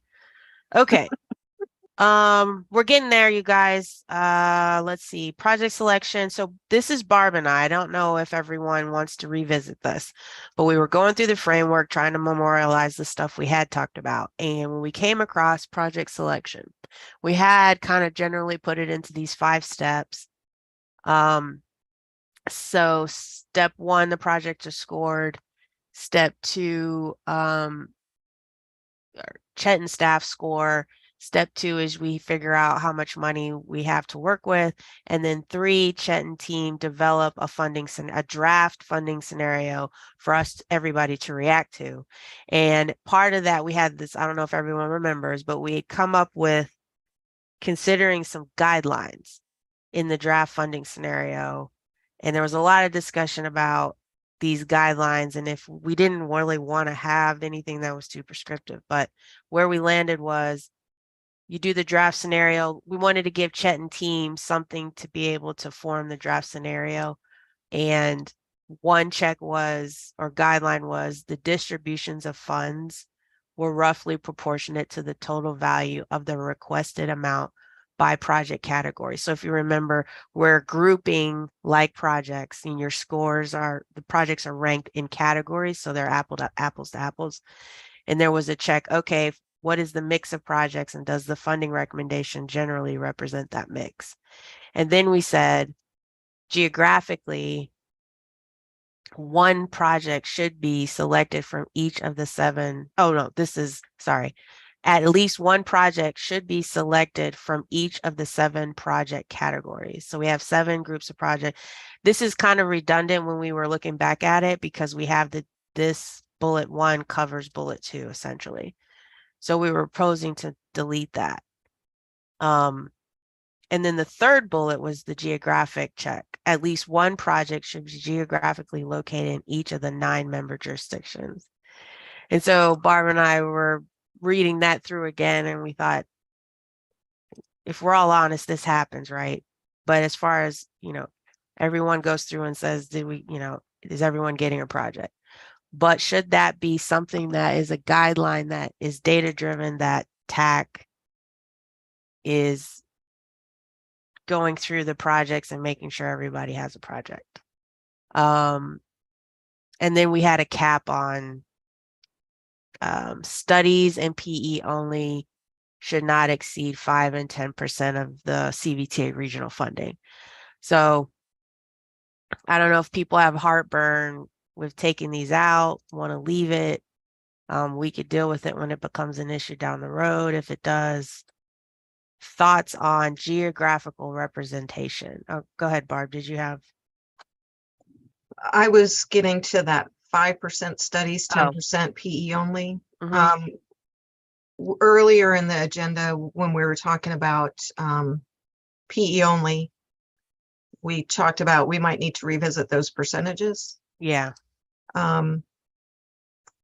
[SPEAKER 12] Okay. We're getting there, you guys. Let's see. Project selection. So this is Barb and I don't know if everyone wants to revisit this, but we were going through the framework, trying to memorialize the stuff we had talked about. And when we came across project selection, we had kind of generally put it into these 5 steps. So step 1, the project is scored. Step 2, Chet and staff score. Step 2 is we figure out how much money we have to work with. And then 3, Chet and team develop a draft funding scenario for everybody to react to. And part of that, we had this, I don't know if everyone remembers, but we had come up with considering some guidelines in the draft funding scenario. And there was a lot of discussion about these guidelines and if we didn't really want to have anything that was too prescriptive. But where we landed was you do the draft scenario. We wanted to give Chet and team something to be able to form the draft scenario. And one guideline was the distributions of funds were roughly proportionate to the total value of the requested amount by project category. So if you remember, we're grouping like projects and your the projects are ranked in categories. So they're apples to apples. And there was a check, okay, what is the mix of projects and does the funding recommendation generally represent that mix? And then we said, geographically, one project should be selected from each of the 7. Oh no, at least one project should be selected from each of the 7 project categories. So we have 7 groups of projects. This is kind of redundant when we were looking back at it because we have this bullet 1 covers bullet 2 essentially. So we were proposing to delete that. And then the third bullet was the geographic check. At least one project should be geographically located in each of the 9 member jurisdictions. And so Barb and I were reading that through again, and we thought, if we're all honest, this happens, right? But as far as, everyone goes through and says, is everyone getting a project? But should that be something that is a guideline that is data driven, that TAC is going through the projects and making sure everybody has a project? And then we had a cap on studies and PE only should not exceed 5 and 10% of the CVTA regional funding. So I don't know if people have heartburn with taking these out, want to leave it. We could deal with it when it becomes an issue down the road, if it does. Thoughts on geographical representation? Oh, go ahead, Barb. Did you have?
[SPEAKER 7] I was getting to that 5% studies,
[SPEAKER 12] Oh.
[SPEAKER 7] 10% PE only.
[SPEAKER 12] Mhm.
[SPEAKER 7] Earlier in the agenda, when we were talking about PE only, we talked about we might need to revisit those percentages.
[SPEAKER 12] Yeah.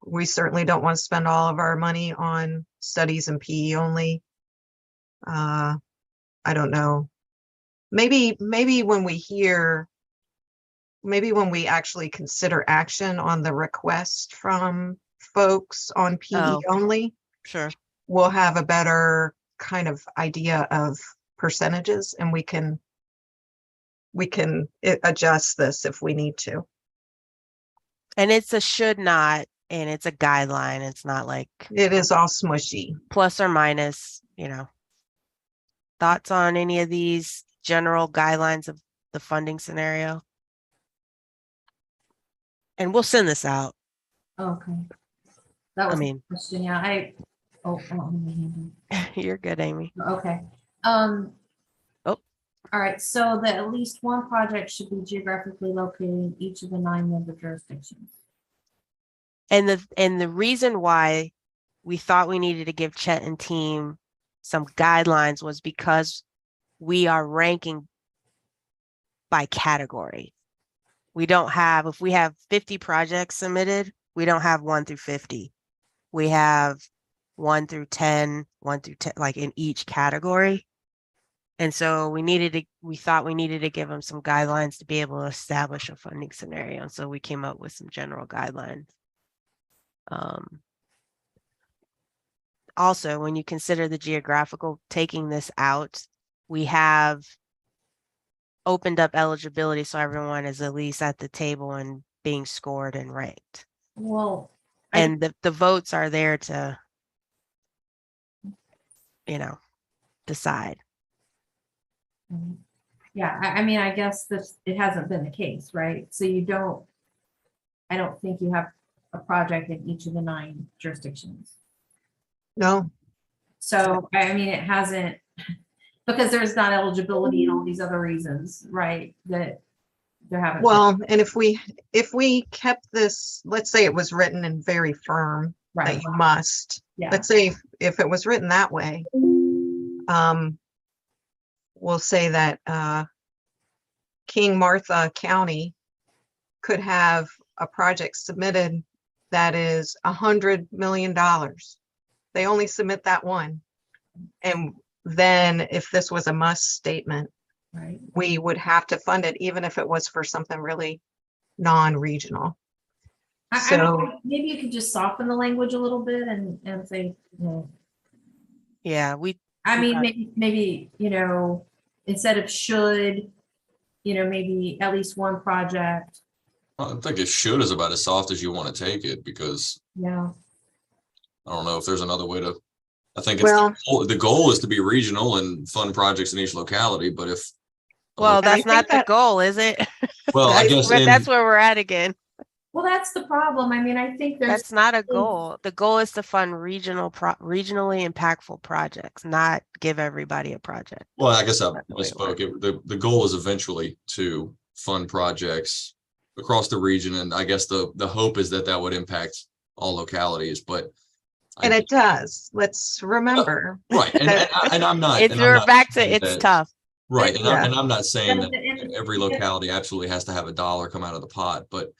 [SPEAKER 7] We certainly don't want to spend all of our money on studies and PE only. I don't know. Maybe when we actually consider action on the request from folks on PE
[SPEAKER 12] Oh.
[SPEAKER 7] only,
[SPEAKER 12] Sure.
[SPEAKER 7] we'll have a better kind of idea of percentages, and we can adjust this if we need to.
[SPEAKER 12] And it's a should not, and it's a guideline. It's not like
[SPEAKER 7] It is all smushy.
[SPEAKER 12] plus or minus, Thoughts on any of these general guidelines of the funding scenario? And we'll send this out.
[SPEAKER 3] Okay. That was
[SPEAKER 12] I mean,
[SPEAKER 3] a question, yeah, oh,
[SPEAKER 12] you're good, Amy.
[SPEAKER 3] okay.
[SPEAKER 12] Oh.
[SPEAKER 3] All right, so that at least one project should be geographically located in each of the 9 member jurisdictions.
[SPEAKER 12] And the reason why we thought we needed to give Chet and team some guidelines was because we are ranking by category. We don't have, if we have 50 projects submitted, we don't have 1 through 50. We have 1 through 10, 1 through 10, like in each category. And so we thought we needed to give them some guidelines to be able to establish a funding scenario. And so we came up with some general guidelines. Also, when you consider the geographical, taking this out, we have opened up eligibility so everyone is at least at the table and being scored and ranked.
[SPEAKER 3] Well,
[SPEAKER 12] And the votes are there to, decide.
[SPEAKER 3] yeah, I mean, I guess it hasn't been the case, right? So I don't think you have a project in each of the 9 jurisdictions.
[SPEAKER 7] No.
[SPEAKER 3] So, I mean, it hasn't, because there's not eligibility and all these other reasons, right? That there haven't.
[SPEAKER 7] Well, and if we kept this, let's say it was written in very firm that
[SPEAKER 3] Right.
[SPEAKER 7] you must.
[SPEAKER 3] Yeah.
[SPEAKER 7] Let's say if it was written that way, we'll say that King Martha County could have a project submitted that is $100 million. They only submit that one. And then if this was a must statement,
[SPEAKER 3] Right.
[SPEAKER 7] we would have to fund it, even if it was for something really non-regional. So
[SPEAKER 3] maybe you could just soften the language a little bit and say,
[SPEAKER 12] Yeah,
[SPEAKER 3] maybe, instead of should, maybe at least one project.
[SPEAKER 8] I think it should is about as soft as you want to take it, because
[SPEAKER 3] Yeah.
[SPEAKER 8] I don't know if there's another way to, I think it's
[SPEAKER 7] Well,
[SPEAKER 8] the goal is to be regional and fund projects in each locality, but if.
[SPEAKER 12] well,
[SPEAKER 7] And I
[SPEAKER 12] that's
[SPEAKER 7] think
[SPEAKER 12] not the
[SPEAKER 7] that-
[SPEAKER 12] goal, is it?
[SPEAKER 8] Well, I guess
[SPEAKER 12] that's where we're at again.
[SPEAKER 3] Well, that's the problem. I mean, I think there's.
[SPEAKER 12] That's not a goal. The goal is to fund regionally impactful projects, not give everybody a project.
[SPEAKER 8] Well, I guess I
[SPEAKER 12] That's the way it
[SPEAKER 8] misspoke. The goal is eventually to fund projects across the region, and I guess the hope is that would impact all localities, but.
[SPEAKER 7] and it does. Let's remember.
[SPEAKER 8] Right, and I'm not.
[SPEAKER 12] It's
[SPEAKER 8] and I'm not
[SPEAKER 12] back to
[SPEAKER 8] saying
[SPEAKER 12] it's
[SPEAKER 8] that-
[SPEAKER 12] tough.
[SPEAKER 8] Right, and
[SPEAKER 7] Yeah.
[SPEAKER 8] I'm not saying
[SPEAKER 3] But
[SPEAKER 8] that every locality absolutely has to have a dollar come out of the pot, but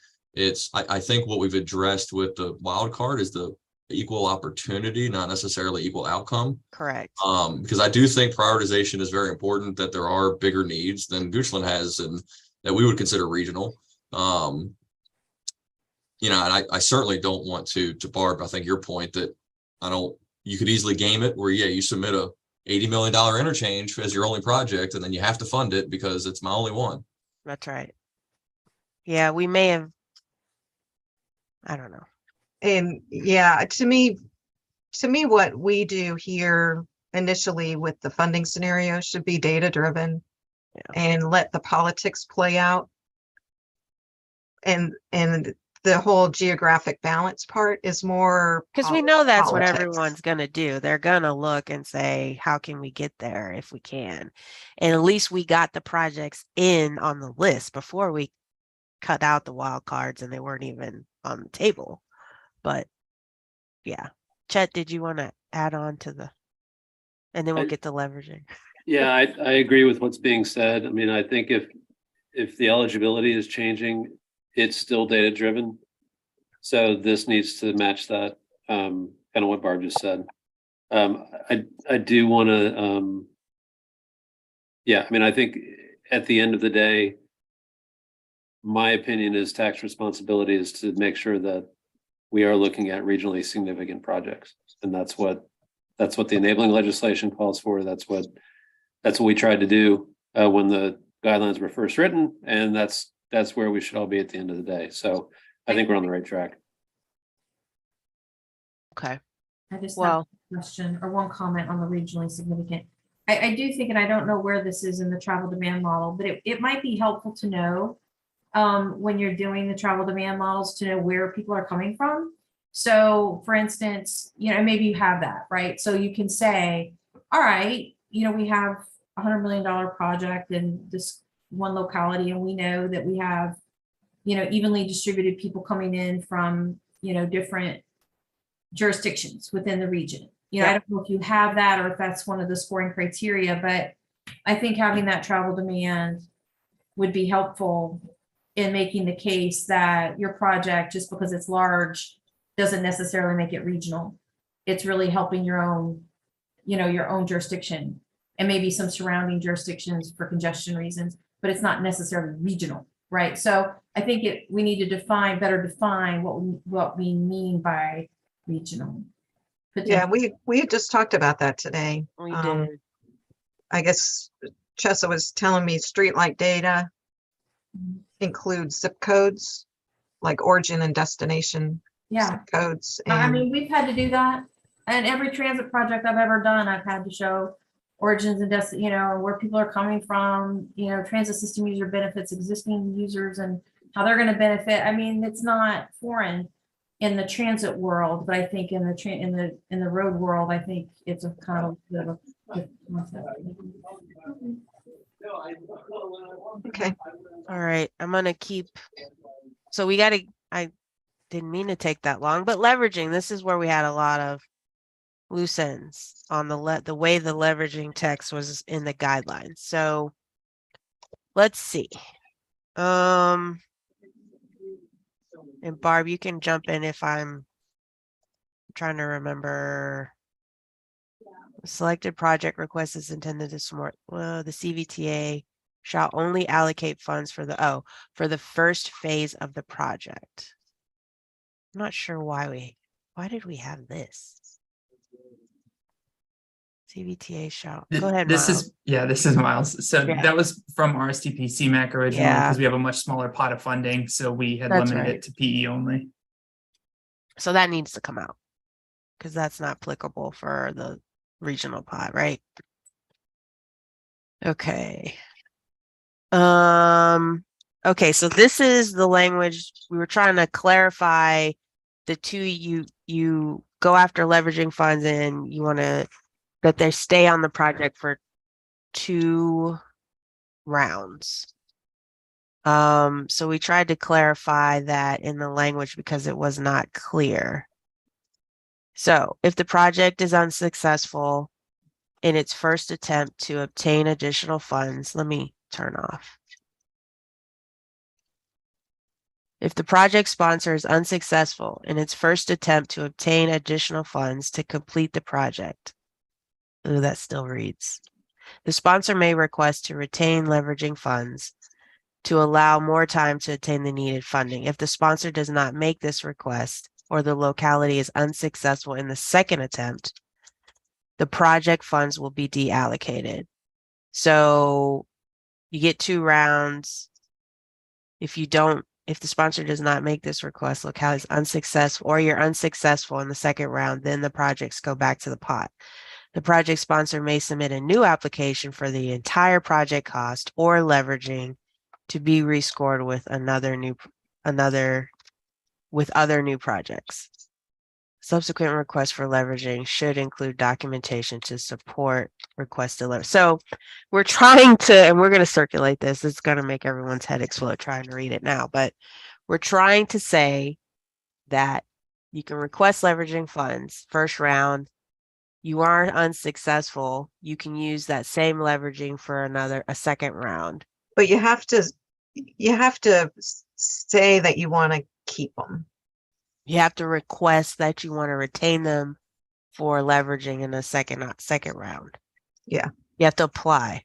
[SPEAKER 8] I think what we've addressed with the wild card is the equal opportunity, not necessarily equal outcome.
[SPEAKER 12] Correct.
[SPEAKER 8] Because I do think prioritization is very important, that there are bigger needs than Goochland has and that we would consider regional. And I certainly don't want to Barb, I think your point that you could easily game it where, yeah, you submit a $80 million interchange as your only project, and then you have to fund it because it's my only one.
[SPEAKER 12] That's right. Yeah, we may have, I don't know.
[SPEAKER 7] And yeah, to me, what we do here initially with the funding scenario should be data driven and let the politics play out. And the whole geographic balance part is more.
[SPEAKER 12] Because we know that's what
[SPEAKER 7] politics.
[SPEAKER 12] everyone's gonna do. They're gonna look and say, how can we get there if we can? And at least we got the projects in on the list before we cut out the wild cards and they weren't even on the table. But yeah. Chet, did you want to add on to the, and then we'll get to leveraging.
[SPEAKER 5] Yeah, I agree with what's being said. I mean, I think if the eligibility is changing, it's still data driven. So this needs to match that, kind of what Barb just said. I do want to, yeah, I mean, I think at the end of the day, my opinion is tax responsibility is to make sure that we are looking at regionally significant projects. And that's what the enabling legislation calls for. That's what we tried to do when the guidelines were first written. And that's where we should all be at the end of the day. So I think we're on the right track.
[SPEAKER 12] Okay.
[SPEAKER 3] I just have
[SPEAKER 12] Well,
[SPEAKER 3] a question or one comment on the regionally significant. I do think, and I don't know where this is in the travel demand model, but it might be helpful to know when you're doing the travel demand models to know where people are coming from. So for instance, maybe you have that, right? So you can say, all right, we have $100 million project in this one locality, and we know that we have, evenly distributed people coming in from, different jurisdictions within the region. I don't know if you have that or if that's one of the scoring criteria, but I think having that travel demand would be helpful in making the case that your project, just because it's large, doesn't necessarily make it regional. It's really helping your own, your own jurisdiction and maybe some surrounding jurisdictions for congestion reasons, but it's not necessarily regional, right? So I think we need to better define what we mean by regional.
[SPEAKER 7] Yeah, we had just talked about that today.
[SPEAKER 12] we did.
[SPEAKER 7] I guess Chessa was telling me streetlight data includes zip codes, like origin and destination zip codes.
[SPEAKER 3] I
[SPEAKER 7] And
[SPEAKER 3] mean, we've had to do that. And every transit project I've ever done, I've had to show origins and where people are coming from, transit system user benefits, existing users, and how they're going to benefit. I mean, it's not foreign in the transit world, but I think in the road world, I think it's a kind of bit of a concept.
[SPEAKER 7] okay.
[SPEAKER 12] All right. I'm going to keep. So I didn't mean to take that long, but leveraging, this is where we had a lot of loose ends on the way the leveraging text was in the guidelines. So let's see. And Barb, you can jump in if I'm trying to remember. Selected project request is intended to support, the CVTA shall only allocate funds for the first phase of the project. I'm not sure why did we have this? CVTA shall, go ahead,
[SPEAKER 10] This
[SPEAKER 12] Miles.
[SPEAKER 10] this is Miles. So
[SPEAKER 12] Yeah.
[SPEAKER 10] that was from RSTP CMAC originally
[SPEAKER 12] Yeah.
[SPEAKER 10] because we have a much smaller pot of funding. So we had
[SPEAKER 12] That's
[SPEAKER 10] limited
[SPEAKER 12] right.
[SPEAKER 10] it to PE only.
[SPEAKER 12] So that needs to come out because that's not applicable for the regional pot, right? Okay. Okay, so this is the language we were trying to clarify. The two, you go after leveraging funds and you want to that they stay on the project for 2 rounds. So we tried to clarify that in the language because it was not clear. So if the project is unsuccessful in its first attempt to obtain additional funds, let me turn off. If the project sponsor is unsuccessful in its first attempt to obtain additional funds to complete the project, ooh, that still reads. The sponsor may request to retain leveraging funds to allow more time to obtain the needed funding. If the sponsor does not make this request or the locality is unsuccessful in the second attempt, the project funds will be deallocated. So you get 2 rounds. If the sponsor does not make this request, locality is unsuccessful, or you're unsuccessful in the second round, then the projects go back to the pot. The project sponsor may submit a new application for the entire project cost or leveraging to be rescored with another with other new projects. Subsequent requests for leveraging should include documentation to support request delivery. So we're trying to, and we're going to circulate this. It's going to make everyone's head explode trying to read it now, but we're trying to say that you can request leveraging funds first round. You are unsuccessful, you can use that same leveraging for a second round.
[SPEAKER 7] But you have to say that you want to keep them.
[SPEAKER 12] You have to request that you want to retain them for leveraging in a second round.
[SPEAKER 7] Yeah.
[SPEAKER 12] You have to apply.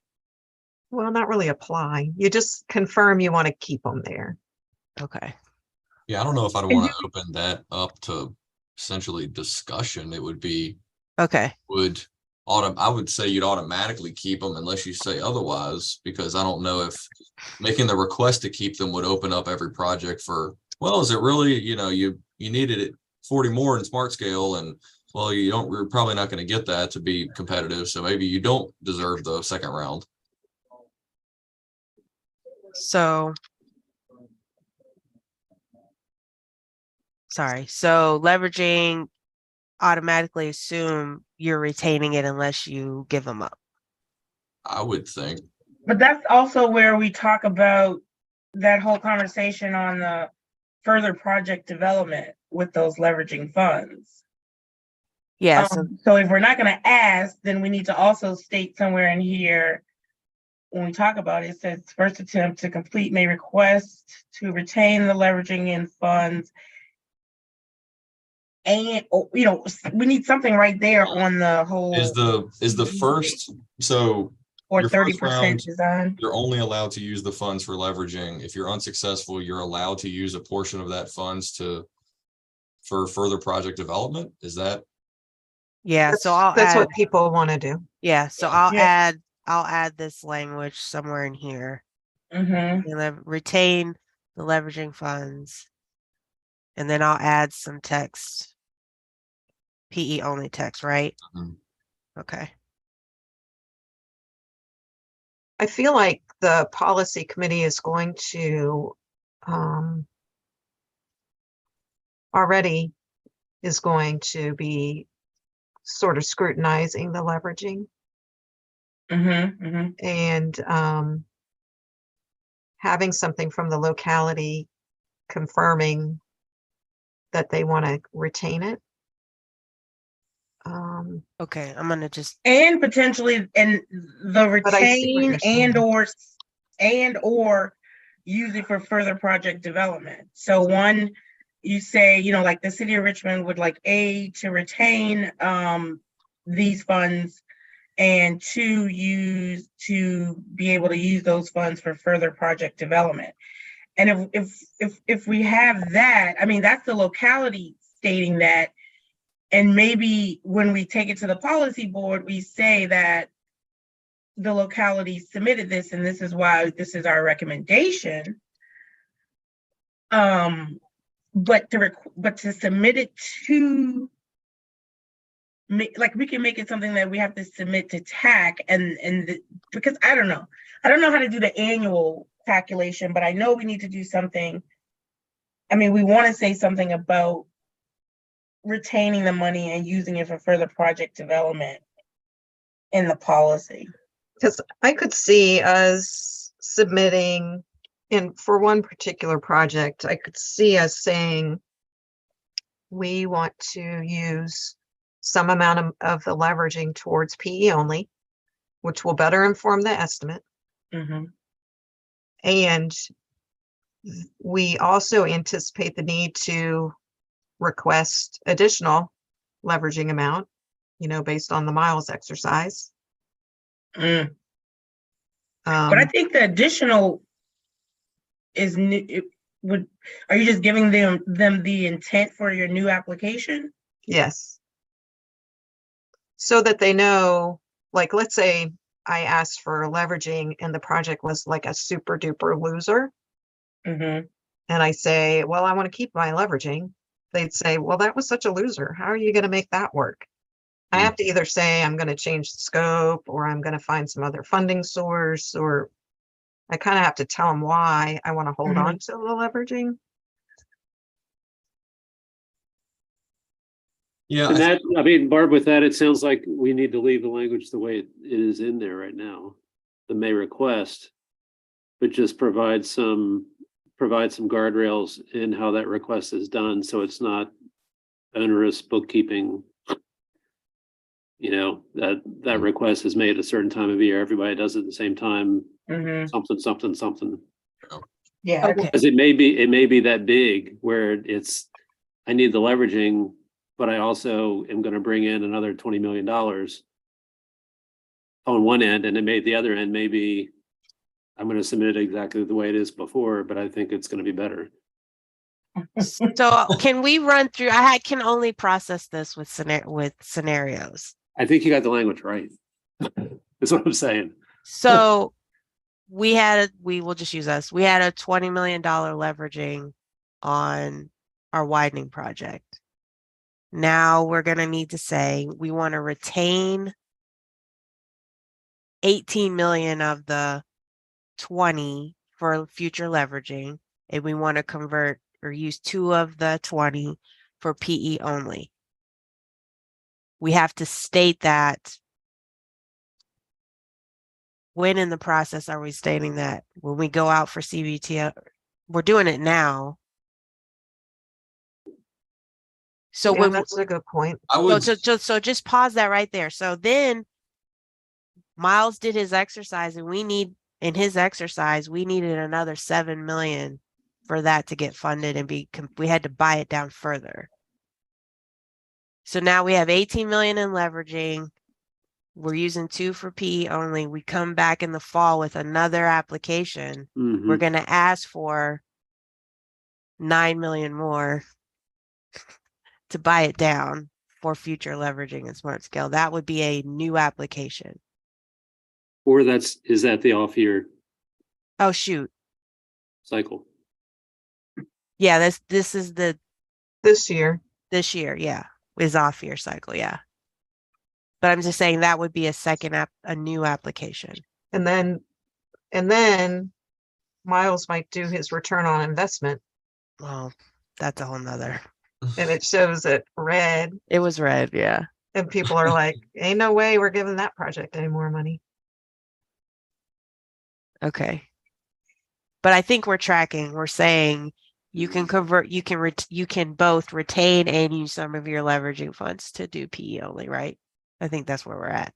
[SPEAKER 7] Well, not really apply. You just confirm you want to keep them there.
[SPEAKER 12] Okay.
[SPEAKER 8] Yeah, I don't know if I'd want to open that up to essentially discussion. It would be,
[SPEAKER 12] Okay.
[SPEAKER 8] I would say you'd automatically keep them unless you say otherwise, because I don't know if making the request to keep them would open up every project for, well, is it really, you needed it 40 more in smart scale, and well, we're probably not going to get that to be competitive. So maybe you don't deserve the second round.
[SPEAKER 12] So leveraging automatically assume you're retaining it unless you give them up.
[SPEAKER 8] I would think.
[SPEAKER 4] But that's also where we talk about that whole conversation on the further project development with those leveraging funds.
[SPEAKER 12] Yeah.
[SPEAKER 4] So if we're not going to ask, then we need to also state somewhere in here, when we talk about it, it says first attempt to complete may request to retain the leveraging in funds. And, we need something right there on the whole.
[SPEAKER 8] Is the first, so
[SPEAKER 4] or
[SPEAKER 8] your
[SPEAKER 4] 30%
[SPEAKER 8] first round,
[SPEAKER 4] design.
[SPEAKER 8] you're only allowed to use the funds for leveraging. If you're unsuccessful, you're allowed to use a portion of that funds for further project development. Is that?
[SPEAKER 12] Yeah. So
[SPEAKER 7] That's what people want to do.
[SPEAKER 12] Yeah. So
[SPEAKER 4] Yeah.
[SPEAKER 12] I'll add this language somewhere in here.
[SPEAKER 4] Mm-hmm.
[SPEAKER 12] Retain the leveraging funds. And then I'll add some text. PE only text, right?
[SPEAKER 8] Mhm.
[SPEAKER 12] Okay.
[SPEAKER 7] I feel like the policy committee is going to already is going to be sort of scrutinizing the leveraging and having something from the locality confirming that they want to retain it.
[SPEAKER 12] Okay, I'm gonna just
[SPEAKER 4] and potentially and the retain and or use it for further project development. So one, you say, like the city of Richmond would like to retain these funds, and to be able to use those funds for further project development. And if we have that, I mean, that's the locality stating that. And maybe when we take it to the policy board, we say that the locality submitted this, and this is why this is our recommendation. But to submit it to, like, we can make it something that we have to submit to TAC, because I don't know how to do the annual calculation, but I know we need to do something. I mean, we want to say something about retaining the money and using it for further project development in the policy.
[SPEAKER 7] Because I could see us submitting for one particular project, I could see us saying we want to use some amount of the leveraging towards PE only, which will better inform the estimate. And we also anticipate the need to request additional leveraging amount, based on the miles exercise.
[SPEAKER 4] But I think the additional is new. Are you just giving them the intent for your new application?
[SPEAKER 7] Yes. So that they know, like, let's say I asked for leveraging and the project was like a super duper loser. And I say, well, I want to keep my leveraging. They'd say, well, that was such a loser. How are you going to make that work? I have to either say I'm going to change the scope, or I'm going to find some other funding source, or I kind of have to tell them why I want to hold on to the leveraging.
[SPEAKER 8] Yeah,
[SPEAKER 5] And that, I mean, Barb, with that, it sounds like we need to leave the language the way it is in there right now. The may request, but just provide some guardrails in how that request is done, so it's not onerous bookkeeping. You know, that request is made at a certain time of year, everybody does it at the same time, something.
[SPEAKER 4] Yeah.
[SPEAKER 12] Okay.
[SPEAKER 5] Because it may be that big where it's, I need the leveraging, but I also am gonna bring in another $20 million on one end, and the other end, maybe I'm gonna submit it exactly the way it is before, but I think it's gonna be better.
[SPEAKER 12] So can we run through, I can only process this with scenarios.
[SPEAKER 5] I think you got the language right. That's what I'm saying.
[SPEAKER 12] So we will just use us. We had a $20 million leveraging on our widening project. Now we're going to need to say we want to retain 18 million of the 20 for future leveraging, and we want to convert or use 2 of the 20 for PE only. We have to state that. When in the process are we stating that? When we go out for CVTA, we're doing it now. So
[SPEAKER 7] Yeah,
[SPEAKER 12] when
[SPEAKER 7] that's a good point.
[SPEAKER 8] I would,
[SPEAKER 12] so just pause that right there. So then Miles did his exercise, and in his exercise, we needed another 7 million for that to get funded, and we had to buy it down further. So now we have 18 million in leveraging. We're using 2 for PE only. We come back in the fall with another application. We're going to ask for 9 million more to buy it down for future leveraging and smart scale. That would be a new application.
[SPEAKER 5] Or is that the off year
[SPEAKER 12] Oh, shoot.
[SPEAKER 5] cycle?
[SPEAKER 12] Yeah, this is
[SPEAKER 7] This year.
[SPEAKER 12] this year. Yeah. Is off year cycle. Yeah. But I'm just saying that would be a new application.
[SPEAKER 7] And then Miles might do his return on investment
[SPEAKER 12] Well, that's a whole nother.
[SPEAKER 7] and it shows it red
[SPEAKER 12] It was red. Yeah.
[SPEAKER 7] and people are like, ain't no way we're giving that project any more money.
[SPEAKER 12] Okay. But I think we're tracking. We're saying you can convert, you can both retain and use some of your leveraging funds to do PE only, right? I think that's where we're at.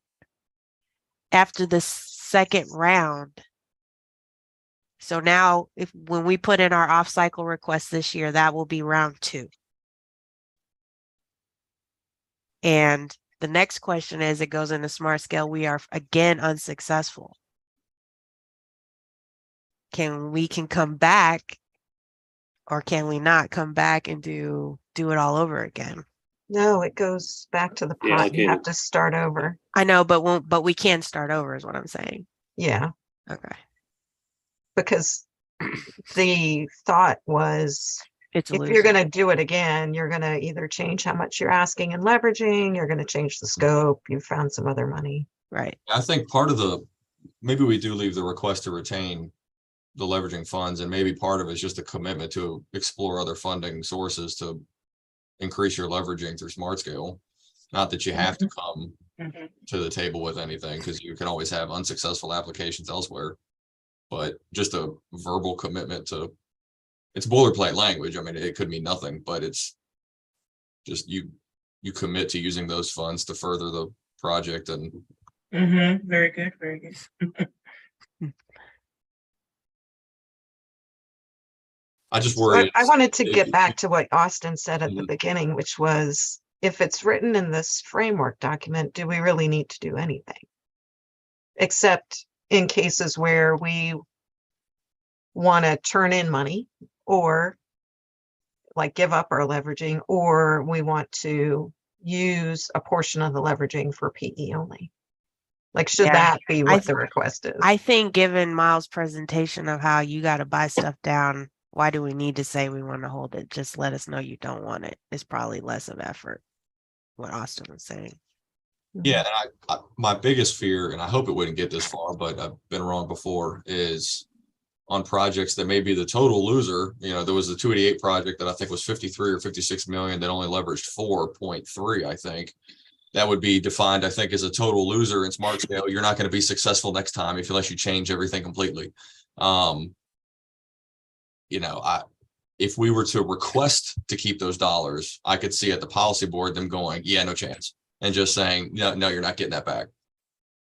[SPEAKER 12] After the second round. So now when we put in our off-cycle request this year, that will be round 2. And the next question is, it goes into smart scale. We are again unsuccessful. Can we come back, or can we not come back and do it all over again?
[SPEAKER 7] No, it goes back to the
[SPEAKER 5] Yeah,
[SPEAKER 7] pot. You
[SPEAKER 5] okay.
[SPEAKER 7] have to start over.
[SPEAKER 12] I know, but we can start over is what I'm saying.
[SPEAKER 7] Yeah,
[SPEAKER 12] Okay.
[SPEAKER 7] because the thought was
[SPEAKER 12] It's a
[SPEAKER 7] if you're
[SPEAKER 12] loser.
[SPEAKER 7] going to do it again, you're going to either change how much you're asking and leveraging, you're going to change the scope, you found some other money.
[SPEAKER 12] Right.
[SPEAKER 8] I think maybe we do leave the request to retain the leveraging funds, and maybe part of it is just a commitment to explore other funding sources to increase your leveraging through smart scale. Not that you have to come to the table with anything, because you can always have unsuccessful applications elsewhere, but just a verbal commitment to, it's boilerplate language. I mean, it could mean nothing, but it's just you commit to using those funds to further the project. And
[SPEAKER 4] Very good, very good.
[SPEAKER 8] I just
[SPEAKER 7] So
[SPEAKER 8] worry.
[SPEAKER 7] I wanted to get back to what Austin said at the beginning, which was, if it's written in this framework document, do we really need to do anything? Except in cases where we want to turn in money, or like give up our leveraging, or we want to use a portion of the leveraging for PE only. Like, should
[SPEAKER 12] Yeah,
[SPEAKER 7] that be what the request is?
[SPEAKER 12] I think given Miles' presentation of how you got to buy stuff down, why do we need to say we want to hold it? Just let us know you don't want it. It's probably less of effort, what Austin was saying.
[SPEAKER 8] Yeah, and my biggest fear, and I hope it wouldn't get this far, but I've been wrong before, is on projects that may be the total loser. You know, there was the 288 project that I think was 53 or 56 million that only leveraged 4.3, I think. That would be defined, I think, as a total loser in smart scale. You're not going to be successful next time unless you change everything completely. You know, if we were to request to keep those dollars, I could see at the policy board them going, yeah, no chance. And just saying, no, you're not getting that back.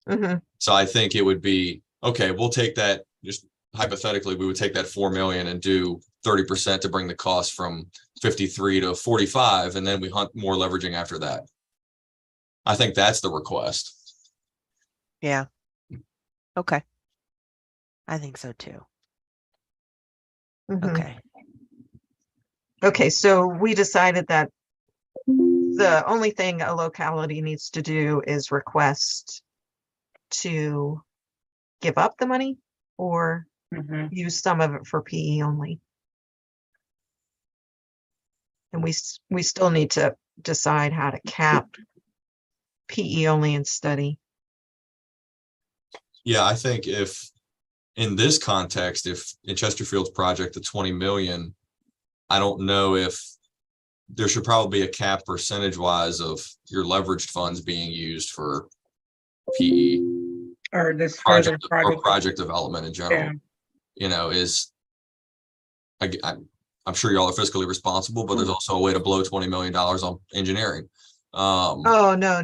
[SPEAKER 7] Mhm.
[SPEAKER 8] So I think it would be, okay, we'll take that, just hypothetically, we would take that 4 million and do 30% to bring the cost from 53 to 45, and then we hunt more leveraging after that. I think that's the request.
[SPEAKER 12] Yeah. Okay. I think so too.
[SPEAKER 7] Mhm.
[SPEAKER 12] Okay.
[SPEAKER 7] Okay, so we decided that the only thing a locality needs to do is request to give up the money or use some of it for PE only. And we still need to decide how to cap PE only and study.
[SPEAKER 8] Yeah, I think if in this context, if in Chesterfield's project, the 20 million, I don't know if there should probably be a cap percentage wise of your leveraged funds being used for PE
[SPEAKER 4] Or this further
[SPEAKER 8] or
[SPEAKER 4] project.
[SPEAKER 8] project development in general.
[SPEAKER 4] Yeah.
[SPEAKER 8] You know, I'm sure y'all are fiscally responsible, but there's also a way to blow $20 million on engineering.
[SPEAKER 7] Oh, no.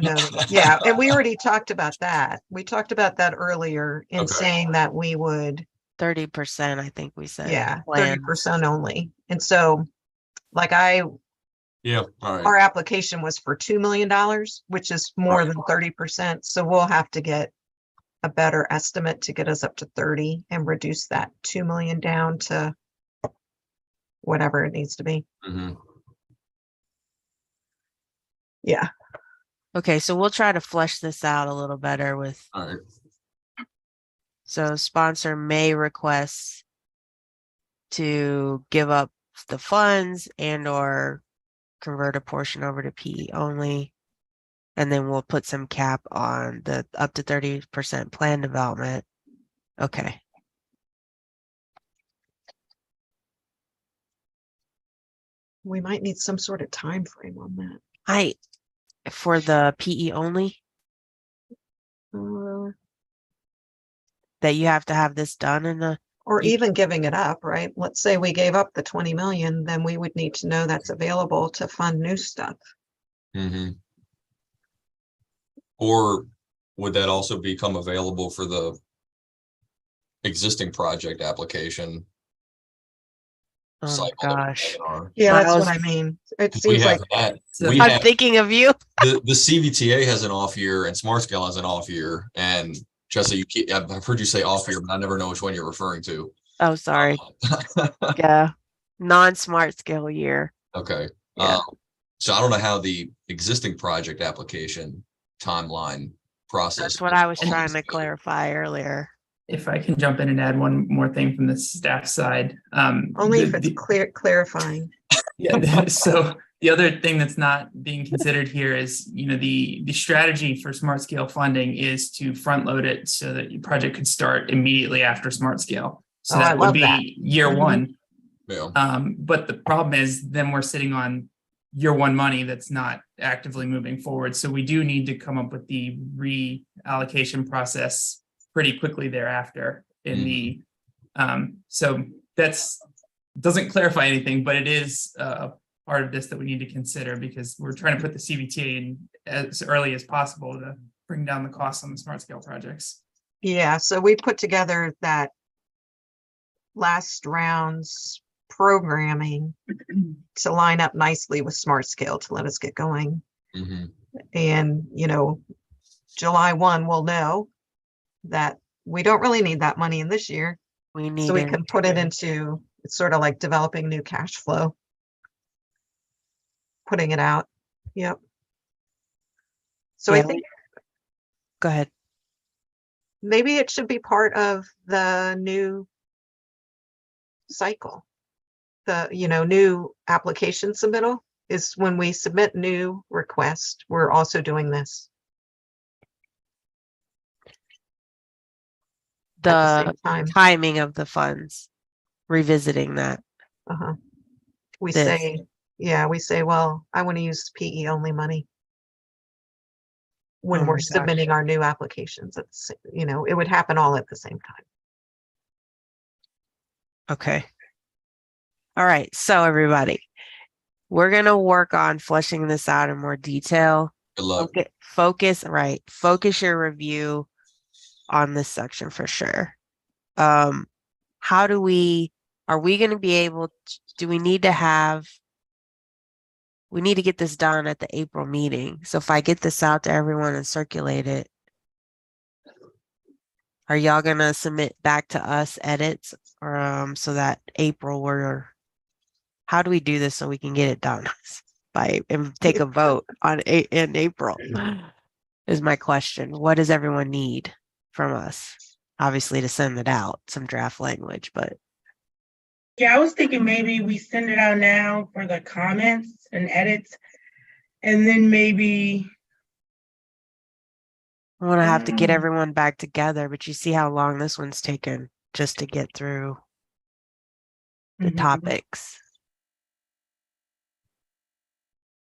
[SPEAKER 7] Yeah, and we already talked about that. We talked about that earlier in
[SPEAKER 8] Okay.
[SPEAKER 7] saying that we would,
[SPEAKER 12] 30%, I think we said.
[SPEAKER 7] yeah,
[SPEAKER 12] plans.
[SPEAKER 7] 30% only. And so like
[SPEAKER 8] Yeah, all right.
[SPEAKER 7] our application was for $2 million, which is more
[SPEAKER 8] Right.
[SPEAKER 7] than 30%. So we'll have to get a better estimate to get us up to 30 and reduce that 2 million down to whatever it needs to be.
[SPEAKER 8] Mhm.
[SPEAKER 7] Yeah.
[SPEAKER 12] Okay, so we'll try to flesh this out a little better with,
[SPEAKER 8] All right.
[SPEAKER 12] so sponsor may request to give up the funds and or convert a portion over to PE only. And then we'll put some cap on the up to 30% plan development. Okay.
[SPEAKER 7] We might need some sort of time frame on that.
[SPEAKER 12] For the PE only,
[SPEAKER 7] Uh,
[SPEAKER 12] that you have to have this done in the,
[SPEAKER 7] or
[SPEAKER 12] You-
[SPEAKER 7] even giving it up, right? Let's say we gave up the 20 million, then we would need to know that's available to fund new stuff.
[SPEAKER 8] Mhm. Or would that also become available for the existing project application?
[SPEAKER 12] oh
[SPEAKER 8] cycle that we
[SPEAKER 12] gosh.
[SPEAKER 8] have in our-
[SPEAKER 7] Yeah, that's
[SPEAKER 12] Miles,
[SPEAKER 7] what I mean. It
[SPEAKER 8] We
[SPEAKER 7] seems like,
[SPEAKER 8] have that.
[SPEAKER 10] So-
[SPEAKER 8] We
[SPEAKER 12] I'm
[SPEAKER 8] have
[SPEAKER 12] thinking of you.
[SPEAKER 8] the CVTA has an off year and Smart Scale has an off year. And Jesse, I've heard you say off year, but I never know which one you're referring to.
[SPEAKER 12] Oh, sorry. Yeah. Non-smart scale year.
[SPEAKER 8] Okay.
[SPEAKER 7] Yeah.
[SPEAKER 8] So I don't know how the existing project application timeline process.
[SPEAKER 12] That's what I was
[SPEAKER 8] is.
[SPEAKER 12] trying to clarify earlier.
[SPEAKER 10] if I can jump in and add one more thing from the staff side.
[SPEAKER 7] only if it's clarifying.
[SPEAKER 10] Yeah, so the other thing that's not being considered here is, the strategy for smart scale funding is to front load it so that your project could start immediately after smart scale. So
[SPEAKER 7] Oh, I
[SPEAKER 10] that would
[SPEAKER 7] love that.
[SPEAKER 10] be year
[SPEAKER 7] Mhm.
[SPEAKER 10] one.
[SPEAKER 8] Yeah.
[SPEAKER 10] But the problem is then we're sitting on year one money that's not actively moving forward. So we do need to come up with the reallocation process pretty quickly thereafter in the, so that's, doesn't clarify anything, but it is a part of this that we need to consider because we're trying to put the CVTA in as early as possible to bring down the costs on the smart scale projects.
[SPEAKER 7] Yeah, so we put together that last round's programming to line up nicely with Smart Scale to let us get going.
[SPEAKER 8] Mhm.
[SPEAKER 7] And, July 1, we'll know that we don't really need that money in this year.
[SPEAKER 12] We need
[SPEAKER 7] So we
[SPEAKER 12] it.
[SPEAKER 7] can put it into, it's sort of like developing new cash flow. Putting it out. Yep. So I
[SPEAKER 12] Yeah,
[SPEAKER 7] think
[SPEAKER 12] Go ahead.
[SPEAKER 7] maybe it should be part of the new cycle. The, new application submittal is when we submit new request, we're also doing this. the same
[SPEAKER 12] the
[SPEAKER 7] time.
[SPEAKER 12] timing of the funds, revisiting that.
[SPEAKER 7] Uh-huh. We
[SPEAKER 12] This.
[SPEAKER 7] say, yeah, we say, well, I want to use PE only money when
[SPEAKER 12] Oh my
[SPEAKER 7] we're
[SPEAKER 12] gosh.
[SPEAKER 7] submitting our new applications. It's, you know, it would happen all at the same time.
[SPEAKER 12] Okay. All right. So everybody, we're going to work on fleshing this out in more detail.
[SPEAKER 8] Good luck.
[SPEAKER 12] Focus your review on this section for sure. Are we going to be able to, do we need to we need to get this done at the April meeting. So if I get this out to everyone and circulate it, are y'all going to submit back to us edits or, so that April how do we do this so we can get it done and take a vote in April is my question. What does everyone need from us? Obviously to send it out, some draft language, but.
[SPEAKER 4] Yeah, I was thinking maybe we send it out now for the comments and edits, and then maybe.
[SPEAKER 12] I'm gonna have to get everyone back together, but you see how long this one's taken just to get through the topics.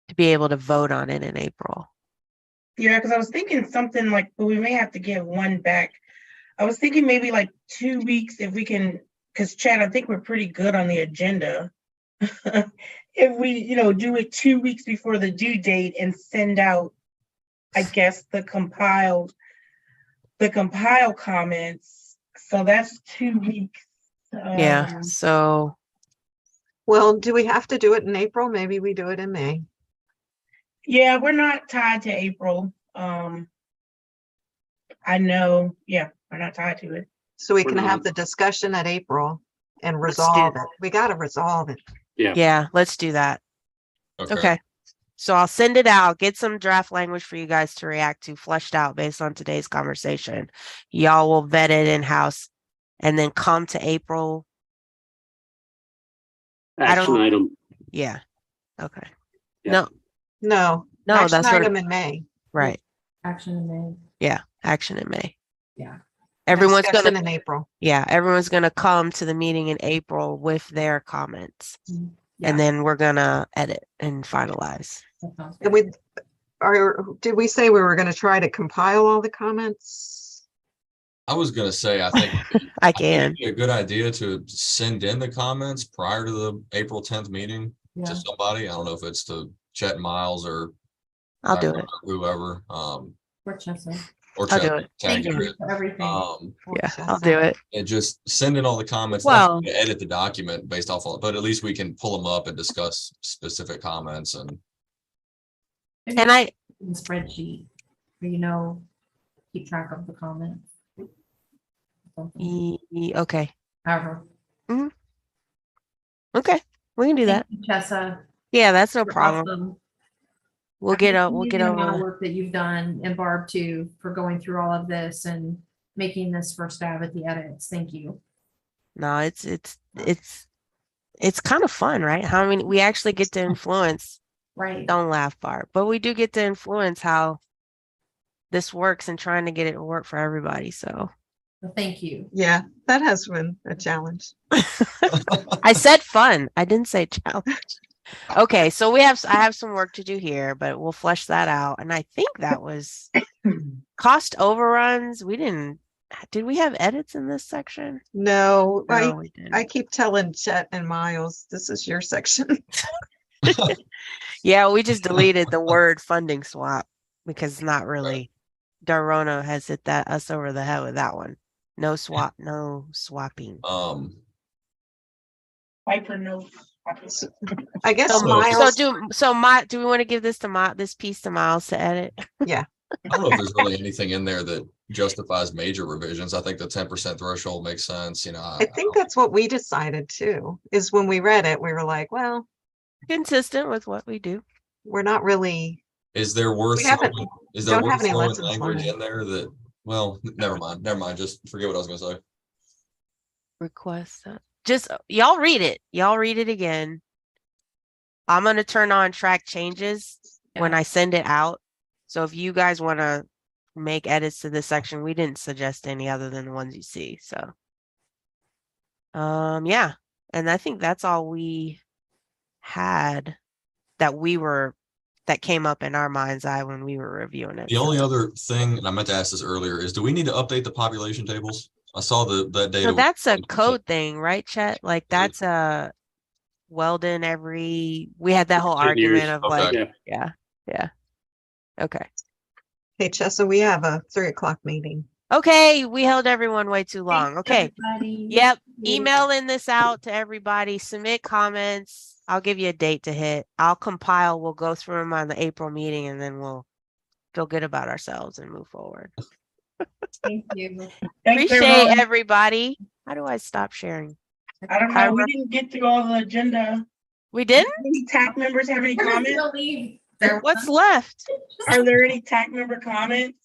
[SPEAKER 12] To be able to vote on it in April.
[SPEAKER 4] Yeah, because I was thinking something like, but we may have to give one back. I was thinking maybe like 2 weeks if we can, because Chad, I think we're pretty good on the agenda. If we, do it 2 weeks before the due date and send out, I guess, the compile comments. So that's 2 weeks.
[SPEAKER 12] Yeah, so.
[SPEAKER 7] Well, do we have to do it in April? Maybe we do it in May.
[SPEAKER 4] Yeah, we're not tied to April. I know, we're not tied to it.
[SPEAKER 7] So we can have the discussion at April and resolve it. We got to resolve it.
[SPEAKER 12] Yeah, let's do that. Okay. So I'll send it out, get some draft language for you guys to react to, fleshed out based on today's conversation. Y'all will vet it in-house and then come to April.
[SPEAKER 5] Action item.
[SPEAKER 12] Yeah. Okay.
[SPEAKER 5] Yeah.
[SPEAKER 7] No,
[SPEAKER 12] No,
[SPEAKER 7] action
[SPEAKER 12] that's what
[SPEAKER 7] item in May.
[SPEAKER 12] right.
[SPEAKER 3] Action in May.
[SPEAKER 12] Yeah, action in May.
[SPEAKER 3] Yeah.
[SPEAKER 12] Everyone's
[SPEAKER 7] Discussion
[SPEAKER 12] gonna
[SPEAKER 7] in April.
[SPEAKER 12] Yeah, everyone's gonna come to the meeting in April with their comments.
[SPEAKER 3] Yeah.
[SPEAKER 12] And then we're gonna edit and finalize.
[SPEAKER 7] And did we say we were going to try to compile all the comments?
[SPEAKER 8] I was gonna say, I think
[SPEAKER 12] I can.
[SPEAKER 8] it'd be a good idea to send in the comments prior to the April 10th meeting to somebody. I don't know if it's to Chet Miles or
[SPEAKER 12] I'll do it.
[SPEAKER 8] whoever.
[SPEAKER 3] Or Chessa.
[SPEAKER 8] Or
[SPEAKER 12] I'll
[SPEAKER 8] Chet.
[SPEAKER 12] do it.
[SPEAKER 3] Thank
[SPEAKER 8] Tag
[SPEAKER 3] you
[SPEAKER 8] Chet.
[SPEAKER 3] for everything.
[SPEAKER 12] Yeah, I'll do it.
[SPEAKER 8] And just send in all the comments.
[SPEAKER 12] Well-
[SPEAKER 8] Not to edit the document based off of, but at least we can pull them up and discuss specific comments and.
[SPEAKER 12] And I
[SPEAKER 3] In the spreadsheet, keep track of the comments.
[SPEAKER 12] okay.
[SPEAKER 3] However.
[SPEAKER 12] Okay, we can do that.
[SPEAKER 3] Thank you, Chessa.
[SPEAKER 12] Yeah, that's no
[SPEAKER 3] You're
[SPEAKER 12] problem.
[SPEAKER 3] awesome.
[SPEAKER 12] We'll get over
[SPEAKER 3] The amount of work that you've done, and Barb too, for going through all of this and making this first stab at the edits. Thank you.
[SPEAKER 12] No, it's kind of fun, right? How many we actually get to influence.
[SPEAKER 3] Right.
[SPEAKER 12] Don't laugh, Barb, but we do get to influence how this works and trying to get it to work for everybody. So
[SPEAKER 3] Well, thank you.
[SPEAKER 7] Yeah, that has been a challenge.
[SPEAKER 12] I said fun. I didn't say challenge. Okay, so I have some work to do here, but we'll flesh that out. And I think that was cost overruns. Did we have edits in this section?
[SPEAKER 7] No,
[SPEAKER 12] No, we didn't.
[SPEAKER 7] I keep telling Chet and Miles, this is your section.
[SPEAKER 12] Yeah, we just deleted the word funding swap because it's not really. Darona has hit us over the head with that one. No swapping.
[SPEAKER 4] Viper notes.
[SPEAKER 7] I guess
[SPEAKER 12] So,
[SPEAKER 7] Miles.
[SPEAKER 12] do we want to give this piece to Miles to edit?
[SPEAKER 7] Yeah.
[SPEAKER 8] I don't know if there's really anything in there that justifies major revisions. I think the 10% threshold makes sense,
[SPEAKER 7] I think that's what we decided too, is when we read it, we were like, well,
[SPEAKER 12] Consistent with what we do.
[SPEAKER 7] we're not really.
[SPEAKER 8] Is there worth
[SPEAKER 7] We haven't- don't have any
[SPEAKER 8] throwing
[SPEAKER 7] lessons
[SPEAKER 8] language
[SPEAKER 7] learned.
[SPEAKER 8] in there that, well, never mind. Just forget what I was gonna say.
[SPEAKER 12] Request just y'all read it again. I'm going to turn on track changes when I send it out. So if you guys want to make edits to this section. We didn't suggest any other than the ones you see, so. Yeah, and I think that's all we had that came up in our mind's eye when we were reviewing it.
[SPEAKER 8] The only
[SPEAKER 12] so.
[SPEAKER 8] other thing, and I meant to ask this earlier, is do we need to update the population tables? I saw that data.
[SPEAKER 12] So
[SPEAKER 8] was-
[SPEAKER 12] that's a code thing, right, Chet? Like that's a Weldon we had that whole
[SPEAKER 5] 10 years.
[SPEAKER 12] argument of
[SPEAKER 8] Okay.
[SPEAKER 12] like, yeah. Okay.
[SPEAKER 7] Hey, Chessa, we have a 3 o'clock meeting.
[SPEAKER 12] Okay, we held everyone way too long. Okay.
[SPEAKER 3] Everybody.
[SPEAKER 12] Yep. Emailing this out to everybody. Submit comments. I'll give you a date to hit. I'll compile. We'll go through them on the April meeting and then we'll feel good about ourselves and move forward.
[SPEAKER 3] Thank you.
[SPEAKER 4] Thanks,
[SPEAKER 12] Appreciate
[SPEAKER 4] everyone.
[SPEAKER 12] everybody. How do I stop sharing?
[SPEAKER 4] I don't know, we didn't get through all the agenda.
[SPEAKER 12] We didn't?
[SPEAKER 4] Any TAC members have any comments?
[SPEAKER 12] What's left?
[SPEAKER 4] Are there any TAC member comments?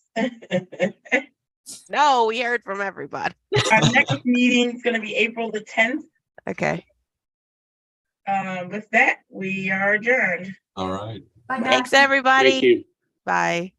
[SPEAKER 12] No, we heard from everybody.
[SPEAKER 4] Our next meeting is gonna be April the 10th.
[SPEAKER 12] Okay.
[SPEAKER 4] With that, we are adjourned.
[SPEAKER 8] All right.
[SPEAKER 3] Bye, guys.
[SPEAKER 12] Thanks, everybody.
[SPEAKER 5] Thank you.
[SPEAKER 12] Bye.